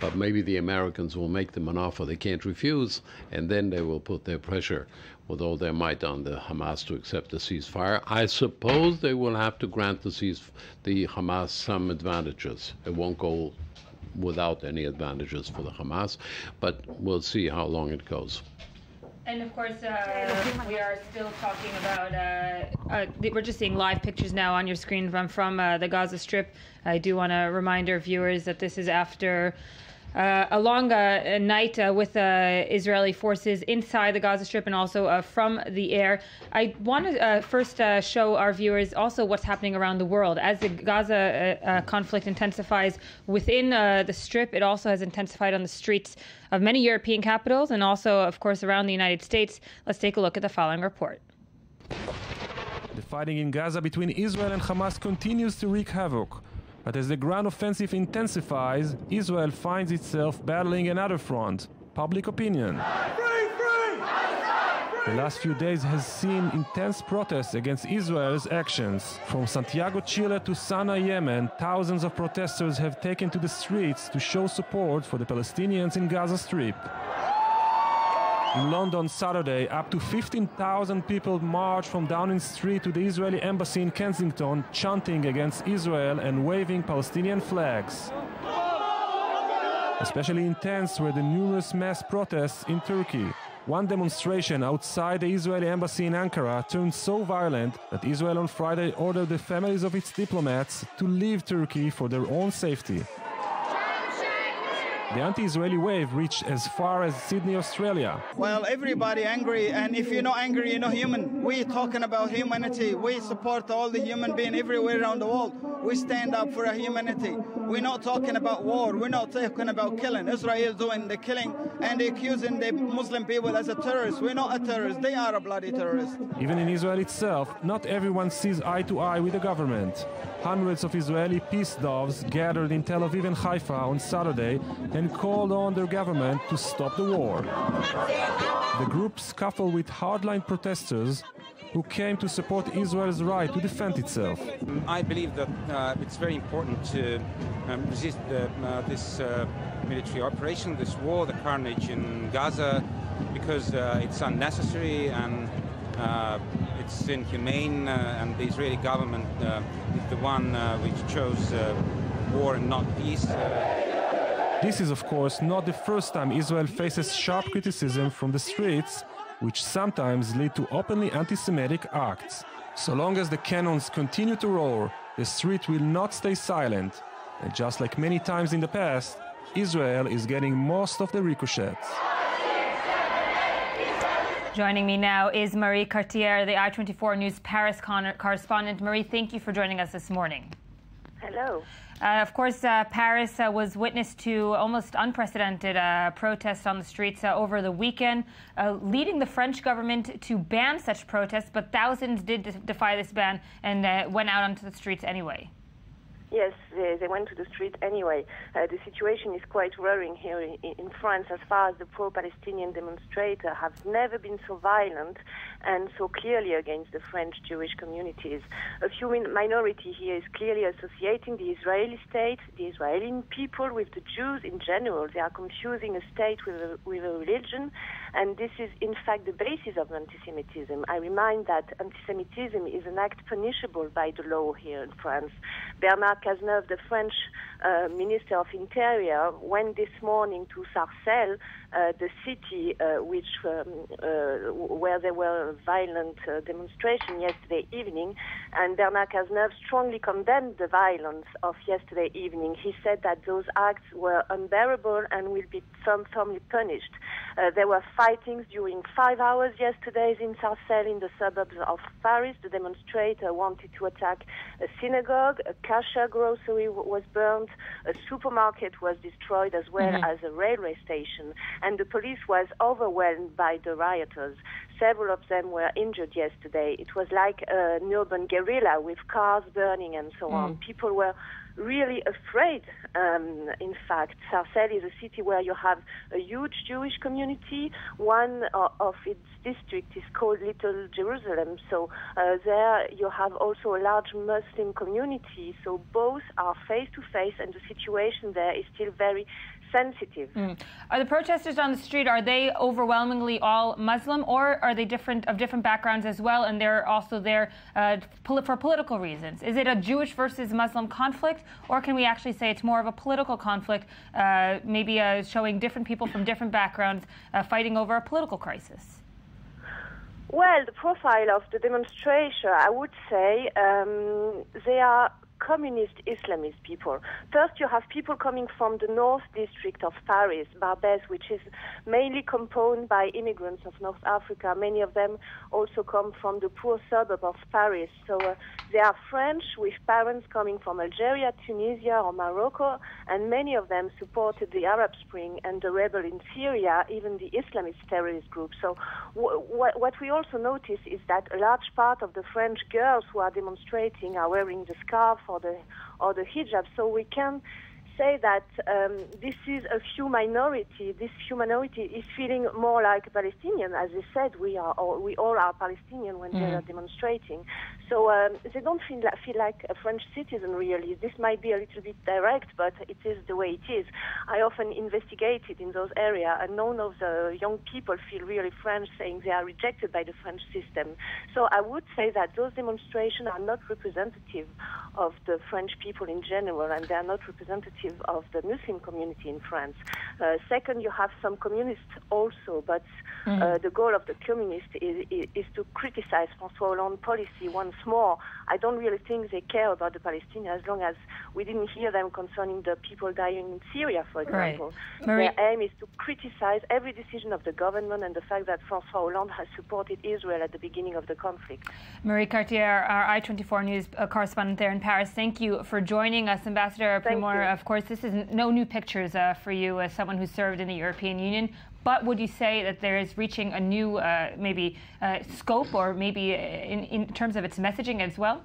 But maybe the Americans will make them an offer they can't refuse, and then they will put their pressure with all their might on the Hamas to accept the ceasefire. I suppose they will have to grant the Hamas some advantages. It won't go without any advantages for the Hamas, but we'll see how long it goes. And of course, we are still talking about, we're just seeing live pictures now on your screen from the Gaza Strip. I do want to remind our viewers that this is after a long night with Israeli forces inside the Gaza Strip and also from the air. I want to first show our viewers also what's happening around the world. As the Gaza conflict intensifies within the Strip, it also has intensified on the streets of many European capitals and also, of course, around the United States. Let's take a look at the following report. The fighting in Gaza between Israel and Hamas continues to wreak havoc. But as the ground offensive intensifies, Israel finds itself battling another front, public opinion. The last few days has seen intense protests against Israel's actions. From Santiago, Chile to Sana'a, Yemen, thousands of protesters have taken to the streets to show support for the Palestinians in Gaza Strip. In London Saturday, up to 15,000 people marched from Downing Street to the Israeli embassy in Kensington, chanting against Israel and waving Palestinian flags. Especially intense were the numerous mass protests in Turkey. One demonstration outside the Israeli embassy in Ankara turned so violent that Israel on Friday ordered the families of its diplomats to leave Turkey for their own safety. The anti-Israeli wave reached as far as Sydney, Australia. Well, everybody angry, and if you're not angry, you're not human. We're talking about humanity. We support all the human beings everywhere around the world. We stand up for humanity. We're not talking about war. We're not talking about killing. Israel doing the killing and accusing the Muslim people as a terrorist. We're not a terrorist. They are a bloody terrorist. Even in Israel itself, not everyone sees eye to eye with the government. Hundreds of Israeli peace doves gathered in Tel Aviv and Haifa on Saturday and called on their government to stop the war. The group scuffled with hardline protesters who came to support Israel's right to defend itself. I believe that it's very important to resist this military operation, this war, the carnage in Gaza, because it's unnecessary and it's inhumane, and the Israeli government is the one which chose war and not peace. This is, of course, not the first time Israel faces sharp criticism from the streets, which sometimes lead to openly anti-Semitic acts. So long as the cannons continue to roar, the street will not stay silent. And just like many times in the past, Israel is getting most of the ricochets. Joining me now is Marie Cartier, the I-24 News Paris correspondent. Marie, thank you for joining us this morning. Hello. Of course, Paris was witness to almost unprecedented protests on the streets over the weekend, leading the French government to ban such protests, but thousands did defy this ban and went out onto the streets anyway. Yes, they went to the street anyway. The situation is quite worrying here in France as far as the pro-Palestinian demonstrators have never been so violent and so clearly against the French Jewish communities. A few minority here is clearly associating the Israeli state, the Israeli people with the Jews in general. They are confusing a state with a religion, and this is in fact the basis of anti-Semitism. I remind that anti-Semitism is an act punishable by the law here in France. Bernard Cazeneuve, the French Minister of Interior, went this morning to Sarcelles, the city where there were violent demonstrations yesterday evening, and Bernard Cazeneuve strongly condemned the violence of yesterday evening. He said that those acts were unbearable and will be firmly punished. There were fightings during 5 hours yesterday in Sarcelles, in the suburbs of Paris. The demonstrator wanted to attack a synagogue, a kosher grocery was burned, a supermarket was destroyed, as well as a railway station. And the police was overwhelmed by the rioters. Several of them were injured yesterday. It was like an urban guerrilla with cars burning and so on. People were really afraid. In fact, Sarcelles is a city where you have a huge Jewish community. One of its districts is called Little Jerusalem. So there you have also a large Muslim community. So both are face to face, and the situation there is still very sensitive. Are the protesters on the street, are they overwhelmingly all Muslim, or are they of different backgrounds as well, and they're also there for political reasons? Is it a Jewish versus Muslim conflict, or can we actually say it's more of a political conflict, maybe showing different people from different backgrounds fighting over a political crisis? Well, the profile of the demonstration, I would say they are communist Islamist people. First, you have people coming from the North District of Paris, Barbès, which is mainly composed by immigrants of North Africa. Many of them also come from the poor suburb of Paris. So they are French with parents coming from Algeria, Tunisia, or Morocco, and many of them supported the Arab Spring and the rebel in Syria, even the Islamist terrorist group. So what we also notice is that a large part of the French girls who are demonstrating are wearing the scarf or the hijab. So we can say that this is a few minority. This few minority is feeling more like a Palestinian. As I said, we all are Palestinian when they are demonstrating. So they don't feel like a French citizen, really. This might be a little bit direct, but it is the way it is. I often investigated in those areas, and none of the young people feel really French, saying they are rejected by the French system. So I would say that those demonstrations are not representative of the French people in general, and they are not representative of the Muslim community in France. Second, you have some communists also, but the goal of the communists is to criticize François Hollande's policy once more. I don't really think they care about the Palestinians, as long as we didn't hear them concerning the people dying in Syria, for example. Their aim is to criticize every decision of the government and the fact that François Hollande has supported Israel at the beginning of the conflict. Marie Cartier, our I-24 News correspondent there in Paris, thank you for joining us. Ambassador Primor, of course, this is no new pictures for you as someone who served in the European Union, but would you say that there is reaching a new scope, or maybe in terms of its messaging as well?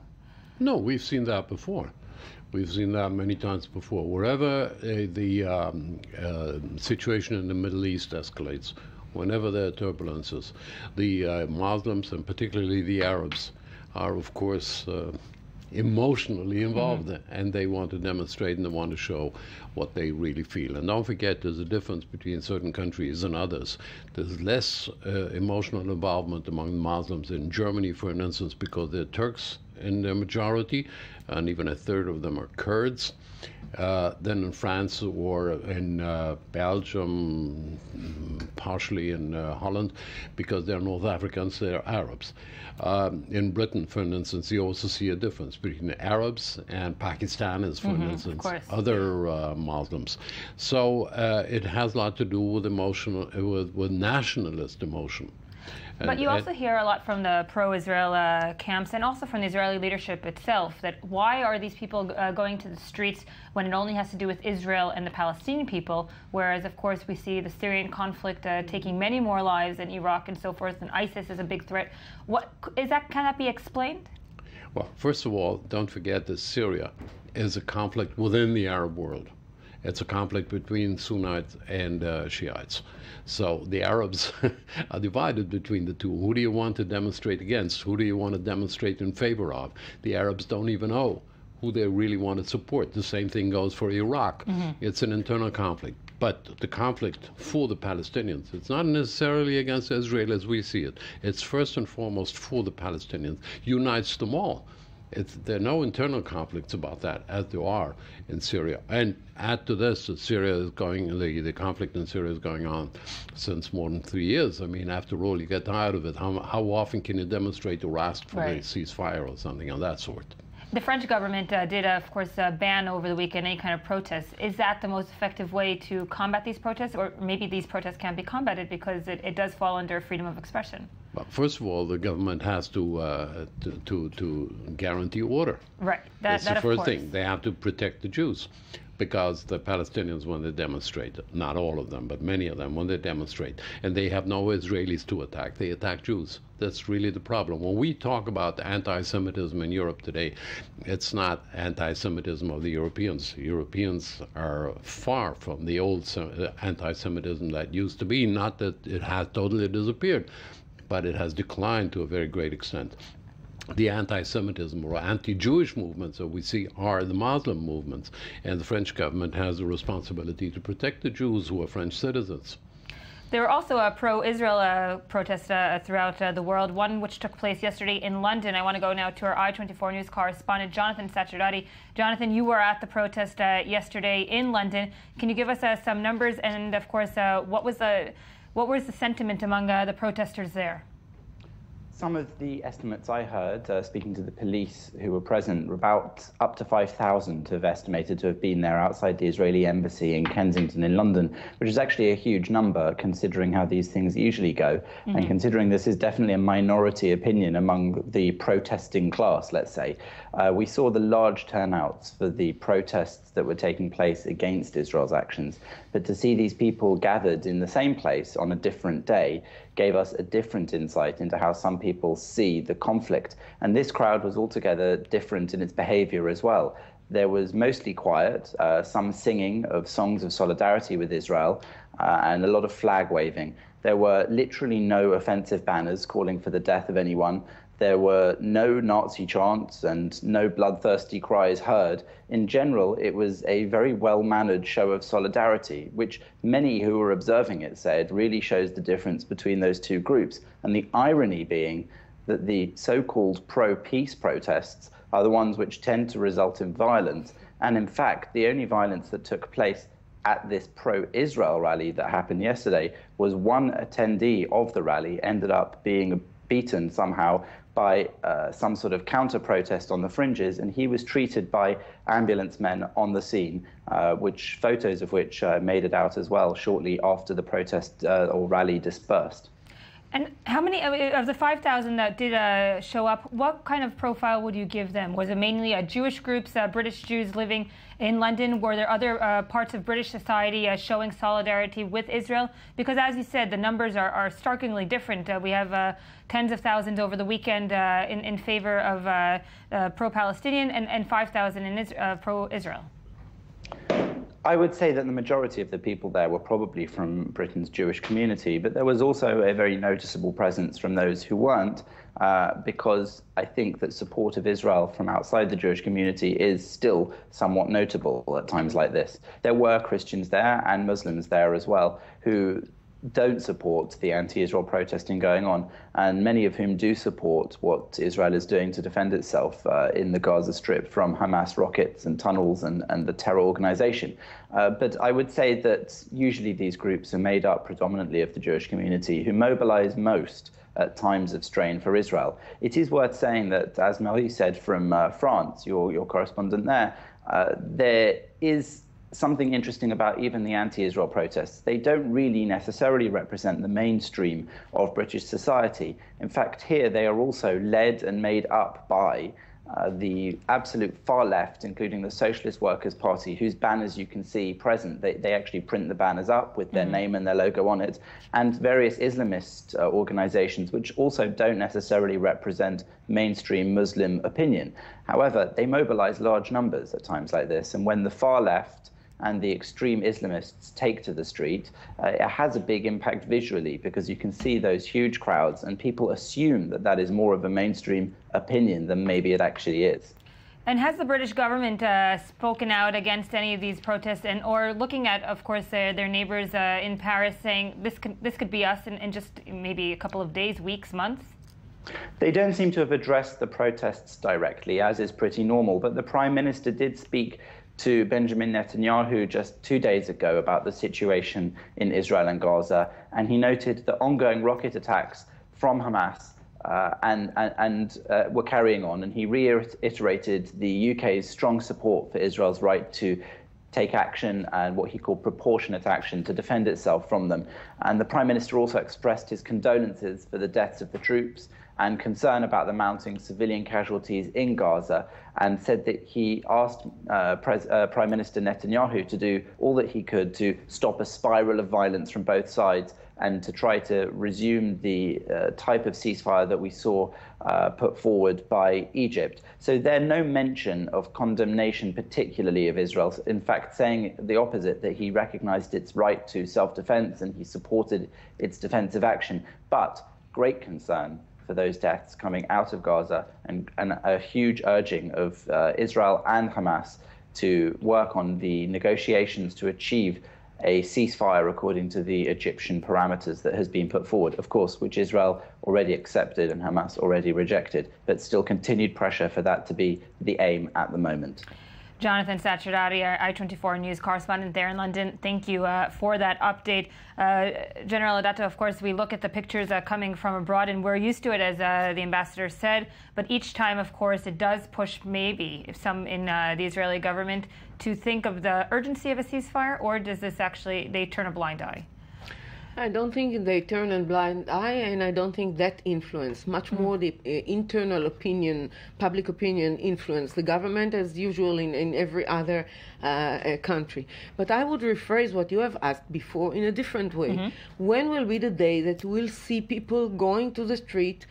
No, we've seen that before. We've seen that many times before. Wherever the situation in the Middle East escalates, whenever there are turbulences, the Muslims, and particularly the Arabs, are, of course, emotionally involved, and they want to demonstrate and they want to show what they really feel. And don't forget, there's a difference between certain countries and others. There's less emotional involvement among the Muslims in Germany, for instance, because they're Turks in their majority, and even a third of them are Kurds. Than in France or in Belgium, partially in Holland, because they're North Africans, they're Arabs. In Britain, for instance, you also see a difference between the Arabs and Pakistanis, for instance, other Muslims. So it has a lot to do with with nationalist emotion. But you also hear a lot from the pro-Israel camps and also from the Israeli leadership itself that why are these people going to the streets when it only has to do with Israel and the Palestinian people, whereas, of course, we see the Syrian conflict taking many more lives in Iraq and so forth, and ISIS is a big threat. Can that be explained? Well, first of all, don't forget that Syria is a conflict within the Arab world. It's a conflict between Sunnites and Shiites. So the Arabs are divided between the two. Who do you want to demonstrate against? Who do you want to demonstrate in favor of? The Arabs don't even know who they really want to support. The same thing goes for Iraq. It's an internal conflict. But the conflict for the Palestinians, it's not necessarily against Israel as we see it. It's first and foremost for the Palestinians, unites them all. There are no internal conflicts about that, as there are in Syria. And add to this that Syria is the conflict in Syria is going on since more than 3 years. I mean, after all, you get tired of it. How often can you demonstrate or ask for a ceasefire or something of that sort? The French government did, of course, ban over the weekend any kind of protests. Is that the most effective way to combat these protests? Or maybe these protests can't be combated because it does fall under freedom of expression? Well, first of all, the government has to guarantee order. Right. That's the first thing. They have to protect the Jews, because the Palestinians, when they demonstrate, not all of them, but many of them, when they demonstrate, and they have no Israelis to attack, they attack Jews. That's really the problem. When we talk about anti-Semitism in Europe today, it's not anti-Semitism of the Europeans. Europeans are far from the old anti-Semitism that used to be. Not that it has totally disappeared, but it has declined to a very great extent. The anti-Semitism or anti-Jewish movements that we see are the Muslim movements, and the French government has a responsibility to protect the Jews who are French citizens. There were also pro-Israel protests throughout the world, one which took place yesterday in London. I want to go now to our I-24 News correspondent, Jonathan Sacerdoti. Jonathan, you were at the protest yesterday in London. Can you give us some numbers and, of course, what was the sentiment among the protesters there? Some of the estimates I heard, speaking to the police who were present, were about up to 5,000 have estimated to have been there outside the Israeli embassy in Kensington in London, which is actually a huge number considering how these things usually go, and considering this is definitely a minority opinion among the protesting class, let's say. We saw the large turnouts for the protests that were taking place against Israel's actions, but to see these people gathered in the same place on a different day gave us a different insight into how some people see the conflict. And this crowd was altogether different in its behavior as well. There was mostly quiet, some singing of songs of solidarity with Israel, and a lot of flag waving. There were literally no offensive banners calling for the death of anyone. There were no Nazi chants and no bloodthirsty cries heard. In general, it was a very well-mannered show of solidarity, which many who were observing it said really shows the difference between those two groups. And the irony being that the so-called pro-peace protests are the ones which tend to result in violence. And in fact, the only violence that took place at this pro-Israel rally that happened yesterday was one attendee of the rally ended up being beaten somehow by some sort of counter-protest on the fringes, and he was treated by ambulance men on the scene, photos of which made it out as well shortly after the protest or rally dispersed. And how many of the 5,000 that did show up, what kind of profile would you give them? Was it mainly Jewish groups, British Jews living in London? Were there other parts of British society showing solidarity with Israel? Because as you said, the numbers are starkly different. We have tens of thousands over the weekend in favor of pro-Palestinian and 5,000 in pro-Israel. I would say that the majority of the people there were probably from Britain's Jewish community, but there was also a very noticeable presence from those who weren't, because I think that support of Israel from outside the Jewish community is still somewhat notable at times like this. There were Christians there and Muslims there as well who don't support the anti-Israel protesting going on, and many of whom do support what Israel is doing to defend itself in the Gaza Strip from Hamas rockets and tunnels and the terror organization. But I would say that usually these groups are made up predominantly of the Jewish community who mobilize most at times of strain for Israel. It is worth saying that, as Marie said from France, your correspondent there is something interesting about even the anti-Israel protests. They don't really necessarily represent the mainstream of British society. In fact, here they are also led and made up by the absolute far left, including the Socialist Workers' Party, whose banners you can see present. They actually print the banners up with their name and their logo on it, and various Islamist organizations, which also don't necessarily represent mainstream Muslim opinion. However, they mobilize large numbers at times like this, and when the far left and the extreme Islamists take to the street, it has a big impact visually, because you can see those huge crowds and people assume that that is more of a mainstream opinion than maybe it actually is. And has the British government spoken out against any of these protests, and or looking at, of course, their neighbors in Paris, saying this could be us in just maybe a couple of days, weeks, months? They don't seem to have addressed the protests directly, as is pretty normal, but the Prime Minister did speak to Benjamin Netanyahu just 2 days ago about the situation in Israel and Gaza, and he noted the ongoing rocket attacks from Hamas were carrying on, and he reiterated the UK's strong support for Israel's right to take action and what he called proportionate action to defend itself from them. And the Prime Minister also expressed his condolences for the deaths of the troops and concern about the mounting civilian casualties in Gaza, and said that he asked Prime Minister Netanyahu to do all that he could to stop a spiral of violence from both sides and to try to resume the type of ceasefire that we saw put forward by Egypt. So there's no mention of condemnation, particularly of Israel. In fact, saying the opposite, that he recognized its right to self-defense and he supported its defensive action. But great concern for those deaths coming out of Gaza, and a huge urging of Israel and Hamas to work on the negotiations to achieve a ceasefire according to the Egyptian parameters that has been put forward, of course, which Israel already accepted and Hamas already rejected, but still continued pressure for that to be the aim at the moment. Jonathan Sacerdati, our I-24 News correspondent there in London, thank you for that update. General Adato, of course, we look at the pictures coming from abroad, and we're used to it, as the ambassador said, but each time, of course, it does push maybe some in the Israeli government to think of the urgency of a ceasefire, or does this actually, they turn a blind eye? I don't think they turn a blind eye, and I don't think that influence, much more the internal opinion, public opinion influence the government, as usual in every other country. But I would rephrase what you have asked before in a different way. When will be the day that we'll see people going to the street,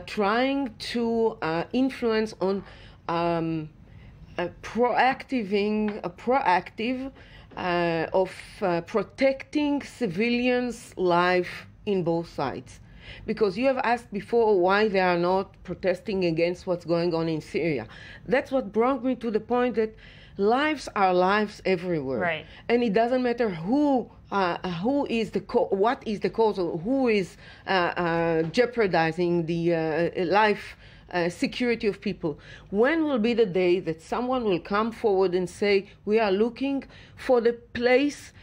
trying to influence on proactive of protecting civilians' life in both sides? Because you have asked before why they are not protesting against what's going on in Syria. That's what brought me to the point that lives are lives everywhere, right? And it doesn't matter who is what is the cause, or who is jeopardizing the life security of people. When will be the day that someone will come forward and say, we are looking for the place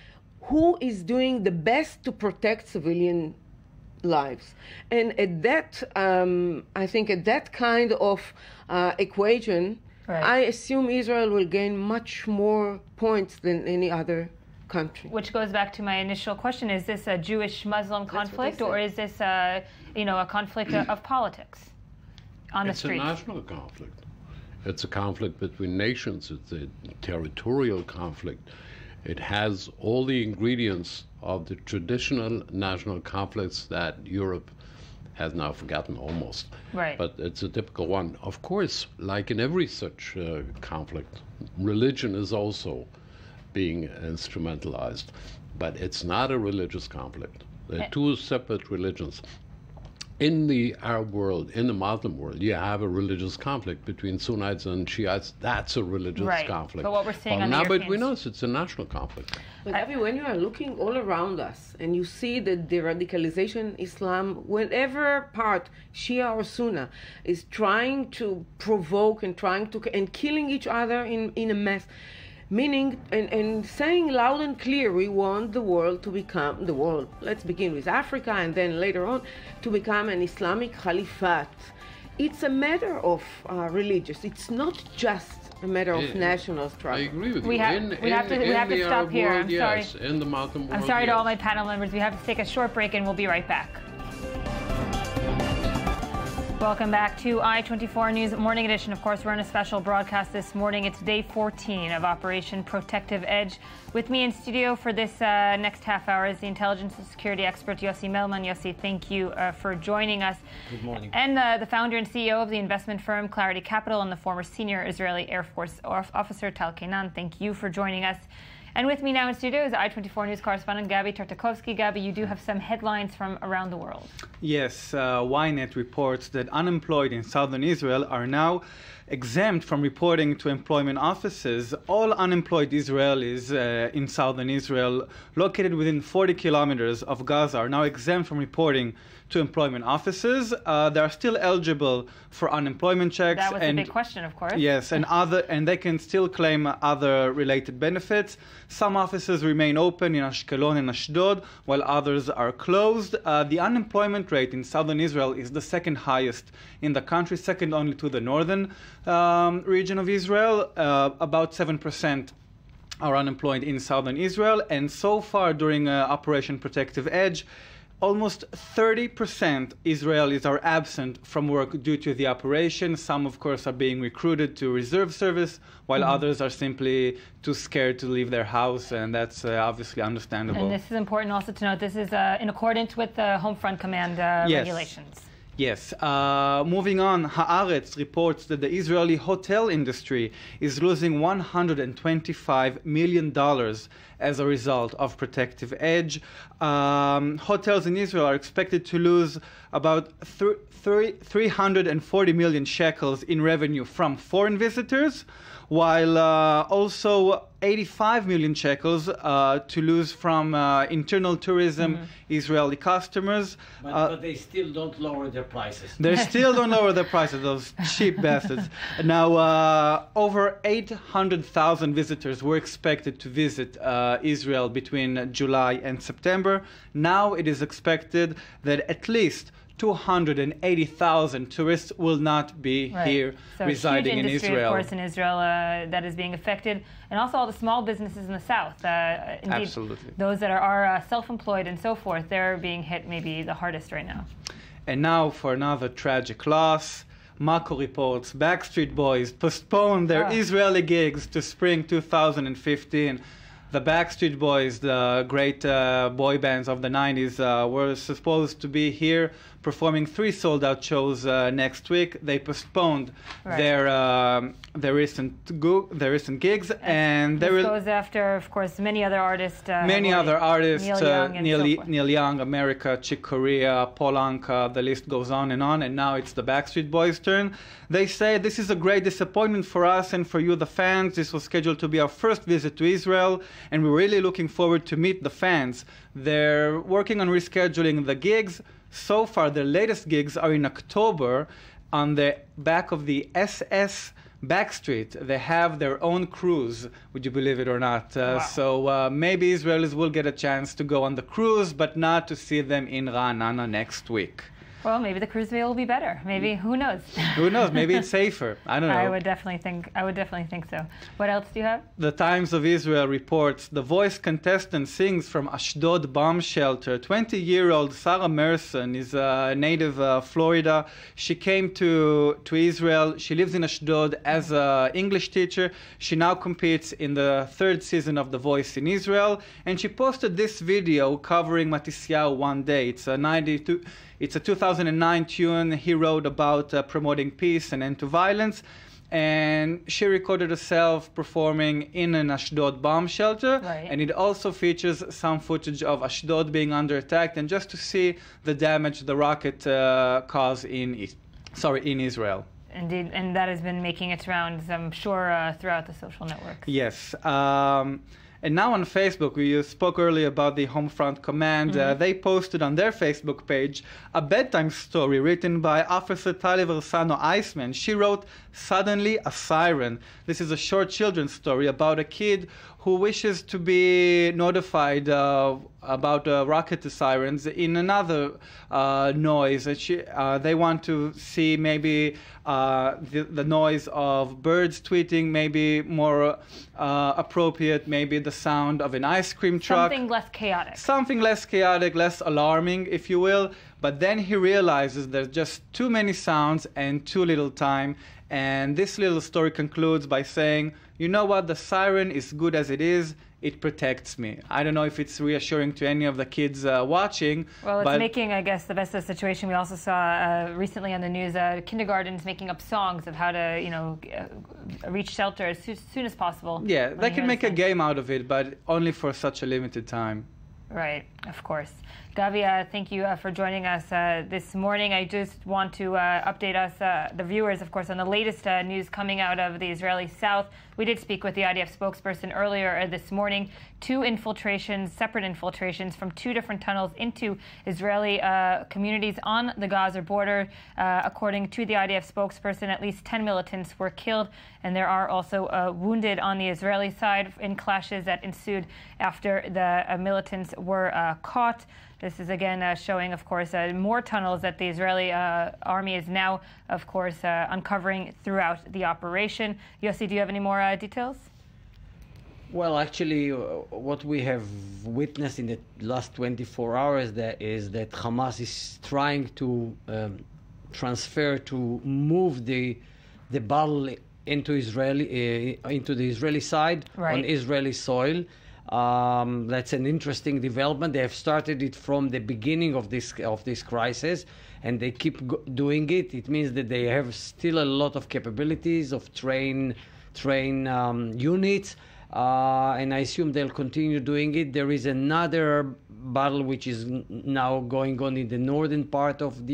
who is doing the best to protect civilian lives? And at that, I think at that kind of equation, right, I assume Israel will gain much more points than any other country. Which goes back to my initial question: is this a Jewish-Muslim conflict, or is this a conflict of politics on the street? It's a national conflict. It's a conflict between nations. It's a territorial conflict. It has all the ingredients of the traditional national conflicts that Europe has now forgotten almost. Right. But it's a typical one. Of course, like in every such conflict, religion is also being instrumentalized. But it's not a religious conflict. They're two separate religions. In the Arab world, in the Muslim world, you have a religious conflict between Sunnites and Shiites. That's a religious conflict. But what we're seeing on the European between us, it's a national conflict. But Avi, when you are looking all around us and you see that the radicalization Islam, whatever part, Shia or Sunni, is trying to provoke and killing each other in a mess. Meaning, and saying loud and clear, we want the world to become, let's begin with Africa and then later on, to become an Islamic Caliphate. It's a matter of religious, it's not just a matter of national struggle. I agree with you. We have to stop here. World, I'm sorry. In the Muslim world, I'm sorry to all my panel members. We have to take a short break and we'll be right back. Welcome back to I-24 News Morning Edition. Of course, we're in a special broadcast this morning. It's day 14 of Operation Protective Edge. With me in studio for this next half hour is the intelligence and security expert Yossi Melman. Yossi, thank you for joining us. Good morning. And the founder and CEO of the investment firm Clarity Capital and the former senior Israeli Air Force officer Tal Kenan. Thank you for joining us. And with me now in studio is I-24 News correspondent Gabi Tartakovsky. Gabi, you do have some headlines from around the world. Yes, Ynet reports that unemployed in southern Israel are now exempt from reporting to employment offices. All unemployed Israelis in southern Israel located within 40 kilometers of Gaza are now exempt from reporting to employment offices. They are still eligible for unemployment checks. That was a big question, of course. Yes, and they can still claim other related benefits. Some offices remain open in Ashkelon and Ashdod, while others are closed. The unemployment rate in southern Israel is the second highest in the country, second only to the northern region of Israel. About 7% are unemployed in southern Israel, and so far during Operation Protective Edge, almost 30% Israelis are absent from work due to the operation. Some, of course, are being recruited to reserve service, while others are simply too scared to leave their house, and that's obviously understandable. And this is important also to note, this is in accordance with the Home Front Command regulations. Yes. Moving on, Haaretz reports that the Israeli hotel industry is losing $125 million as a result of Protective Edge. Hotels in Israel are expected to lose about 340 million shekels in revenue from foreign visitors, while also 85 million shekels to lose from internal tourism Israeli customers. But they still don't lower their prices. They still don't lower their prices, those cheap bastards. Now, over 800,000 visitors were expected to visit Israel between July and September. Now it is expected that at least 280,000 tourists will not be here residing in industry, Israel. Of course, in Israel that is being affected, and also all the small businesses in the south. Indeed, absolutely. Those that are self-employed and so forth, they're being hit maybe the hardest right now. And now for another tragic loss. Mako reports Backstreet Boys postponed their Israeli gigs to spring 2015. The Backstreet Boys, the great boy bands of the 90s, were supposed to be here performing 3 sold-out shows next week. They postponed their recent gigs, and this goes after, of course, many other artists. Neil Young, America, Chick Corea, Paul Anka, the list goes on, and now it's the Backstreet Boys' turn. They say this is a great disappointment for us and for you, the fans. This was scheduled to be our first visit to Israel, and we're really looking forward to meet the fans. They're working on rescheduling the gigs. So far, the latest gigs are in October on the back of the SS Backstreet. They have their own cruise, would you believe it or not? So maybe Israelis will get a chance to go on the cruise, but not to see them in Ra'anana next week. Well, maybe the cruise will be better. Maybe, who knows? Who knows? Maybe it's safer. I don't know. I would definitely think so. What else do you have? The Times of Israel reports The Voice contestant sings from Ashdod bomb shelter. 20-year-old Sarah Merson is a native Florida. She came to Israel. She lives in Ashdod as an English teacher. She now competes in the 3rd season of The Voice in Israel, and she posted this video covering Matisyahu One Day. It's a 2009 tune he wrote about promoting peace and end to violence. And she recorded herself performing in an Ashdod bomb shelter. And it also features some footage of Ashdod being under attack, and just to see the damage the rocket caused in Israel. Indeed, and that has been making its rounds, I'm sure, throughout the social networks. Yes. And now on Facebook, we spoke earlier about the Home Front Command. They posted on their Facebook page a bedtime story written by Officer Tali Versano Iceman. She wrote, "Suddenly a Siren." This is a short children's story about a kid who wishes to be notified about rocket sirens in another noise. They want to see maybe the noise of birds tweeting, maybe more appropriate, maybe the sound of an ice cream truck. Something less chaotic. Something less chaotic, less alarming, if you will. But then he realizes there's just too many sounds and too little time. And this little story concludes by saying, you know what, the siren is good as it is. It protects me. I don't know if it's reassuring to any of the kids watching. Well, it's making, I guess, the best of the situation. We also saw recently on the news kindergartens making up songs of how to, reach shelter as soon as possible. Yeah, they can make a game out of it, but only for such a limited time. Right, of course. Gavi, thank you for joining us this morning. I just want to update us, the viewers, of course, on the latest news coming out of the Israeli south. We did speak with the IDF spokesperson earlier this morning. Separate infiltrations from two different tunnels into Israeli communities on the Gaza border. According to the IDF spokesperson, at least 10 militants were killed, and there are also wounded on the Israeli side in clashes that ensued after the militants were caught. This is again showing, of course, more tunnels that the Israeli army is now, of course, uncovering throughout the operation. Yossi, do you have any more details? Well, actually, what we have witnessed in the last 24 hours is that Hamas is trying to move the battle into the Israeli side, right, on Israeli soil. That's an interesting development. They have started it from the beginning of this crisis, and they keep doing it. It means that they have still a lot of capabilities of train units, and I assume they'll continue doing it. There is another battle which is now going on in the northern part of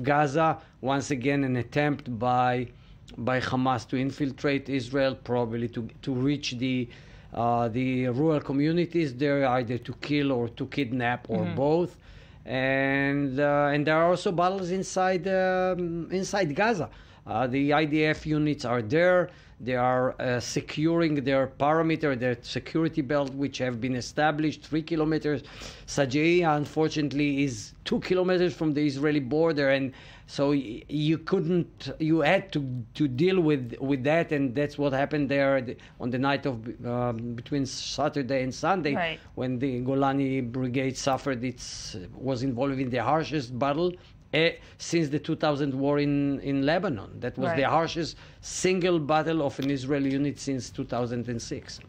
Gaza. Once again, an attempt by Hamas to infiltrate Israel, probably to reach the rural communities there, either to kill or to kidnap or both. And there are also battles inside Gaza. The IDF units are there. They are securing their perimeter, their security belt, which have been established 3 kilometers. Sajia, unfortunately, is 2 kilometers from the Israeli border, and so you had to deal with that, and that's what happened there on the night of between Saturday and Sunday, right, when the Golani Brigade was involved in the harshest battle since the 2000 war in Lebanon. That was, right, the harshest single battle of an Israeli unit since 2006.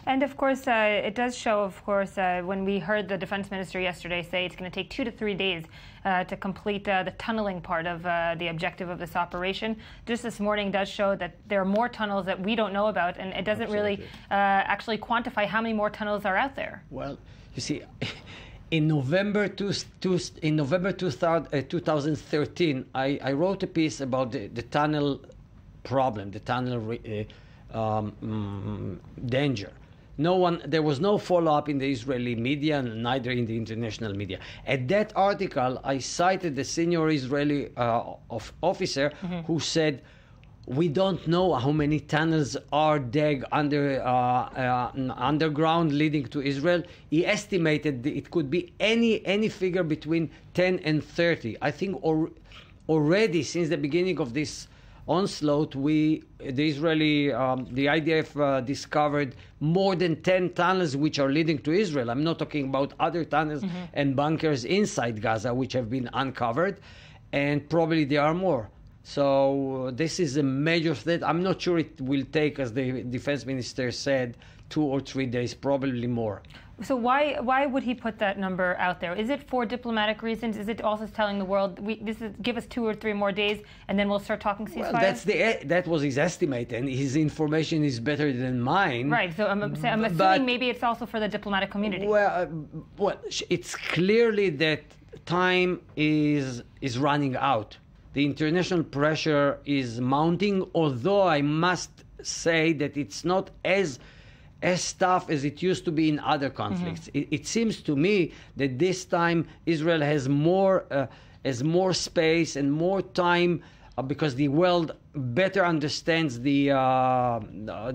And of course, it does show, of course, when we heard the defense minister yesterday say it's going to take 2 to 3 days to complete the tunneling part of the objective of this operation. Just this morning does show that there are more tunnels that we don't know about, and it doesn't really actually quantify how many more tunnels are out there. Well, you see, in November 2013, I wrote a piece about the tunnel problem, the tunnel danger. There was no follow-up in the Israeli media, and neither in the international media. At that article, I cited the senior Israeli officer who said, we don't know how many tunnels are dug underground leading to Israel. He estimated it could be any figure between 10 and 30. I think already since the beginning of this onslaught, the IDF discovered more than 10 tunnels which are leading to Israel. I'm not talking about other tunnels and bunkers inside Gaza which have been uncovered, and probably there are more. So this is a major threat. I'm not sure it will take, as the defense minister said, 2 or 3 days, probably more. So why would he put that number out there? Is it for diplomatic reasons? Is it also telling the world, give us 2 or 3 more days and then we'll start talking ceasefire? Well, that was his estimate, and his information is better than mine. Right, so I'm assuming maybe it's also for the diplomatic community. Well, it's clearly that time is running out. The international pressure is mounting, although I must say that it's not as tough as it used to be in other conflicts. It seems to me that this time Israel has more space and more time because the world better understands the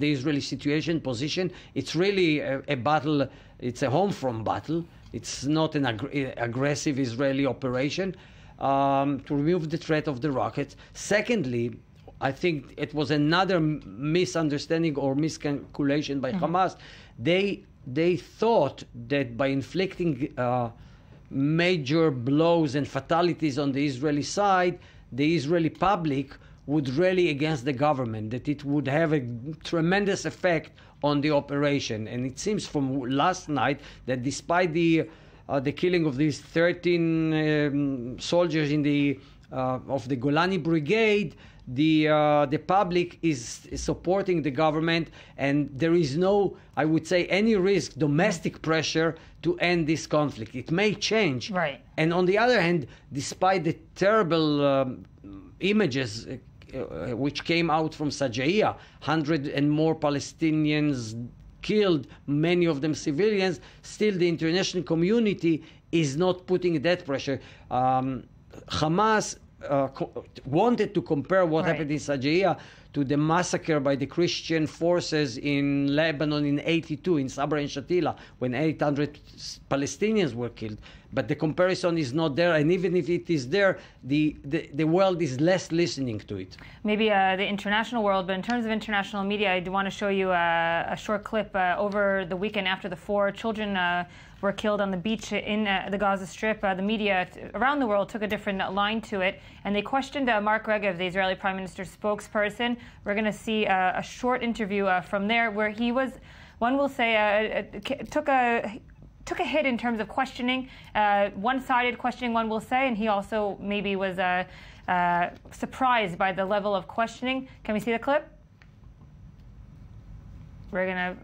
Israeli situation, position. It's really a battle. It's a home front battle. It's not an aggressive Israeli operation to remove the threat of the rockets. Secondly, I think it was another misunderstanding or miscalculation by Hamas. They thought that by inflicting major blows and fatalities on the Israeli side, the Israeli public would rally against the government, that it would have a tremendous effect on the operation. And it seems from last night that despite the killing of these 13 soldiers in the of the Golani Brigade, the public is supporting the government, and there is no, I would say, any risk, domestic pressure to end this conflict. It may change. Right. And on the other hand, despite the terrible images which came out from Sajaiya, 100 and more Palestinians killed, many of them civilians, still the international community is not putting that pressure. Hamas wanted to compare what happened in Sajaiya to the massacre by the Christian forces in Lebanon in '82 in Sabra and Shatila, when 800 Palestinians were killed. But the comparison is not there, and even if it is there, the world is less listening to it. Maybe the international world, but in terms of international media, I do want to show you a short clip. Over the weekend after the 4 children were killed on the beach in the Gaza Strip, the media around the world took a different line to it, and they questioned Mark Regev, the Israeli Prime Minister's spokesperson. We're going to see a short interview from there where he was, one will say, took a hit in terms of questioning, one-sided questioning, one will say, and he also maybe was surprised by the level of questioning. Can we see the clip? We're gonna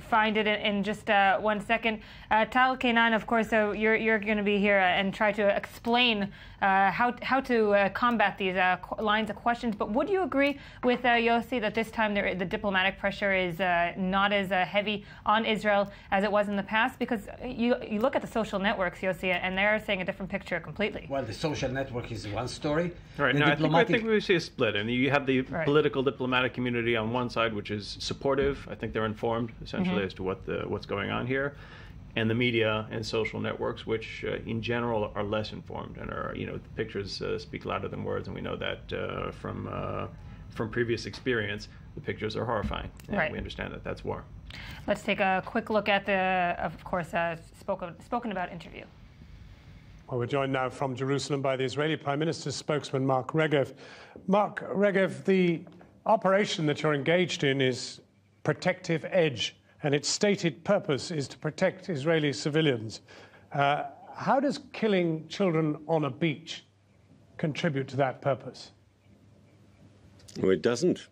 find it in just 1 second. Tal Kainan, of course, you're going to be here and try to explain how to combat these lines of questions. But would you agree with Yossi that this time the diplomatic pressure is not as heavy on Israel as it was in the past? Because you look at the social networks, Yossi, and they're saying a different picture completely. Well, the social network is one story. Right. No, I think we see a split. And you have the political diplomatic community on one side, which is supportive. I think they're informed essentially as to what's going on here, and the media and social networks, which in general are less informed and are, the pictures speak louder than words, and we know that from previous experience. The pictures are horrifying. And we understand that that's war. Let's take a quick look at the, of course, spoken about interview. Well, we're joined now from Jerusalem by the Israeli Prime Minister's spokesman, Mark Regev. Mark Regev, the operation that you're engaged in is Protective Edge, and its stated purpose is to protect Israeli civilians. How does killing children on a beach contribute to that purpose? Well, it doesn't.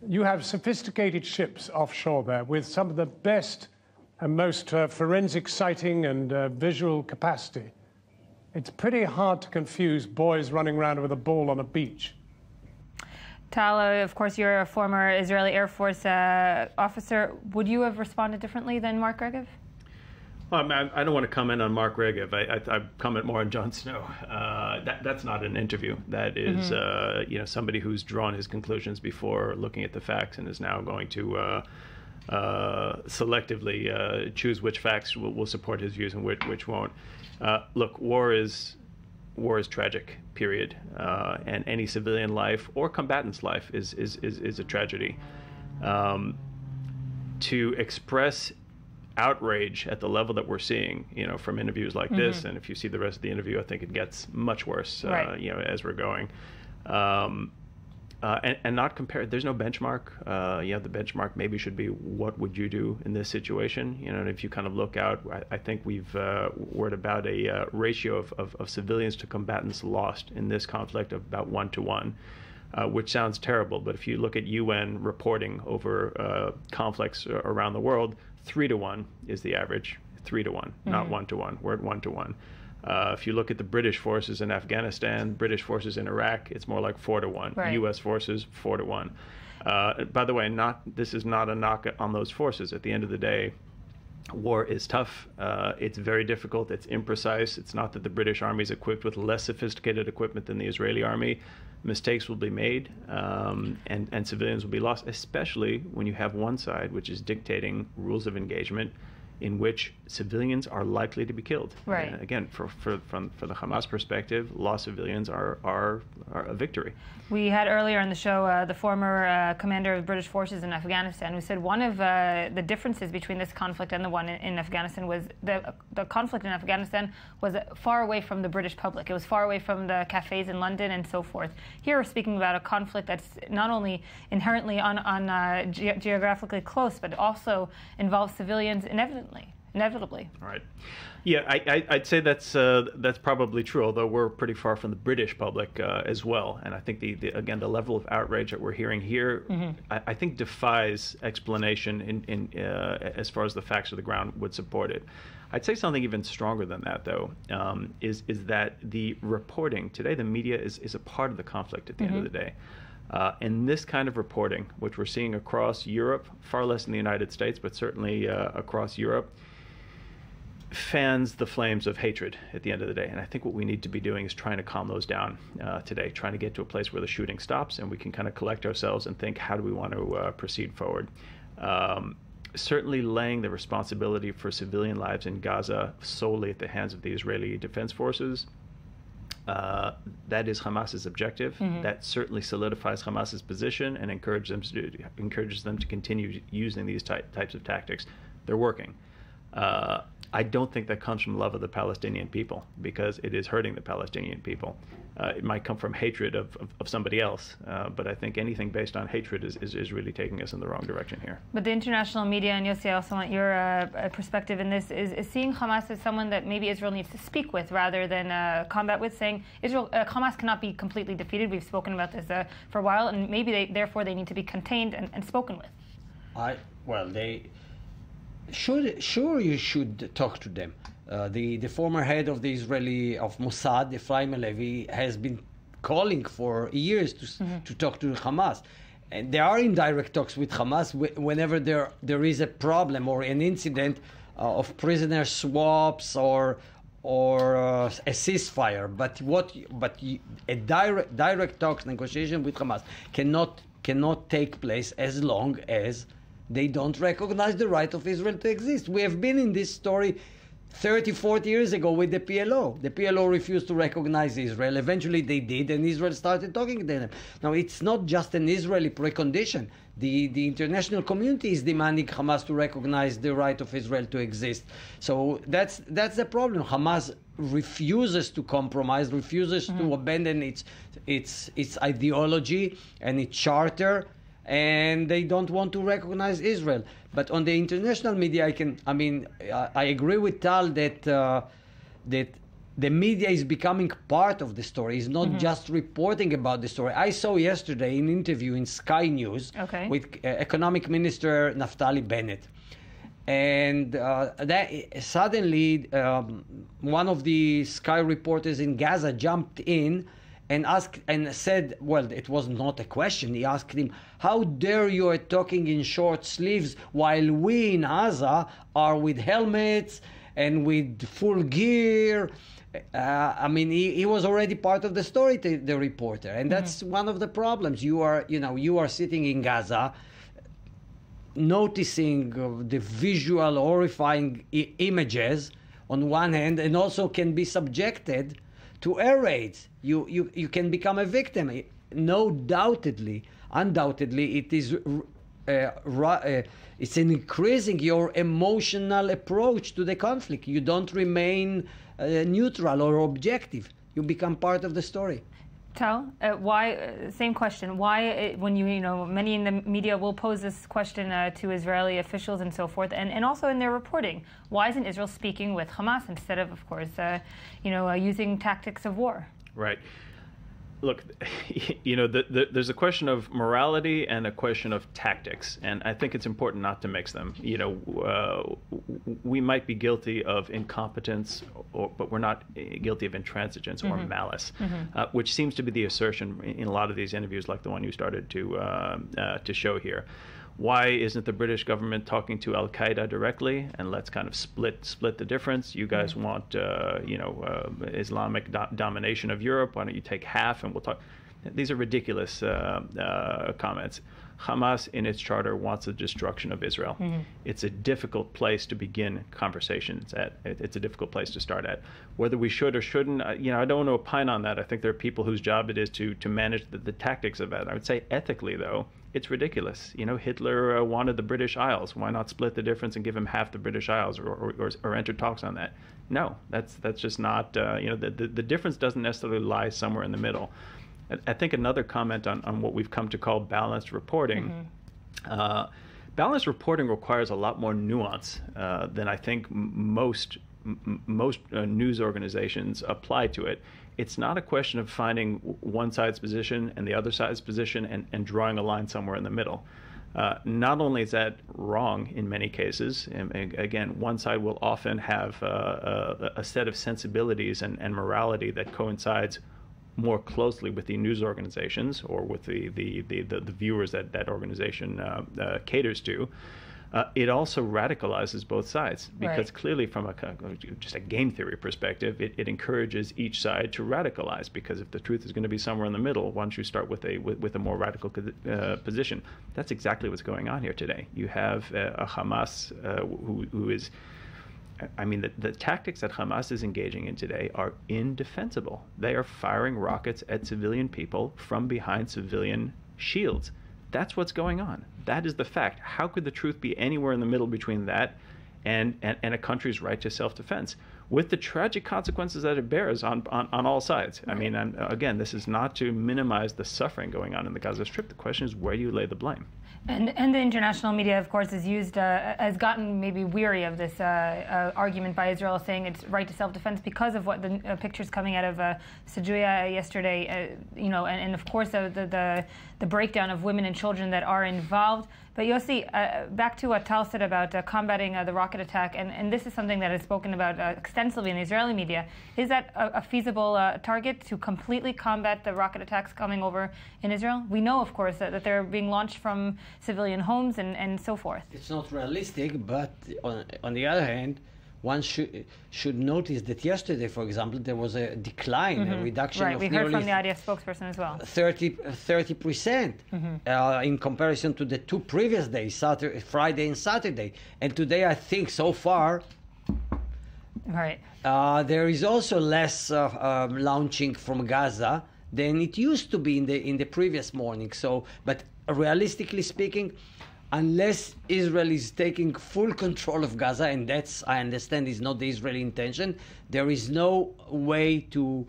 You have sophisticated ships offshore there with some of the best and most forensic sighting and visual capacity. It's pretty hard to confuse boys running around with a ball on a beach. Tal, of course, you're a former Israeli Air Force officer. Would you have responded differently than Mark Regev? Well, I don't want to comment on Mark Regev. I comment more on Jon Snow. That's not an interview. That is, somebody who's drawn his conclusions before looking at the facts and is now going to selectively choose which facts will support his views and which won't. Look, war is tragic, period, and any civilian life or combatant's life is a tragedy. To express outrage at the level that we're seeing, from interviews like this, and if you see the rest of the interview, I think it gets much worse, as we're going. And not compared. There's no benchmark. The benchmark maybe should be what would you do in this situation. And if you kind of look out, I think we're at about a ratio of civilians to combatants lost in this conflict of about 1 to 1, which sounds terrible. But if you look at UN reporting over conflicts around the world, 3 to 1 is the average. 3 to 1, not 1 to 1. We're at 1 to 1. If you look at the British forces in Afghanistan, British forces in Iraq, it's more like 4 to 1. Right. U.S. forces, 4 to 1. By the way, this is not a knock on those forces. At the end of the day, war is tough. It's very difficult. It's imprecise. It's not that the British army is equipped with less sophisticated equipment than the Israeli army. Mistakes will be made, and civilians will be lost, especially when you have one side which is dictating rules of engagement in which civilians are likely to be killed. Right. Again, from the Hamas perspective, lost civilians are a victory. We had earlier in the show the former commander of British forces in Afghanistan, who said one of the differences between this conflict and the one in Afghanistan was the conflict in Afghanistan was far away from the British public. It was far away from the cafes in London and so forth. Here we're speaking about a conflict that's not only inherently geographically close, but also involves civilians inevitably. All right. Yeah, I'd say that's probably true, although we're pretty far from the British public as well. And I think, again, the level of outrage that we're hearing here, I think defies explanation as far as the facts of the ground would support it. I'd say something even stronger than that, though, is that the reporting today, the media is a part of the conflict at the end of the day. And this kind of reporting, which we're seeing across Europe, far less in the United States, but certainly across Europe, fans the flames of hatred at the end of the day. And I think what we need to be doing is trying to calm those down today, trying to get to a place where the shooting stops and we can kind of collect ourselves and think, how do we want to proceed forward? Certainly laying the responsibility for civilian lives in Gaza solely at the hands of the Israeli Defense Forces, that is Hamas's objective. That certainly solidifies Hamas's position and encourages them to continue using these types of tactics. They're working. I don't think that comes from love of the Palestinian people, because it is hurting the Palestinian people. It might come from hatred of somebody else, but I think anything based on hatred is really taking us in the wrong direction here. But the international media, and Yossi, I also want your perspective in this, is seeing Hamas as someone that maybe Israel needs to speak with rather than combat with, saying Hamas cannot be completely defeated. We've spoken about this for a while, and maybe therefore they need to be contained and spoken with. Sure, you should talk to them. The former head of the Mossad, Ephraim Halevi, has been calling for years to talk to Hamas. And there are indirect talks with Hamas whenever there is a problem or an incident of prisoner swaps or a ceasefire. But a direct talks, negotiation with Hamas cannot take place as long as they don't recognize the right of Israel to exist. We have been in this story 30, 40 years ago with the PLO. The PLO refused to recognize Israel. Eventually they did, and Israel started talking to them. Now, it's not just an Israeli precondition. The international community is demanding Hamas to recognize the right of Israel to exist. So that's the problem. Hamas refuses to compromise, refuses to abandon its ideology and its charter, and they don't want to recognize Israel. But on the international media, I agree with Tal that the media is becoming part of the story. It's not just reporting about the story. I saw yesterday an interview in Sky News with Economic Minister Naftali Bennett. And that suddenly one of the Sky reporters in Gaza jumped in and asked and said, well, it was not a question. He asked him, how dare you are talking in short sleeves while we in Gaza are with helmets and with full gear? He was already part of the story, the reporter. And that's one of the problems. You are sitting in Gaza, noticing the visual horrifying images on one hand, and also can be subjected to air raids. You can become a victim. Undoubtedly, it is it's increasing your emotional approach to the conflict. You don't remain neutral or objective. You become part of the story. Tal, why? Same question. Why, when many in the media will pose this question to Israeli officials and so forth, and also in their reporting, why isn't Israel speaking with Hamas instead of course, using tactics of war? Right. Look, there's a question of morality and a question of tactics, and I think it's important not to mix them. We might be guilty of incompetence, but we're not guilty of intransigence or malice, which seems to be the assertion in a lot of these interviews, like the one you started to show here. Why isn't the British government talking to Al Qaeda directly? And let's kind of split the difference. You guys want, Islamic domination of Europe. Why don't you take half and we'll talk? These are ridiculous comments. Hamas, in its charter, wants the destruction of Israel. It's a difficult place to begin conversations at. It's a difficult place to start at. Whether we should or shouldn't, I don't want to opine on that. I think there are people whose job it is to manage the tactics of that. I would say ethically, though, it's ridiculous. Hitler wanted the British Isles. Why not split the difference and give him half the British Isles, or enter talks on that? No, that's just not. The difference doesn't necessarily lie somewhere in the middle. I think another comment on what we've come to call balanced reporting. Balanced reporting requires a lot more nuance than I think most news organizations apply to it. It's not a question of finding one side's position and the other side's position and drawing a line somewhere in the middle. Not only is that wrong in many cases, and again, one side will often have a set of sensibilities and morality that coincides more closely with the news organizations or with the viewers that organization caters to. It also radicalizes both sides because clearly from just a game theory perspective, it encourages each side to radicalize, because if the truth is going to be somewhere in the middle, why don't you start with a more radical position? That's exactly what's going on here today. You have a Hamas who is, the tactics that Hamas is engaging in today are indefensible. They are firing rockets at civilian people from behind civilian shields. That's what's going on. That is the fact. How could the truth be anywhere in the middle between that and a country's right to self-defense, with the tragic consequences that it bears on all sides? Again, this is not to minimize the suffering going on in the Gaza Strip. The question is, where do you lay the blame? And the international media, of course, has gotten maybe weary of this argument by Israel saying it's right to self-defense because of what the pictures coming out of Sajuya yesterday, and of course the breakdown of women and children that are involved. But Yossi, back to what Tal said about combating the rocket attack, and this is something that is spoken about extensively in the Israeli media. Is that a feasible target to completely combat the rocket attacks coming over in Israel? We know, of course, that they're being launched from civilian homes and so forth. It's not realistic, but on the other hand, one should notice that yesterday, for example, there was a decline, a reduction of we heard from the IDF spokesperson as well. 30% in comparison to the two previous days, Friday and Saturday. And today, I think so far, there is also less launching from Gaza than it used to be in the previous morning. So, but realistically speaking, unless Israel is taking full control of Gaza, and that's, I understand, is not the Israeli intention, there is no way to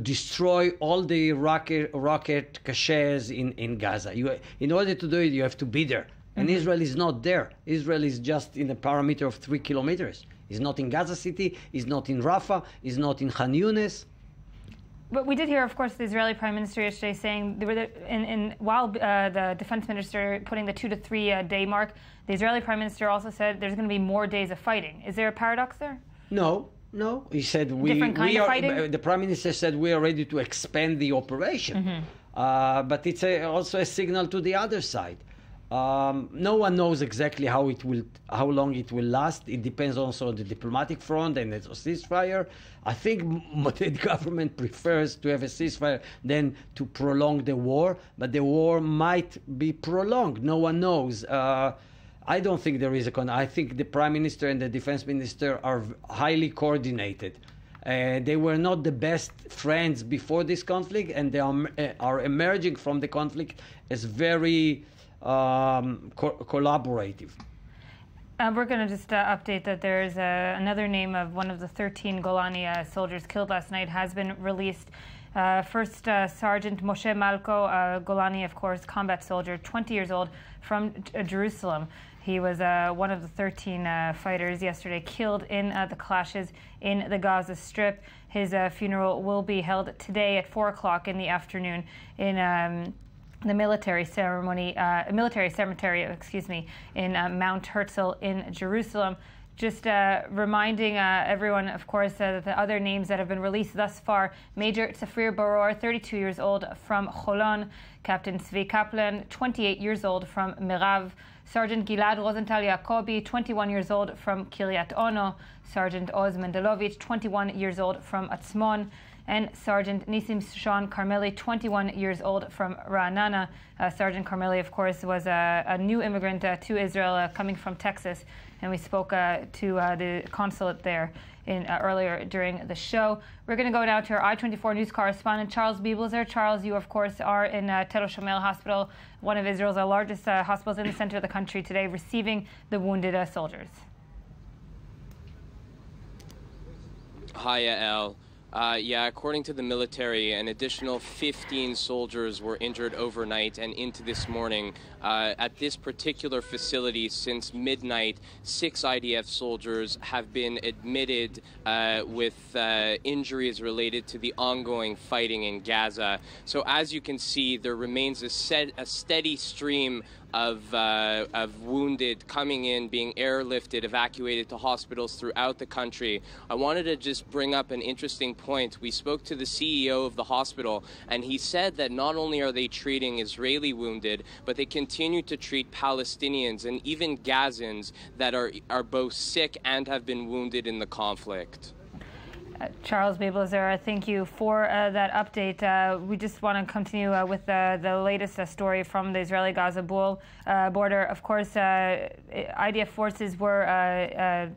destroy all the rocket caches in Gaza. In order to do it, you have to be there. And Israel is not there. Israel is just in a perimeter of 3 kilometers. It's not in Gaza City, it's not in Rafah, it's not in Khan Yunis. But we did hear, of course, the Israeli Prime Minister yesterday saying while the Defense Minister putting the 2 to 3 day mark, the Israeli Prime Minister also said there's going to be more days of fighting. Is there a paradox there? No. He said the Prime Minister said we are ready to expand the operation. But it's also a signal to the other side. No one knows exactly how long it will last. It depends also on the diplomatic front and the ceasefire. I think the government prefers to have a ceasefire than to prolong the war, but the war might be prolonged. No one knows. I don't think there is I think the Prime Minister and the Defense Minister are highly coordinated. They were not the best friends before this conflict, and they are emerging from the conflict as very collaborative. We're going to just update that there's another name of one of the 13 Golani soldiers killed last night has been released. First Sergeant Moshe Malko, Golani, of course, combat soldier, 20 years old, from Jerusalem. He was one of the 13 fighters yesterday killed in the clashes in the Gaza Strip. His funeral will be held today at 4 o'clock in the afternoon in the military cemetery, in Mount Herzl in Jerusalem. Just reminding everyone, of course, that the other names that have been released thus far: Major Tzafrir Baror, 32 years old, from Cholon; Captain Zvi Kaplan, 28 years old, from Merav; Sergeant Gilad Rosenthal Yacobi, 21 years old, from Kiryat Ono; Sergeant Oz Mendelovich, 21 years old, from Atzmon; and Sergeant Nissim Shon Carmeli, 21 years old, from Ra'anana. Sergeant Carmeli, of course, was a new immigrant to Israel coming from Texas, and we spoke to the consulate there earlier during the show. We're going to go now to our I-24 News correspondent, Charles Biebelzer. Charles, you, of course, are in Tel Shomel Hospital, one of Israel's largest hospitals in the center of the country today, receiving the wounded soldiers. Hi, Yael. According to the military, an additional 15 soldiers were injured overnight and into this morning. At this particular facility, since midnight, 6 IDF soldiers have been admitted with injuries related to the ongoing fighting in Gaza. So as you can see, there remains a steady stream of wounded coming in, being airlifted, evacuated to hospitals throughout the country. I wanted to just bring up an interesting point. We spoke to the CEO of the hospital, and he said that not only are they treating Israeli wounded, but they continue to treat Palestinians and even Gazans that are both sick and have been wounded in the conflict. Charles Biebelzer, thank you for that update. We just want to continue with the latest story from the Israeli-Gaza border. Of course, IDF forces were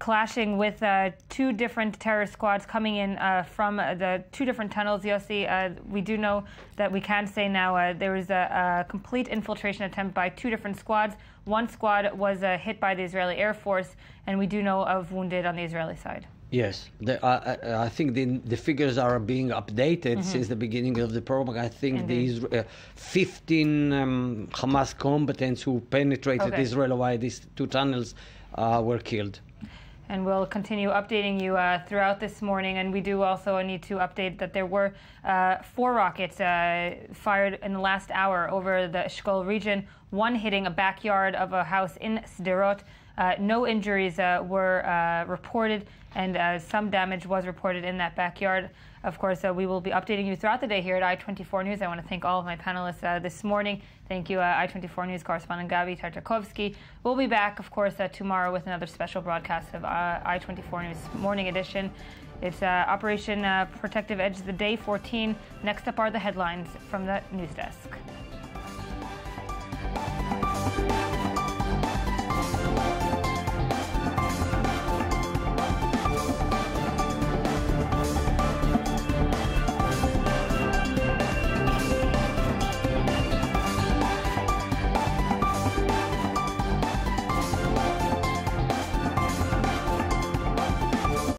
clashing with 2 different terror squads coming in from the 2 different tunnels. Yossi, we do know that we can say now there was a complete infiltration attempt by 2 different squads. One squad was hit by the Israeli Air Force, and we do know of wounded on the Israeli side. Yes, I think the figures are being updated since the beginning of the program. I think the 15 Hamas combatants who penetrated Israel via these 2 tunnels were killed. And we'll continue updating you throughout this morning. And we do also need to update that there were 4 rockets fired in the last hour over the Eshkol region, one hitting a backyard of a house in Sderot. No injuries were reported, and some damage was reported in that backyard. Of course, we will be updating you throughout the day here at I-24 News. I want to thank all of my panelists this morning. Thank you, I-24 News correspondent Gabi Tartakovsky. We'll be back, of course, tomorrow with another special broadcast of I-24 News Morning Edition. It's Operation Protective Edge, the day 14. Next up are the headlines from the news desk.